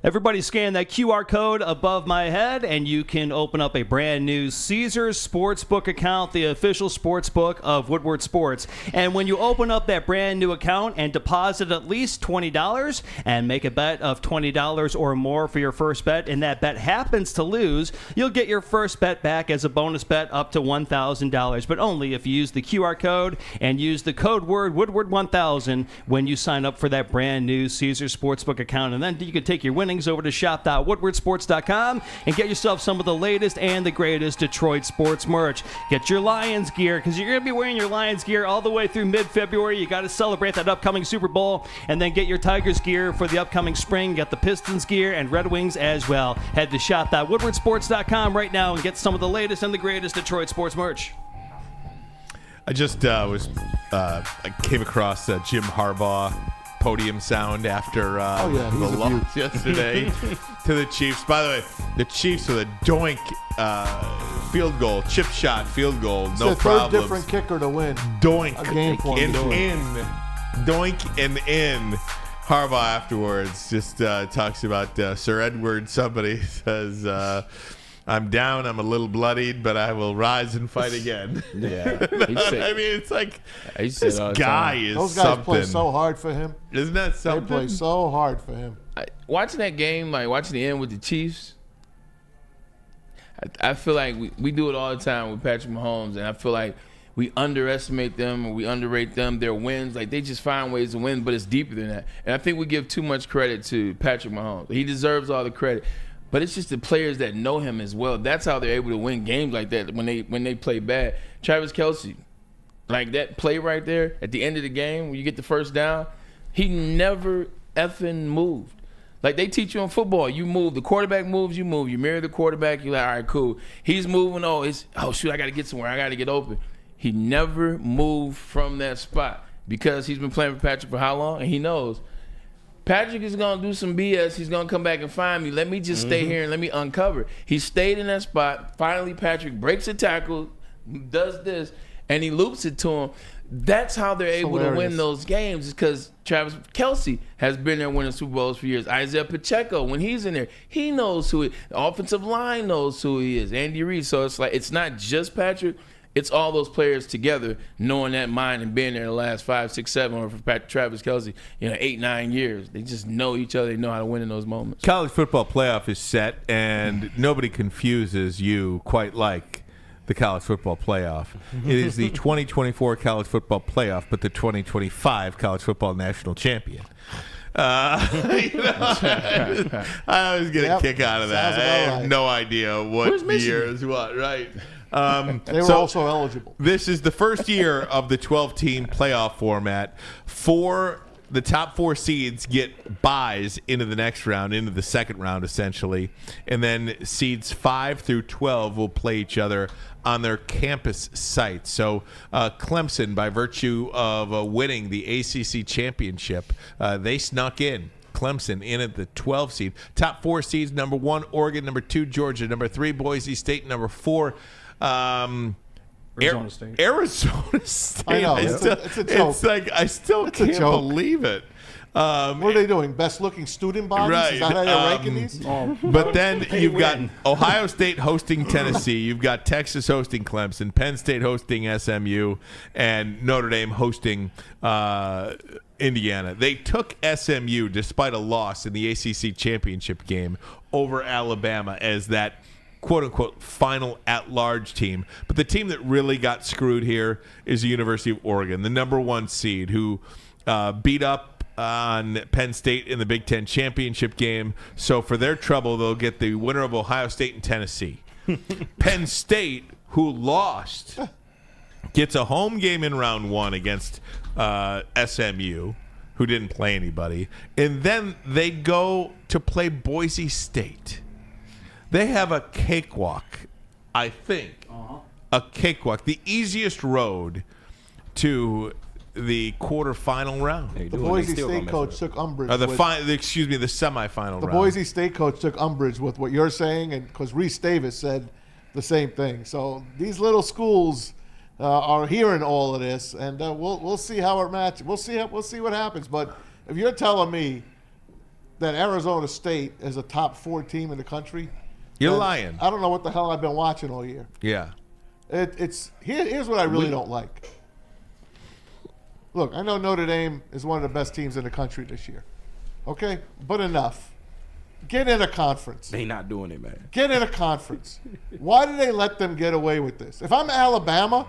Speaker 12: Everybody scan that QR code above my head, and you can open up a brand new Caesars Sportsbook account, the official sportsbook of Woodward Sports. And when you open up that brand new account and deposit at least $20 and make a bet of $20 or more for your first bet, and that bet happens to lose, you'll get your first bet back as a bonus bet up to $1,000, but only if you use the QR code and use the code word Woodward1000 when you sign up for that brand new Caesars Sportsbook account. And then you can take your winnings over to shop.woodwardsports.com and get yourself some of the latest and the greatest Detroit sports merch. Get your Lions gear, because you're going to be wearing your Lions gear all the way through mid-February. You got to celebrate that upcoming Super Bowl, and then get your Tigers gear for the upcoming spring. Get the Pistons gear and Red Wings as well. Head to shop.woodwardsports.com right now and get some of the latest and the greatest Detroit sports merch.
Speaker 2: I just I came across Jim Harbaugh podium sound after the loss yesterday to the Chiefs. By the way, the Chiefs with a doink field goal, chip shot field goal,
Speaker 4: It's
Speaker 2: no
Speaker 4: the
Speaker 2: problem.
Speaker 4: third different kicker to win
Speaker 2: Doink
Speaker 4: a game for him.
Speaker 2: doink and in. Harbaugh afterwards just talks about Sir Edward. Somebody says, I'm down, I'm a little bloodied, but I will rise and fight again.
Speaker 3: Yeah.
Speaker 2: I mean, it's like, this guy is
Speaker 4: Those guys
Speaker 2: something.
Speaker 4: play so hard for him.
Speaker 2: Isn't that something?
Speaker 4: They play so hard for him.
Speaker 3: Watching that game, like watching the end with the Chiefs, I feel like we do it all the time with Patrick Mahomes, and I feel like we underestimate them or we underrate them, their wins. Like, they just find ways to win, but it's deeper than that. And I think we give too much credit to Patrick Mahomes. He deserves all the credit. But it's just the players that know him as well. That's how they're able to win games like that when they play bad. Travis Kelce, like that play right there at the end of the game when you get the first down, he never effing moved. Like, they teach you in football, you move. The quarterback moves, you move. You mirror the quarterback, you're like, all right, cool. He's moving, oh shoot, I got to get somewhere. I got to get open. He never moved from that spot because he's been playing for Patrick for how long? And he knows Patrick is going to do some BS. He's going to come back and find me. Let me just stay here and let me uncover. He stayed in that spot. Finally, Patrick breaks a tackle, does this, and he loops it to him. That's how they're able to win those games, is because Travis Kelce has been there winning Super Bowls for years. Isaiah Pacheco, when he's in there, he knows who the offensive line knows who he is. Andy Reid. So it's like, it's not just Patrick. It's all those players together knowing that mind and being there the last 5, 6, 7, or for Travis Kelce, 8, 9 years. They just know each other. They know how to win in those moments.
Speaker 2: College football playoff is set, and nobody confuses you quite like the college football playoff. It is the 2024 college football playoff, but the 2025 college football national champion. I always get a kick out of that. I have no idea what year is what, right?
Speaker 4: They were also eligible.
Speaker 2: This is the first year of the 12-team playoff format. The top 4 seeds get buys into the next round, into the second round, essentially. And then seeds 5 through 12 will play each other on their campus site. So Clemson, by virtue of winning the ACC championship, they snuck in. Clemson in at the 12 seed. Top 4 seeds, number 1, Oregon, number 2, Georgia, number 3, Boise State, number 4,
Speaker 5: Arizona State.
Speaker 2: Arizona State.
Speaker 4: I know. It's a joke.
Speaker 2: It's like, I still can't believe it.
Speaker 4: What are they doing? Best looking student bodies?
Speaker 2: Right.
Speaker 4: Is that how they're ranking these?
Speaker 2: But then you've got Ohio State hosting Tennessee. You've got Texas hosting Clemson, Penn State hosting SMU, and Notre Dame hosting Indiana. They took SMU, despite a loss in the ACC championship game, over Alabama as that quote-unquote final at-large team. But the team that really got screwed here is the University of Oregon, the number 1 seed, who beat up on Penn State in the Big Ten championship game. So for their trouble, they'll get the winner of Ohio State and Tennessee. Penn State, who lost, gets a home game in round 1 against SMU, who didn't play anybody. And then they go to play Boise State. They have a cakewalk, I think. A cakewalk. The easiest road to the quarterfinal round.
Speaker 4: The Boise State coach took umbrage.
Speaker 2: The semifinal round.
Speaker 4: The Boise State coach took umbrage with what you're saying, and because Reese Davis said the same thing. So these little schools are hearing all of this, and we'll see how it matches. We'll see what happens. But if you're telling me that Arizona State is a top 4 team in the country,
Speaker 2: you're lying.
Speaker 4: I don't know what the hell I've been watching all year.
Speaker 2: Yeah.
Speaker 4: Here's what I really don't like. Look, I know Notre Dame is one of the best teams in the country this year. Okay? But enough. Get in a conference.
Speaker 5: They not doing it, man.
Speaker 4: Get in a conference. Why do they let them get away with this? If I'm Alabama,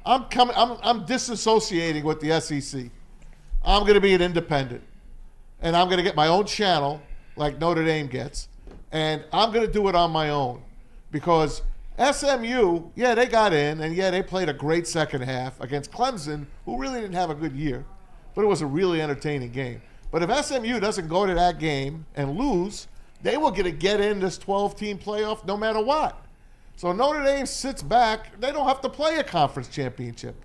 Speaker 4: I'm disassociating with the SEC. I'm going to be an independent. And I'm going to get my own channel like Notre Dame gets. And I'm going to do it on my own. Because SMU, yeah, they got in, and yeah, they played a great second half against Clemson, who really didn't have a good year, but it was a really entertaining game. But if SMU doesn't go to that game and lose, they will get in this 12-team playoff no matter what. So Notre Dame sits back. They don't have to play a conference championship.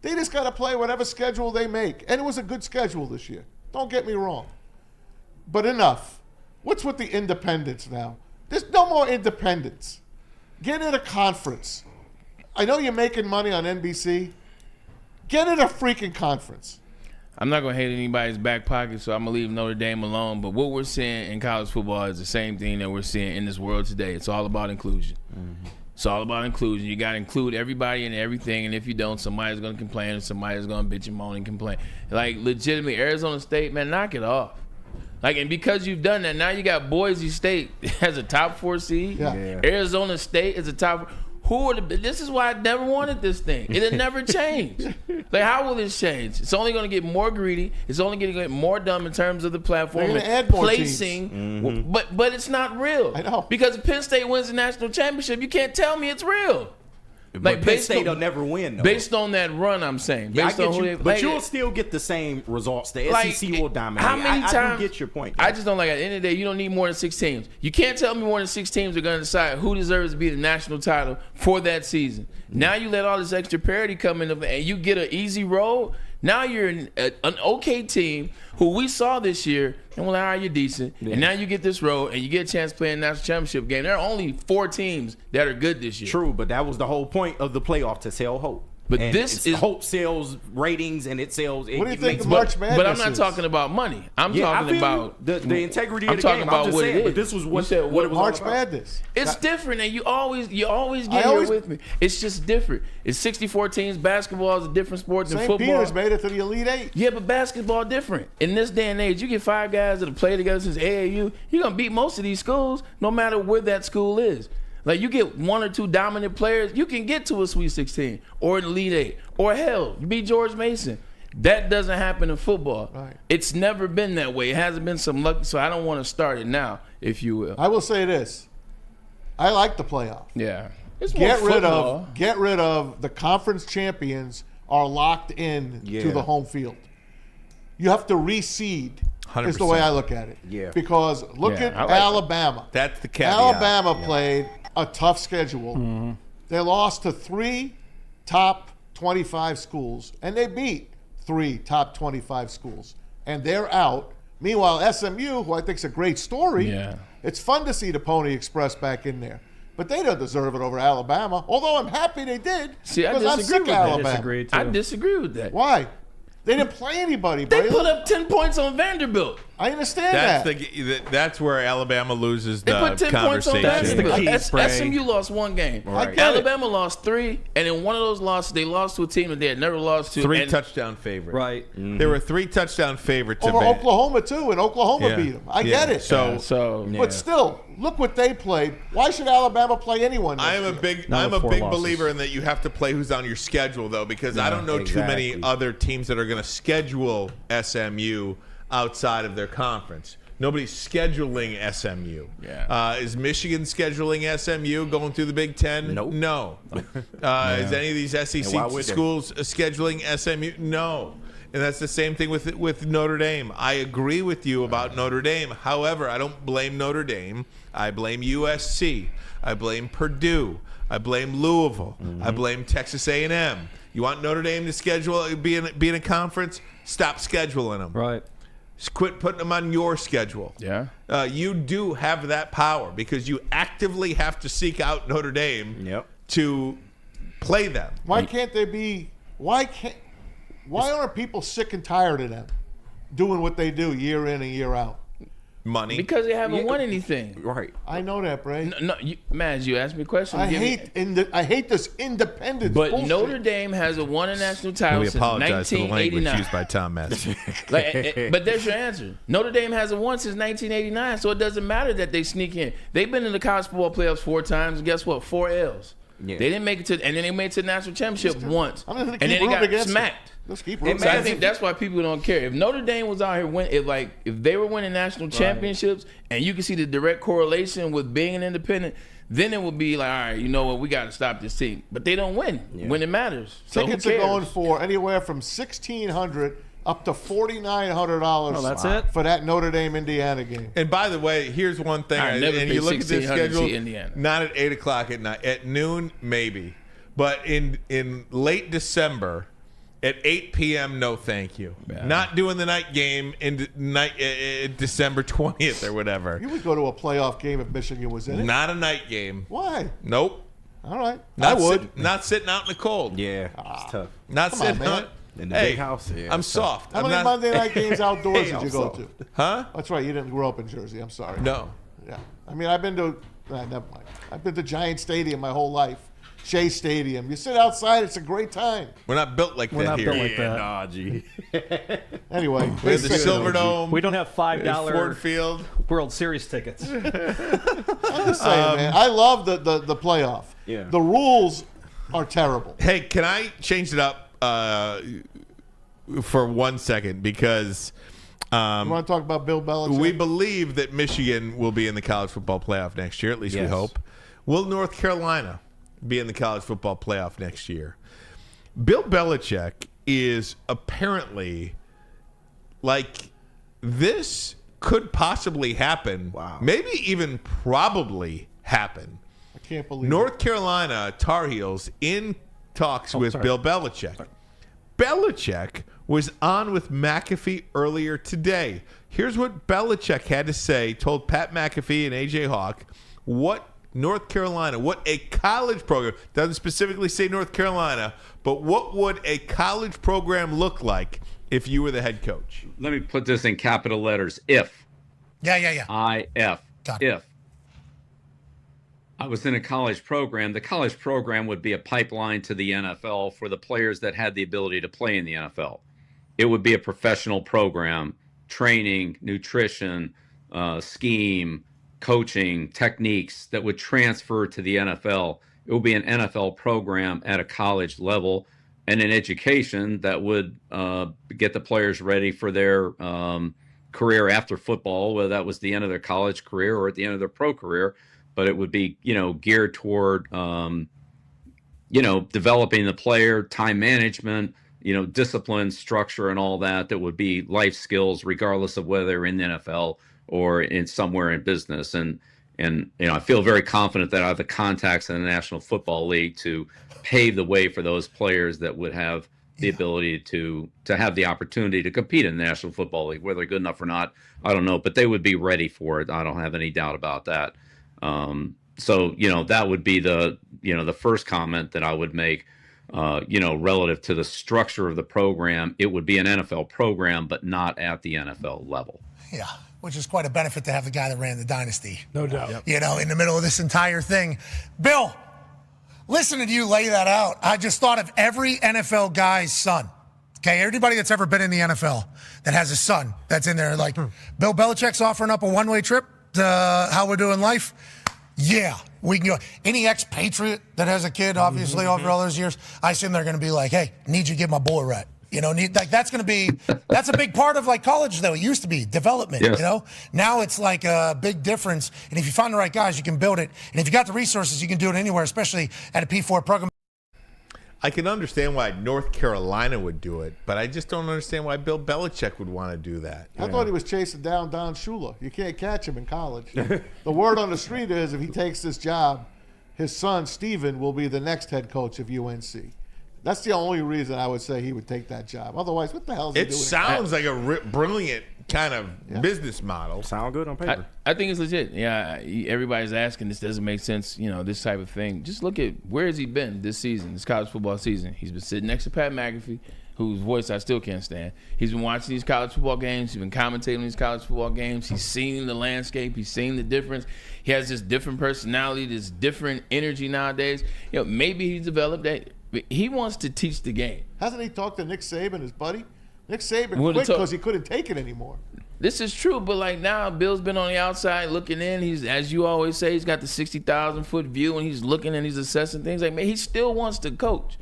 Speaker 4: They just got to play whatever schedule they make. And it was a good schedule this year. Don't get me wrong. But enough. What's with the independence now? There's no more independence. Get in a conference. I know you're making money on NBC. Get in a freaking conference.
Speaker 3: I'm not going to hate anybody's back pocket, so I'm going to leave Notre Dame alone. But what we're seeing in college football is the same thing that we're seeing in this world today. It's all about inclusion. Mm-hmm. It's all about inclusion. You got to include everybody and everything, and if you don't, somebody's going to complain and somebody's going to bitch and moan and complain. Like, legitimately, Arizona State, man, knock it off. Like, and because you've done that, now you got Boise State as a top 4 seed. Yeah. Arizona State is a top. This is why I never wanted this thing. It'll never change. Like, how will this change? It's only going to get more greedy. It's only going to get more dumb in terms of the platform.
Speaker 4: They're going to add more
Speaker 3: placing.
Speaker 4: Teams.
Speaker 3: But it's not real.
Speaker 4: I know.
Speaker 3: Because if Penn State wins the national championship, you can't tell me it's real.
Speaker 5: But Penn State will never win, though.
Speaker 3: Based on that run, I'm saying.
Speaker 5: Yeah, I get you, but you'll still get the same results. The SEC will dominate.
Speaker 3: How many times?
Speaker 5: I do get your point.
Speaker 3: I just don't like, at the end of the day, you don't need more than 6 teams. You can't tell me more than 6 teams are going to decide who deserves to be the national title for that season. Now you let all this extra parity come in, and you get an easy road. Now you're an okay team who we saw this year, and we're like, all right, you're decent. Yeah. And now you get this road, and you get a chance to play in a national championship game. There are only 4 teams that are good this year.
Speaker 5: True, but that was the whole point of the playoff, to sell hope.
Speaker 3: But
Speaker 5: and
Speaker 3: this is
Speaker 5: hope sells ratings, and it sells.
Speaker 4: What do you think of March Madness?
Speaker 3: But I'm not talking about money. I'm talking about
Speaker 5: the integrity
Speaker 3: of
Speaker 5: of the
Speaker 3: game.
Speaker 5: game.
Speaker 3: I'm talking about what it is.
Speaker 5: But this was what it was
Speaker 4: March Madness.
Speaker 3: It's different, and you always get here with me. It's just different. It's 64 teams. Basketball is a different sport than football.
Speaker 4: St. Peter's made it to the Elite 8.
Speaker 3: Yeah, but basketball different. In this day and age, you get 5 guys that have played together since AAU. You're gonna beat most of these schools, no matter where that school is. Like, you get 1 or 2 dominant players, you can get to a Sweet 16 or an Elite 8. Or hell, you beat George Mason. That doesn't happen in football. Right. It's never been that way. It hasn't been some luck, so I don't want to start it now, if you will.
Speaker 4: I will say this. I like the playoff.
Speaker 3: Yeah.
Speaker 4: Get rid of the conference champions are locked in to the home field. You have to reseed. 100%. Is the way I look at it.
Speaker 5: Yeah.
Speaker 4: Because look at Alabama.
Speaker 2: That's the caveat.
Speaker 4: Alabama played a tough schedule. Mm-hmm. They lost to 3 top 25 schools, and they beat 3 top 25 schools, and they're out. Meanwhile, SMU, who I think is a great story, it's fun to see the Pony Express back in there. But they don't deserve it over Alabama, although I'm happy they did.
Speaker 3: See, I
Speaker 4: because I'm
Speaker 3: disagree
Speaker 4: sick
Speaker 3: with
Speaker 4: of
Speaker 3: that.
Speaker 4: Alabama.
Speaker 3: I disagree with that.
Speaker 4: Why? They didn't play anybody,
Speaker 3: They
Speaker 4: Braylon.
Speaker 3: put up 10 points on Vanderbilt.
Speaker 4: I understand
Speaker 2: That's where Alabama loses the
Speaker 3: They put 10 points on
Speaker 2: conversation.
Speaker 3: Vanderbilt. SMU lost 1 game.
Speaker 4: Right.
Speaker 3: Alabama lost 3, and in one of those losses, they lost to a team that they had never lost to.
Speaker 2: 3 touchdown favorite.
Speaker 12: Right.
Speaker 2: Mm-hmm. There were 3 touchdown favorites
Speaker 4: over Oklahoma too, and Oklahoma beat them. I get it. But still, look what they played. Why should Alabama play anyone?
Speaker 2: I'm a big believer in that you have to play who's on your schedule, though, because I don't know too many other teams that are going to schedule SMU outside of their conference. Nobody's scheduling SMU.
Speaker 3: Yeah.
Speaker 2: Is Michigan scheduling SMU going through the Big Ten?
Speaker 5: Nope.
Speaker 2: No. Is any of these SEC schools scheduling SMU? No. And that's the same thing with Notre Dame. I agree with you about Notre Dame. However, I don't blame Notre Dame. I blame USC. I blame Purdue. I blame Louisville. I blame Texas A&M. You want Notre Dame to be in a conference? Stop scheduling them.
Speaker 12: Right.
Speaker 2: Just quit putting them on your schedule.
Speaker 3: Yeah.
Speaker 2: You do have that power because you actively have to seek out Notre Dame to play them.
Speaker 4: Why can't they be? Why aren't people sick and tired of them doing what they do year in and year out?
Speaker 2: Money.
Speaker 3: Because they haven't won anything.
Speaker 5: Right.
Speaker 4: I know that, Bray.
Speaker 3: No, Maz, you asked me a question.
Speaker 4: I hate this independence.
Speaker 3: But
Speaker 4: bullshit.
Speaker 3: Notre Dame hasn't won a national title
Speaker 2: We
Speaker 3: since
Speaker 2: apologize for the language
Speaker 3: 1989.
Speaker 2: used by Tom Metz.
Speaker 3: But there's your answer. Notre Dame hasn't won since 1989, so it doesn't matter that they sneak in. They've been in the college football playoffs 4 times, and guess what? 4 L's.
Speaker 2: Yeah.
Speaker 3: They didn't make it to, and then they made it to the national championship once,
Speaker 4: I'm
Speaker 3: and
Speaker 4: gonna
Speaker 3: then
Speaker 4: keep
Speaker 3: they got
Speaker 4: rooting against
Speaker 3: smacked.
Speaker 4: Let's keep
Speaker 3: So
Speaker 4: rooting.
Speaker 3: I think that's why people don't care. If Notre Dame was out here if they were winning national championships, and you can see the direct correlation with being an independent, then it would be like, all right, you know what, we got to stop this team. But they don't win when it matters. So
Speaker 4: Tickets are going for anywhere from $1,600 up to $4,900
Speaker 12: Oh, that's it?
Speaker 4: for that Notre Dame Indiana game.
Speaker 2: And by the way, here's one thing.
Speaker 3: I never
Speaker 2: and
Speaker 3: paid
Speaker 2: you look at this
Speaker 3: $1,600 to
Speaker 2: schedule,
Speaker 3: see Indiana.
Speaker 2: not at 8 o'clock at night. At noon, maybe. But in late December, at 8 p.m., no thank you.
Speaker 3: Yeah.
Speaker 2: Not doing the night game in December 20th or whatever.
Speaker 4: You would go to a playoff game if Michigan was in it.
Speaker 2: Not a night game.
Speaker 4: Why?
Speaker 2: Nope.
Speaker 4: All right.
Speaker 2: Not
Speaker 4: I would.
Speaker 2: Not sitting out in the cold.
Speaker 5: Yeah, it's tough.
Speaker 2: Not
Speaker 4: Come on,
Speaker 2: sitting
Speaker 4: man.
Speaker 2: out.
Speaker 5: In the
Speaker 2: Hey,
Speaker 5: big house. Yeah,
Speaker 2: I'm
Speaker 5: it's tough.
Speaker 2: soft.
Speaker 4: How
Speaker 2: I'm
Speaker 4: many
Speaker 2: not-
Speaker 4: Monday night games outdoors
Speaker 5: Hey,
Speaker 4: did you
Speaker 5: I'm
Speaker 4: go
Speaker 5: soft.
Speaker 4: to?
Speaker 2: Huh?
Speaker 4: That's right. You didn't grow up in Jersey. I'm sorry.
Speaker 2: No.
Speaker 4: Yeah. I mean, I've been to. Never mind. I've been to Giant Stadium my whole life. Shea Stadium. You sit outside. It's a great time.
Speaker 2: We're not built like
Speaker 12: We're
Speaker 2: that
Speaker 12: not
Speaker 2: here.
Speaker 12: built like that.
Speaker 5: Nah, G.
Speaker 4: Anyway,
Speaker 2: We have the Silver Dome.
Speaker 12: We don't have
Speaker 2: Ford
Speaker 12: $5
Speaker 2: Field.
Speaker 12: World Series tickets.
Speaker 4: I'm just saying, man. I love the playoff.
Speaker 5: Yeah.
Speaker 4: The rules are terrible.
Speaker 2: Hey, can I change it up for 1 second? Because
Speaker 4: You want to talk about Bill Belichick?
Speaker 2: we believe that Michigan will be in the college football playoff next year. At least we
Speaker 5: Yes.
Speaker 2: hope. Will North Carolina be in the college football playoff next year? Bill Belichick is apparently like, this could possibly happen.
Speaker 5: Wow.
Speaker 2: Maybe even probably happen.
Speaker 4: I can't believe
Speaker 2: North Carolina Tar Heels in talks with Bill Belichick. Belichick was on with McAfee earlier today. Here's what Belichick had to say, told Pat McAfee and A.J. Hawk what North Carolina, what a college program, doesn't specifically say North Carolina, but what would a college program look like if you were the head coach?
Speaker 13: Let me put this in capital letters. If.
Speaker 9: Yeah.
Speaker 13: I-F.
Speaker 9: Got it.
Speaker 13: If I was in a college program, the college program would be a pipeline to the NFL for the players that had the ability to play in the NFL. It would be a professional program, training, nutrition, scheme, coaching, techniques that would transfer to the NFL. It would be an NFL program at a college level and an education that would get the players ready for their career after football, whether that was the end of their college career or at the end of their pro career. But it would be, geared toward, developing the player, time management, discipline, structure, and all that. That would be life skills, regardless of whether they're in the NFL or in somewhere in business. And I feel very confident that I have the contacts in the National Football League to pave the way for those players that would have the ability to have the opportunity to compete in the National Football League. Whether they're good enough or not, I don't know, but they would be ready for it. I don't have any doubt about that. So that would be the first comment that I would make, relative to the structure of the program. It would be an NFL program, but not at the NFL level.
Speaker 9: Yeah, which is quite a benefit to have the guy that ran the dynasty.
Speaker 14: No doubt.
Speaker 9: In the middle of this entire thing. Bill, listening to you lay that out, I just thought of every NFL guy's son. Okay, everybody that's ever been in the NFL that has a son that's in there, like Bill Belichick's offering up a one-way trip to how we're doing life. Yeah, we can go. Any expatriate that has a kid, obviously, over all those years, I assume they're going to be like, hey, need you to give my boy a rat. That's going to be, that's a big part of like college, though. It used to be development,
Speaker 13: Yes.
Speaker 9: Now it's like a big difference. And if you find the right guys, you can build it. And if you got the resources, you can do it anywhere, especially at a P4 program.
Speaker 2: I can understand why North Carolina would do it, but I just don't understand why Bill Belichick would want to do that.
Speaker 4: I thought he was chasing down Don Shula. You can't catch him in college. The word on the street is if he takes this job, his son, Steven, will be the next head coach of UNC. That's the only reason I would say he would take that job. Otherwise, what the hell is he
Speaker 2: It
Speaker 4: doing?
Speaker 2: sounds like a brilliant kind of business model.
Speaker 5: Sound good on paper.
Speaker 3: I think it's legit. Yeah, everybody's asking this doesn't make sense, this type of thing. Just look at where has he been this season, this college football season. He's been sitting next to Pat McAfee, whose voice I still can't stand. He's been watching these college football games. He's been commentating these college football games. He's seen the landscape. He's seen the difference. He has this different personality, this different energy nowadays. Maybe he's developed that. He wants to teach the game.
Speaker 4: Hasn't he talked to Nick Saban, his buddy? Nick Saban quit because he couldn't take it anymore.
Speaker 3: This is true, but now Bill's been on the outside looking in. He's, as you always say, he's got the 60,000-foot view, and he's looking and he's assessing things. Man, he still wants to coach.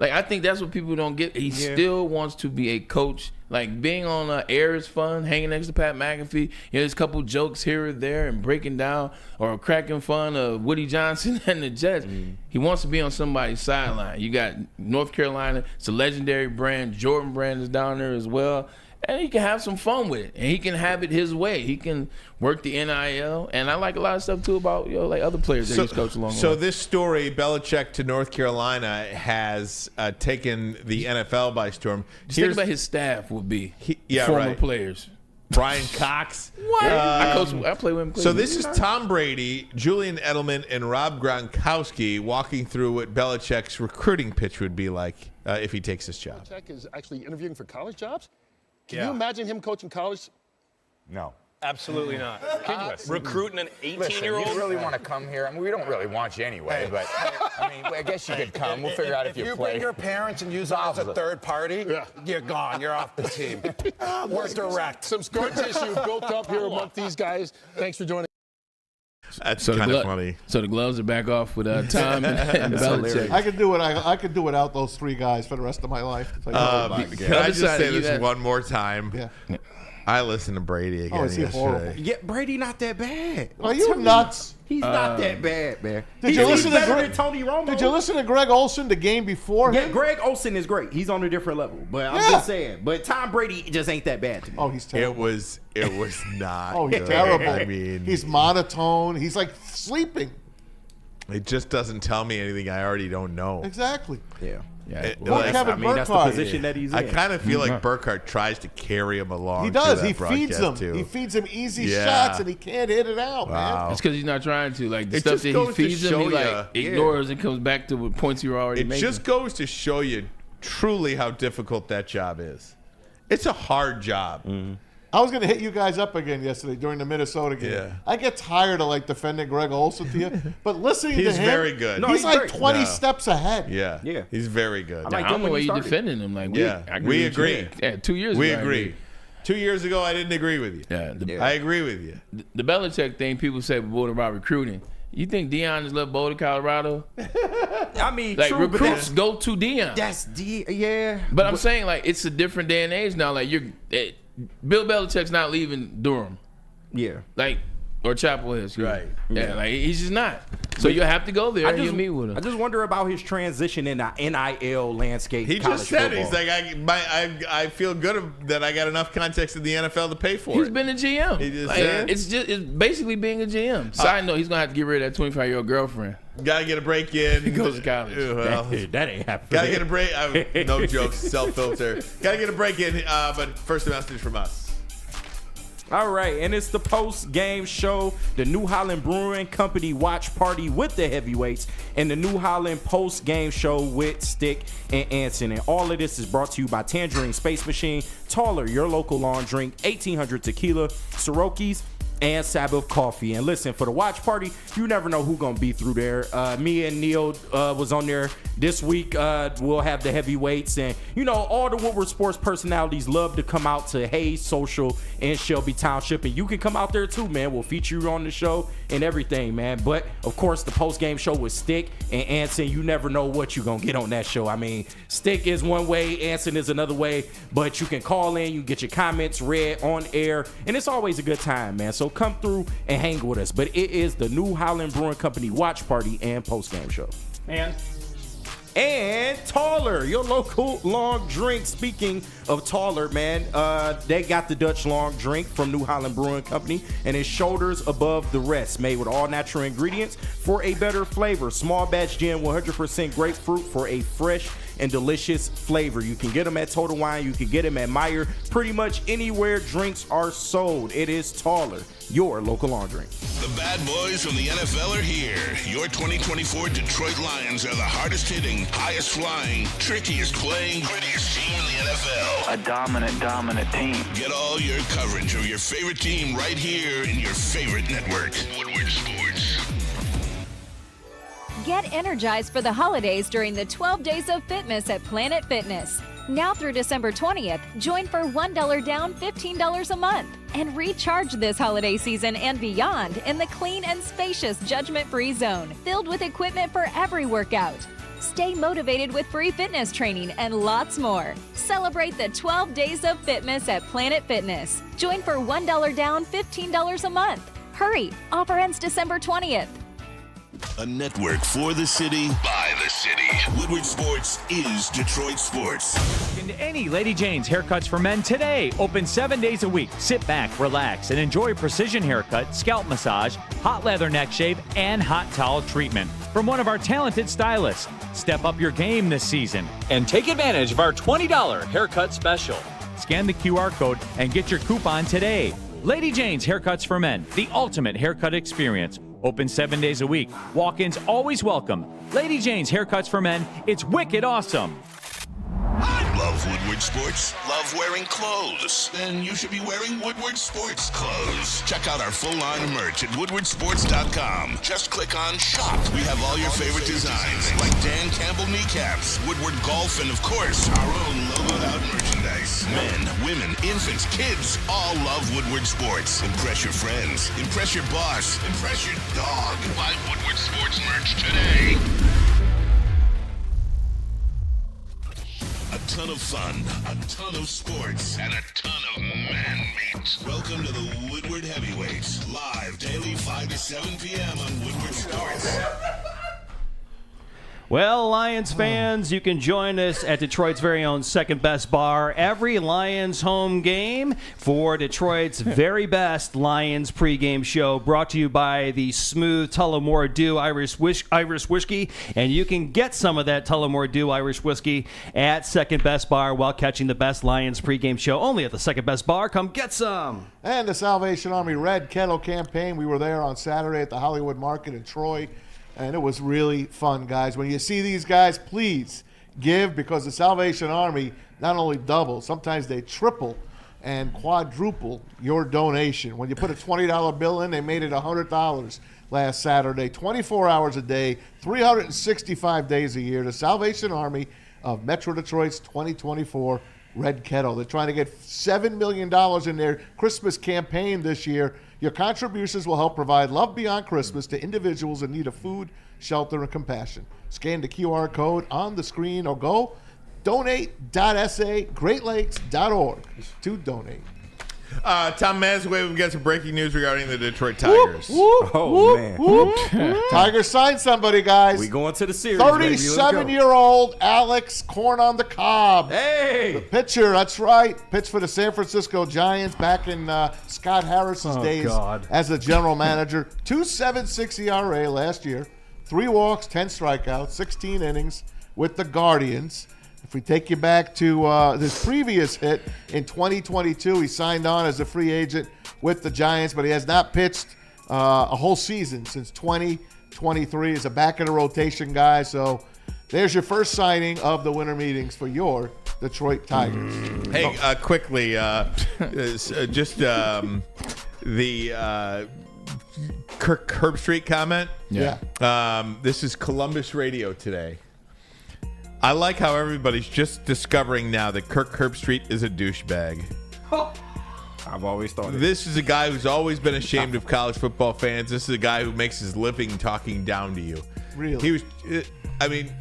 Speaker 3: I think that's what people don't get. He still wants to be a coach. Being on air is fun, hanging next to Pat McAfee. There's a couple jokes here or there and breaking down or cracking fun of Woody Johnson and the Jets. He wants to be on somebody's sideline. You got North Carolina. It's a legendary brand. Jordan Brand is down there as well. And he can have some fun with it. And he can have it his way. He can work the NIL. And I like a lot of stuff, too, about other players that he's coached along the way.
Speaker 2: So this story, Belichick to North Carolina, has taken the NFL by storm.
Speaker 3: Just think about his staff would be former players.
Speaker 2: Brian Cox.
Speaker 3: What? I play with him.
Speaker 2: So this is Tom Brady, Julian Edelman, and Rob Gronkowski walking through what Belichick's recruiting pitch would be like if he takes this job.
Speaker 14: Belichick is actually interviewing for college jobs? Can you imagine him coaching college?
Speaker 15: No.
Speaker 16: Absolutely not. Recruiting an 18-year-old?
Speaker 15: You really want to come here? I mean, we don't really want you anyway, but I guess you could come. We'll figure out if you play. If you bring your parents and use them as a third party, you're gone. You're off the team. We're direct.
Speaker 14: Some scar tissue built up here amongst these guys. Thanks for joining.
Speaker 2: That's kind of funny.
Speaker 3: So the gloves are back off with Tom and Belichick.
Speaker 4: I could do without those three guys for the rest of my life.
Speaker 2: Can I just say this one more time?
Speaker 4: Yeah.
Speaker 2: I listened to Brady again yesterday.
Speaker 4: Horrible?
Speaker 5: Yeah, Brady not that bad.
Speaker 4: Are you nuts?
Speaker 5: He's not that bad, man.
Speaker 4: Did you listen to
Speaker 5: Tony Romo?
Speaker 4: Did you listen to Greg Olsen the game before him?
Speaker 5: Yeah, Greg Olsen is great. He's on a different level. But I'm just saying. But Tom Brady just ain't that bad to me.
Speaker 4: Oh, he's terrible.
Speaker 2: It was not.
Speaker 4: Oh, he's
Speaker 2: good.
Speaker 4: terrible.
Speaker 2: I mean,
Speaker 4: he's monotone. He's like sleeping.
Speaker 2: It just doesn't tell me anything I already don't know.
Speaker 4: Exactly.
Speaker 5: Yeah.
Speaker 4: That's
Speaker 5: the position that he's in.
Speaker 2: I kind of feel like Burkhardt tries to carry him along.
Speaker 4: He does.
Speaker 2: He
Speaker 4: feeds him.
Speaker 2: Too.
Speaker 4: He feeds him easy shots, and he can't hit it out, man.
Speaker 3: It's because he's not trying to. The stuff that he feeds him, he ignores and comes back to what points you were already making.
Speaker 2: It just goes to show you truly how difficult that job is. It's a hard job.
Speaker 5: Mm-hmm.
Speaker 4: I was going to hit you guys up again yesterday during the Minnesota game.
Speaker 2: Yeah.
Speaker 4: I get tired of defending Greg Olsen to you, but listening to him,
Speaker 2: he's very good.
Speaker 4: No, he's like 20 steps ahead.
Speaker 2: Yeah, he's very good.
Speaker 3: I don't know why you're defending him.
Speaker 2: We agree.
Speaker 3: Yeah, 2 years ago.
Speaker 2: We agree. 2 years ago, I didn't agree with you. I agree with you.
Speaker 3: The Belichick thing, people say about recruiting. You think Deion just left Boulder, Colorado?
Speaker 5: I mean, true,
Speaker 3: recruits go to Deion. But I'm saying it's a different day and age now. Bill Belichick's not leaving Durham.
Speaker 5: Yeah.
Speaker 3: Or Chapel Hill.
Speaker 2: Right.
Speaker 3: Yeah, he's just not. So you have to go there and you meet with him.
Speaker 5: I just wonder about his transition in the NIL landscape.
Speaker 2: He just said football. He's like, I feel good that I got enough context in the NFL to pay for it.
Speaker 3: He's been a GM.
Speaker 2: He just said.
Speaker 3: It's basically being a GM. Side note, he's gonna have to get rid of that 25-year-old girlfriend.
Speaker 2: Gotta get a break in.
Speaker 3: He goes to college.
Speaker 2: Well,
Speaker 5: that ain't happening.
Speaker 2: Gotta get a break. No jokes. Self-filter. Gotta get a break in. But first, a message from us.
Speaker 5: All right, and it's the post-game show, the New Holland Brewing Company watch party with the heavyweights, and the New Holland post-game show with Stick and Anson. And all of this is brought to you by Tangerine Space Machine, Taller, your local long drink, 1800 Tequila, Siroki's, and Sabbath Coffee. And listen, for the watch party, you never know who's going to be through there. Me and Neil was on there this week. We'll have the heavyweights. And, all the Woodward sports personalities love to come out to Hayes Social in Shelby Township. And you can come out there too, man. We'll feature you on the show and everything, man. But, of course, the post-game show with Stick and Anson, you never know what you're going to get on that show. I mean, Stick is one way, Anson is another way. But you can call in, you can get your comments read on air. And it's always a good time, man. So come through and hang with us. But it is the New Holland Brewing Company watch party and post-game show. And Taller, your local long drink. Speaking of Taller, man, they got the Dutch long drink from New Holland Brewing Company, and it's shoulders above the rest, made with all natural ingredients for a better flavor. Small batch gin, 100% grapefruit for a fresh and delicious flavor. You can get them at Total Wine. You can get them at Meijer. Pretty much anywhere drinks are sold. It is Taller, your local on drink.
Speaker 1: The bad boys from the NFL are here. Your 2024 Detroit Lions are the hardest hitting, highest flying, trickiest playing, grittiest team in the NFL.
Speaker 17: A dominant team.
Speaker 1: Get all your coverage of your favorite team right here in your favorite network. Woodward Sports.
Speaker 7: Get energized for the holidays during the 12 Days of Fitness at Planet Fitness. Now through December 20th, join for $1 down, $15 a month. And recharge this holiday season and beyond in the clean and spacious judgment-free zone, filled with equipment for every workout. Stay motivated with free fitness training and lots more. Celebrate the 12 Days of Fitness at Planet Fitness. Join for $1 down, $15 a month. Hurry, offer ends December 20th.
Speaker 1: A network for the city, by the city. Woodward Sports is Detroit Sports.
Speaker 8: And any Lady Jane's haircuts for men today. Open 7 days a week. Sit back, relax, and enjoy precision haircut, scalp massage, hot leather neck shave, and hot towel treatment from one of our talented stylists. Step up your game this season
Speaker 18: and take advantage of our $20 haircut special.
Speaker 8: Scan the QR code and get your coupon today. Lady Jane's Haircuts for Men, the ultimate haircut experience. Open 7 days a week. Walk-ins always welcome. Lady Jane's Haircuts for Men. It's wicked awesome.
Speaker 1: Love Woodward Sports? Love wearing clothes? Then you should be wearing Woodward Sports clothes. Check out our full line of merch at woodwardsports.com. Just click on Shop. We have all your favorite designs, like Dan Campbell kneecaps, Woodward Golf, and of course, our own logoed out merchandise. Men, women, infants, kids, all love Woodward Sports. Impress your friends. Impress your boss. Impress your dog. Buy Woodward Sports merch today. A ton of fun, a ton of sports, and a ton of man meat. Welcome to the Woodward Heavyweights, live daily 5 to 7 p.m. on Woodward Sports.
Speaker 12: Well, Lions fans, you can join us at Detroit's very own Second Best Bar every Lions home game for Detroit's very best Lions pregame show, brought to you by the smooth Tullamore Dew Irish Whiskey. And you can get some of that Tullamore Dew Irish Whiskey at Second Best Bar while catching the best Lions pregame show only at the Second Best Bar. Come get some.
Speaker 4: And the Salvation Army Red Kettle Campaign. We were there on Saturday at the Hollywood Market in Troy. And it was really fun, guys. When you see these guys, please give, because the Salvation Army not only double, sometimes they triple and quadruple your donation. When you put a $20 bill in, they made it $100 last Saturday, 24 hours a day, 365 days a year. The Salvation Army of Metro Detroit's 2024 Red Kettle. They're trying to get $7 million in their Christmas campaign this year. Your contributions will help provide love beyond Christmas to individuals in need of food, shelter, and compassion. Scan the QR code on the screen or go donate.sagreatlakes.org to donate.
Speaker 2: Tom Mazaway, we've got some breaking news regarding the Detroit Tigers.
Speaker 4: Man. Tigers signed somebody, guys.
Speaker 5: We going to the series,
Speaker 4: 37-year-old Alex Corn on the Cob.
Speaker 5: Hey!
Speaker 4: The pitcher, that's right. Pitched for the San Francisco Giants back in Scott Harris's days as a general manager. 2.76 ERA last year. 3 walks, 10 strikeouts, 16 innings with the Guardians. If we take you back to this previous hit in 2022, he signed on as a free agent with the Giants, but he has not pitched a whole season since 2023. He's a back-in-the-rotation guy, so there's your first signing of the winter meetings for your Detroit Tigers.
Speaker 2: Hey, quickly, just the Kirk Herbstreit comment.
Speaker 4: Yeah.
Speaker 2: This is Columbus Radio today. I like how everybody's just discovering now that Kirk Herbstreit is a douchebag.
Speaker 5: I've always thought it.
Speaker 2: This is a guy who's always been ashamed of college football fans. This is a guy who makes his living talking down to you.
Speaker 4: Really?
Speaker 2: He was, I mean,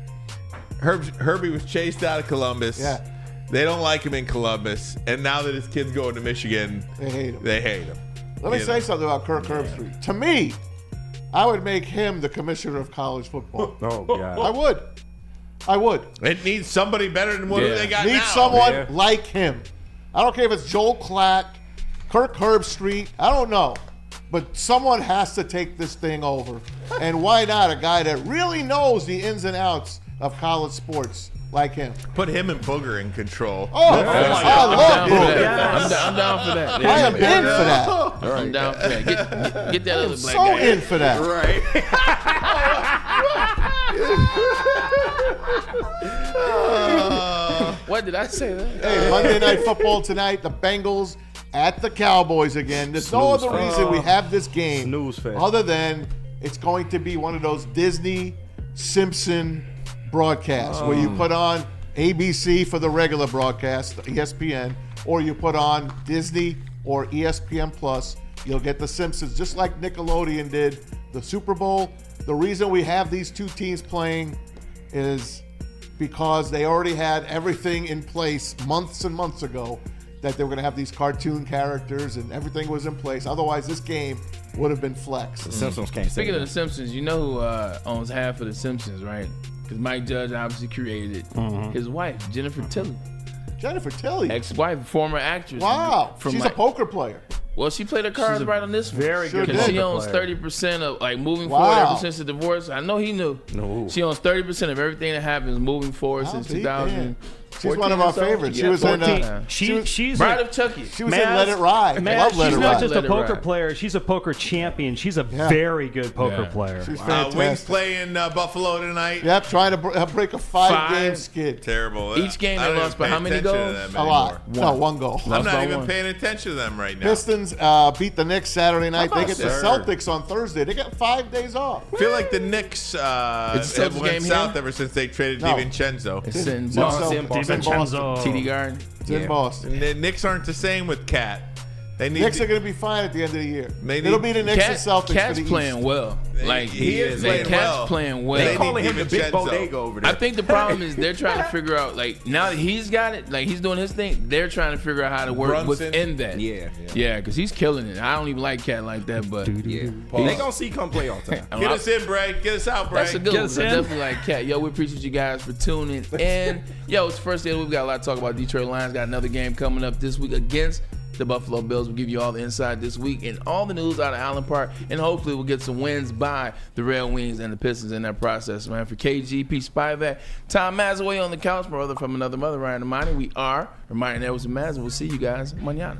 Speaker 2: Herbie was chased out of Columbus.
Speaker 4: Yeah.
Speaker 2: They don't like him in Columbus. And now that his kid's going to Michigan,
Speaker 4: They hate him.
Speaker 2: They hate him.
Speaker 4: Let me say something about Kirk Herbstreit. To me, I would make him the commissioner of college football.
Speaker 5: Oh, God.
Speaker 4: I would.
Speaker 2: It needs somebody better than what they got now.
Speaker 4: Needs someone like him. I don't care if it's Joel Klatt, Kirk Herbstreit. I don't know. But someone has to take this thing over. And why not a guy that really knows the ins and outs of college sports? like him.
Speaker 2: Put him and Booger in control.
Speaker 4: Oh, I love Booger.
Speaker 3: Yes. I'm down for that.
Speaker 4: I am in for that.
Speaker 3: I'm down for that. Get that other black
Speaker 4: So
Speaker 3: guy.
Speaker 4: in for that.
Speaker 2: Right.
Speaker 3: What did I say?
Speaker 4: Hey, Monday Night Football tonight. The Bengals at the Cowboys again. There's no other reason we have this game other than it's going to be one of those Disney Simpson broadcasts where you put on ABC for the regular broadcast, ESPN, or you put on Disney or ESPN Plus. You'll get the Simpsons, just like Nickelodeon did the Super Bowl. The reason we have these two teams playing is because they already had everything in place months and months ago that they were going to have these cartoon characters and everything was in place. Otherwise, this game would have been flexed.
Speaker 5: The Simpsons can't say
Speaker 3: Speaking
Speaker 5: that.
Speaker 3: of the Simpsons, you know who owns half of the Simpsons, right? Because Mike Judge obviously created it. His wife, Jennifer Tilly.
Speaker 4: Jennifer Tilly?
Speaker 3: Ex-wife, former actress.
Speaker 4: Wow.
Speaker 3: From
Speaker 4: She's
Speaker 3: like,
Speaker 4: a poker player.
Speaker 3: Well, she played her cards right on this one.
Speaker 5: very good
Speaker 3: Because she
Speaker 5: poker
Speaker 3: owns
Speaker 5: player.
Speaker 3: 30% of, like, moving
Speaker 4: Wow.
Speaker 3: forward ever since the divorce. I know he knew.
Speaker 5: No.
Speaker 3: She owns 30% of everything that happens moving forward since
Speaker 4: see,
Speaker 3: 2000.
Speaker 4: She's one of our favorites. She was in
Speaker 12: She's
Speaker 3: Bride
Speaker 12: a,
Speaker 3: of Chucky.
Speaker 4: She was in Let It Ride.
Speaker 12: Man,
Speaker 4: Love Let
Speaker 12: she's
Speaker 4: It
Speaker 12: not
Speaker 4: Ride.
Speaker 12: just
Speaker 3: Let
Speaker 12: a
Speaker 3: It
Speaker 12: poker
Speaker 3: Ride.
Speaker 12: player. She's a poker champion. She's a very good poker player.
Speaker 4: She's
Speaker 2: Wings
Speaker 4: fantastic.
Speaker 2: playing Buffalo tonight.
Speaker 4: Yep, trying to break a five-game skid.
Speaker 2: Terrible.
Speaker 3: Each game
Speaker 2: I
Speaker 3: they
Speaker 2: don't
Speaker 3: lost
Speaker 2: even
Speaker 3: by how
Speaker 2: pay
Speaker 3: many
Speaker 2: attention to
Speaker 3: goals?
Speaker 2: them
Speaker 4: A
Speaker 2: anymore.
Speaker 4: lot. No, one goal.
Speaker 2: I'm
Speaker 3: Lost
Speaker 2: not
Speaker 3: by
Speaker 2: even
Speaker 3: one.
Speaker 2: paying attention to them right now.
Speaker 4: Pistons beat the Knicks Saturday night. They get the
Speaker 2: Sir.
Speaker 4: Celtics on Thursday. They got 5 days off.
Speaker 2: I feel like the Knicks
Speaker 3: It's
Speaker 2: have
Speaker 3: Celtics
Speaker 2: went
Speaker 3: game
Speaker 2: south
Speaker 3: here?
Speaker 2: ever since they traded
Speaker 4: No.
Speaker 2: DiVincenzo.
Speaker 3: It's in
Speaker 4: It's
Speaker 3: Boston.
Speaker 4: Boston.
Speaker 3: TD Garden.
Speaker 4: It's in Boston.
Speaker 2: And the Knicks aren't the same with Cat. They need
Speaker 4: Knicks are going to be fine at the end of the year.
Speaker 2: They
Speaker 4: It'll
Speaker 2: need-
Speaker 4: be the Knicks and
Speaker 3: Cat's
Speaker 4: Celtics for the
Speaker 3: playing
Speaker 4: East.
Speaker 3: well. Like
Speaker 2: he is
Speaker 3: Cat's
Speaker 2: playing well.
Speaker 3: playing well.
Speaker 2: They
Speaker 5: Calling
Speaker 2: need
Speaker 5: him the big
Speaker 2: DiVincenzo.
Speaker 5: bodega over there.
Speaker 3: I think the problem is they're trying to figure out, like, now that he's got it, like, he's doing his thing, they're trying to figure out how to work
Speaker 2: Brunson.
Speaker 3: within that.
Speaker 5: Yeah.
Speaker 3: because he's killing it. I don't even like Cat like that, but
Speaker 5: Yeah. They gonna see come playoff time.
Speaker 2: Get us in, Bray. Get us out, Bray.
Speaker 3: that's a good
Speaker 12: Get
Speaker 3: one.
Speaker 12: us
Speaker 3: I
Speaker 12: in.
Speaker 3: definitely like Cat. Yo, we appreciate you guys for tuning in. Yo, it's the first day of the week. We've got a lot to talk about. Detroit Lions got another game coming up this week against the Buffalo Bills. We'll give you all the inside this week and all the news out of Allen Park, and hopefully we'll get some wins by the Red Wings and the Pistons in that process, man. For KG, P. Spivak, Tom Mazaway on the couch, brother from another mother, Ryan Ermanni. We are Ermanni and Edwards and Maz, and we'll see you guys mañana.